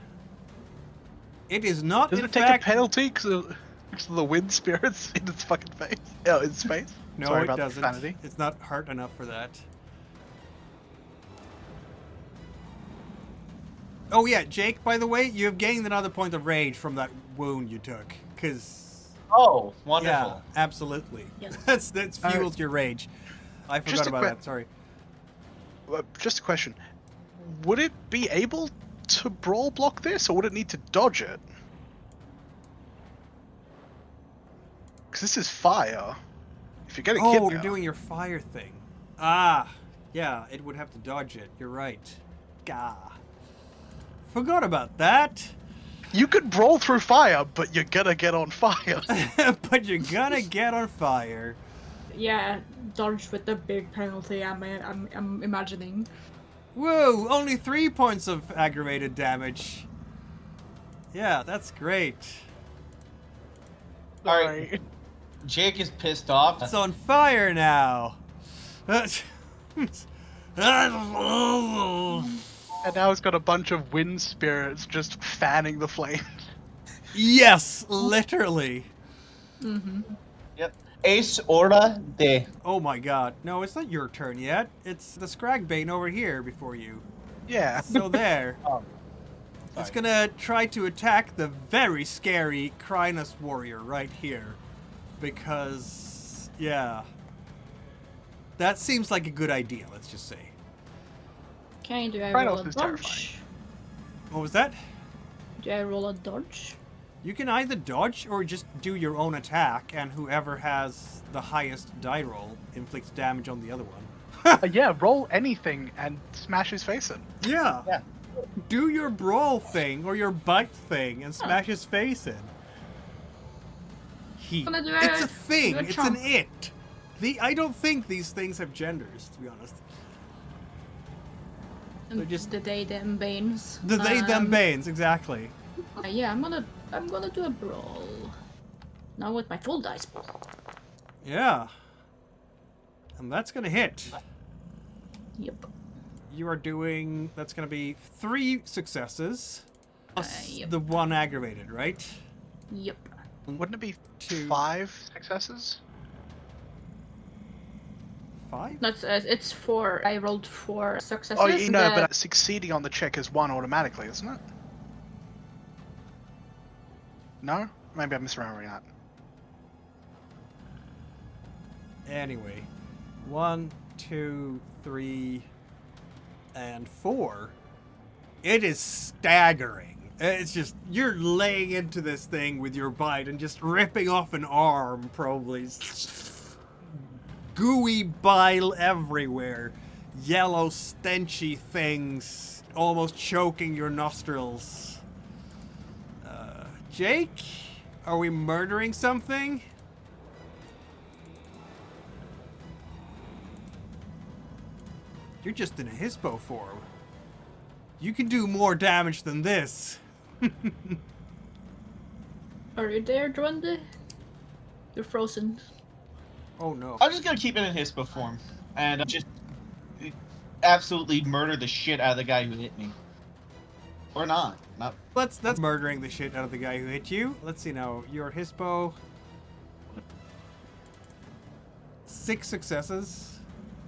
It is not Does in it take fact. a penalty because of the wind spirits in its fucking face? Oh, in its face? No, Sorry it about the doesn't. profanity. It's not hurt enough for that. Oh yeah, Jake, by the way, you have gained another point of rage from that wound you took. Cause Oh, yeah, wonderful. absolutely. Yes. That's fuels your rage. I Just forgot a about que- that, sorry. Just a question. Would it be able to brawl block this, or would it need to dodge it? Because this is fire. If you're getting hit Oh, now- you're doing your fire thing. Ah, yeah, it would have to dodge it. You're right. Gah. Forgot about that. You could brawl through fire, but you're gonna get on fire. But you're gonna get on fire. Yeah, dodge with the big penalty. I'm imagining. Whoa, only 3 points of aggravated damage. Yeah, that's great. All right. Jake is pissed off. It's on fire now. And now it's got a bunch of wind spirits just fanning the flames. Yes, literally. Mm-hmm. Yep. Ace Orla de. Oh my god. No, it's not your turn yet. It's the Scragbane over here before you. Yeah. So there. Oh, It's sorry. gonna try to attack the very scary Krynos warrior right here. Because, yeah. That seems like a good idea, let's just say. Okay, do I Krynos roll a is dodge? terrifying. What was that? Do I roll a dodge? You can either dodge or just do your own attack, and whoever has the highest die roll inflicts damage on the other one. Yeah, roll anything and smash his face in. Yeah. Yeah. Do your brawl thing or your bite thing and smash his face in. Gonna do It's a- a thing. do a It's an chomp. it. I don't think these things have genders, to be honest. They're just the they them Banes. the they them Banes, exactly. Yeah, I'm gonna do a brawl. Now with my full dice pool. Yeah. And that's gonna hit. Yep. You are doing, that's gonna be 3 successes. Plus Yep. the 1 aggravated, right? Yep. Wouldn't it be 2, 5 successes? 5? That's it's 4. I rolled 4 successes. Oh, you know, but succeeding on the check is 1 automatically, isn't it? No? Maybe I'm misremembering that. Anyway, 1, 2, 3, and 4. It is staggering. It's just, you're laying into this thing with your bite and just ripping off an arm, probably. Gooey bile everywhere. Yellow, stenchy things almost choking your nostrils. Jake? Are we murdering something? You're just in a hispo form. You can do more damage than this. Are you there, Duende? You're frozen. Oh no. I'm just gonna keep it in Hispa form and just absolutely murder the shit out of the guy who hit me. Or not. That's murdering the shit out of the guy who hit you. Let's see now. Your hispo. 6 successes.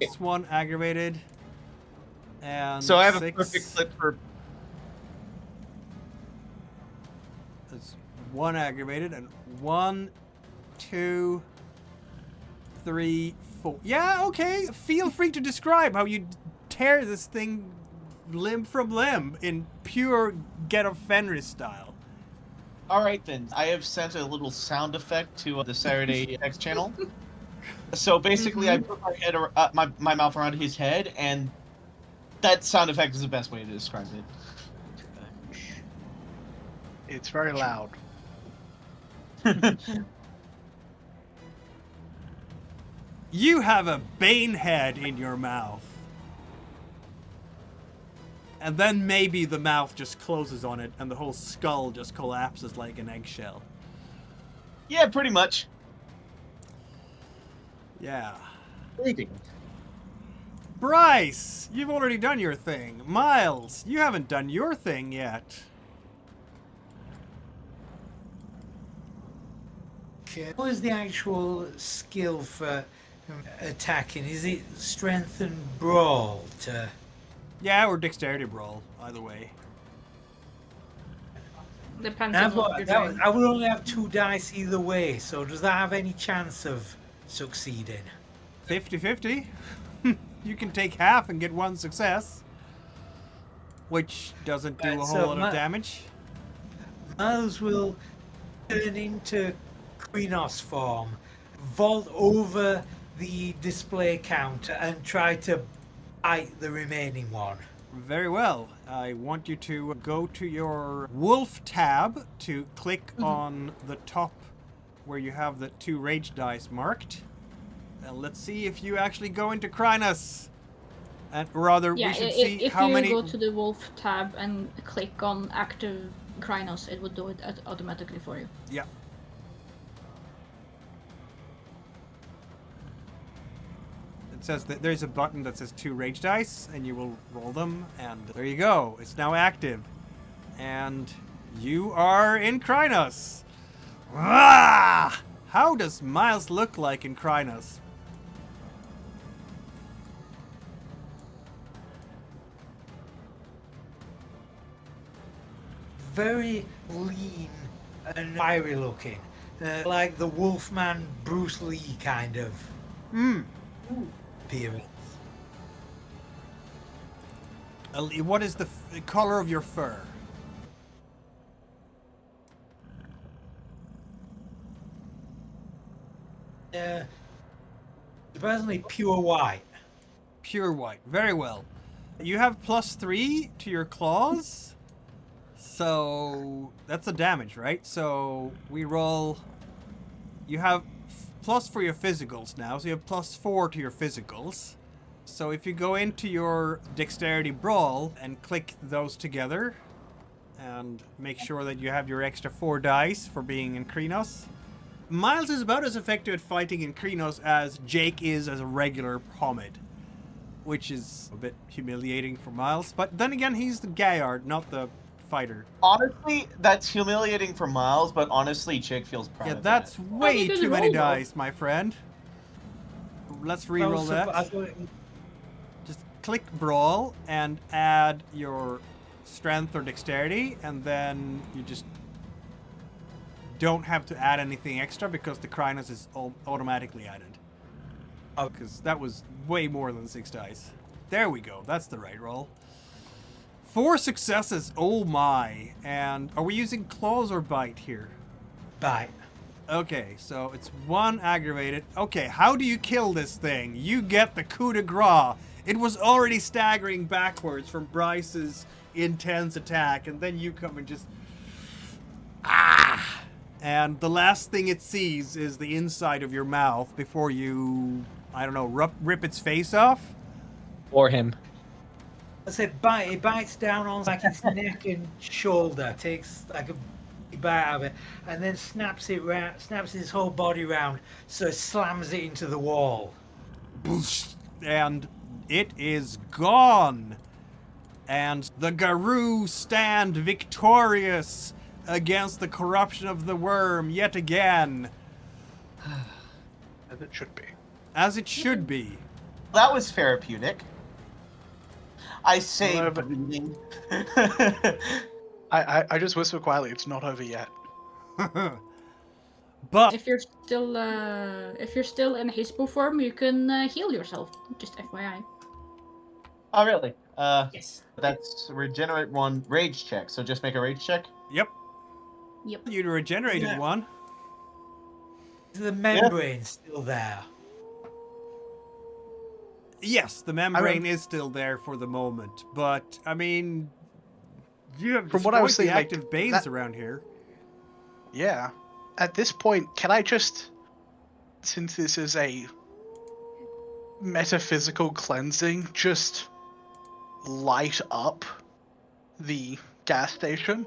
It's 1 aggravated. And So I have 6. a perfect clip for. It's 1 aggravated and 1, 2, 3, 4. Yeah, okay. Feel free to describe how you tear this thing limb from limb in pure Get of Fenris style. All right then. I have sent a little sound effect to the Saturday X channel. So basically, I put my head, my mouth around his head, and that sound effect is the best way to describe it. It's very loud. You have a Bane head in your mouth. And then maybe the mouth just closes on it and the whole skull just collapses like an eggshell. Yeah, pretty much. Yeah. Breathing. Bryce, you've already done your thing. Miles, you haven't done your thing yet. Okay. What is the actual skill for attacking? Is it strength and brawl to... Yeah, or dexterity brawl, either way. Depends on what you're doing. I would only have 2 dice either way, so does that have any chance of succeeding? 50-50. You can take half and get 1 success. Which doesn't do Right, a so whole lot of damage. Miles will turn into Krynos form, vault over the display counter and try to bite the remaining one. Very well. I want you to go to your wolf tab to click on the top where you have the 2 rage dice marked. And let's see if you actually go into Krynos. And rather, Yeah, we should see if how you many... go to the wolf tab and click on active Krynos, it would do it automatically for you. Yeah. It says that there's a button that says 2 rage dice, and you will roll them, and there you go. It's now active. And you are in Krynos. Ah! How does Miles look like in Krynos? Very lean and fiery looking. Like the Wolfman Bruce Lee kind of appearance. What is the color of your fur? Surprisingly pure white. Pure white. Very well. You have +3 to your claws. So that's a damage, right? So we roll. You have plus for your physicals now, so you have +4 to your physicals. So if you go into your dexterity brawl and click those together, and make sure that you have your extra 4 dice for being in Krynos. Miles is about as effective at fighting in Krynos as Jake is as a regular Homid, which is a bit humiliating for Miles. But then again, he's the Gaillard, not the fighter. Honestly, that's humiliating for Miles, but honestly, Jake feels proud Yeah, of that's that. way you did too many roll, though. dice, my friend. Let's re-roll I that. thought Just click Brawl and add your strength or dexterity, and then you just don't have to add anything extra because the Krynos is automatically added. Oh. Because that was way more than 6 dice. There we go. That's the right roll. 4 successes. Oh my. And are we using claws or bite here? bite. Okay, so it's 1 aggravated. Okay, how do you kill this thing? You get the coup de grace. It was already staggering backwards from Bryce's intense attack, and then you come and just... Ah! And the last thing it sees is the inside of your mouth before you, I don't know, rip its face off? Or him. I said bite. It bites down on like its neck and shoulder, takes like a big bite out of it, and then snaps it round, snaps its whole body round, so it slams it into the wall. And it is gone. And the Garou stand victorious against the corruption of the worm yet again. As it should be. As it should be. That was therapeutic. I say Well, but- breathing. I just whisper quietly, it's not over yet. But If you're still in Hispo form, you can heal yourself. Just FYI. Oh, really? Yes. That's regenerate 1 rage check. So just make a rage check. yep, Yep. you regenerated Yeah. 1. Is the membrane still there? Yes, the membrane is still there for the moment, but I mean, you have From what I was destroyed the saying, like, active Banes that- around here. Yeah. At this point, can I just, since this is a metaphysical cleansing, just light up the gas station?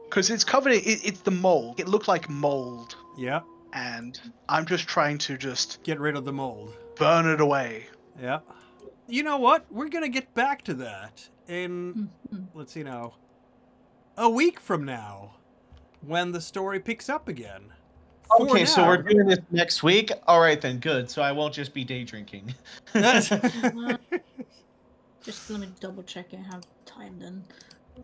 Because it's covered, it's the mold. It looked like mold, Yeah, and I'm just trying to just get rid of the mold. burn it away. Yeah. You know what? We're gonna get back to that in, Mhm. let's see now, a week from now, when the story picks up again. For Okay, so now- we're doing this next week. All right, then, good. So I won't just be day drinking. Just let me double check I have time then.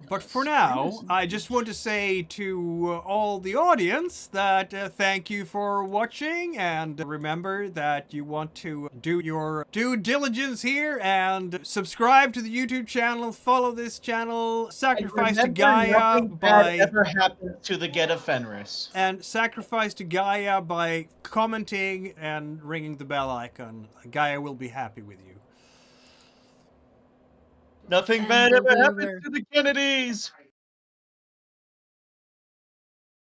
But for now, I just want to say to all the audience that thank you for watching, and remember that you want to do your due diligence here and subscribe to the YouTube channel, follow this channel, sacrifice to Remember, Gaia nothing bad by ever happens to the Get of Fenris. and sacrifice to Gaia by commenting and ringing the bell icon. Gaia will be happy with you. Nothing And bad we'll ever be happens over. to the Kennedys.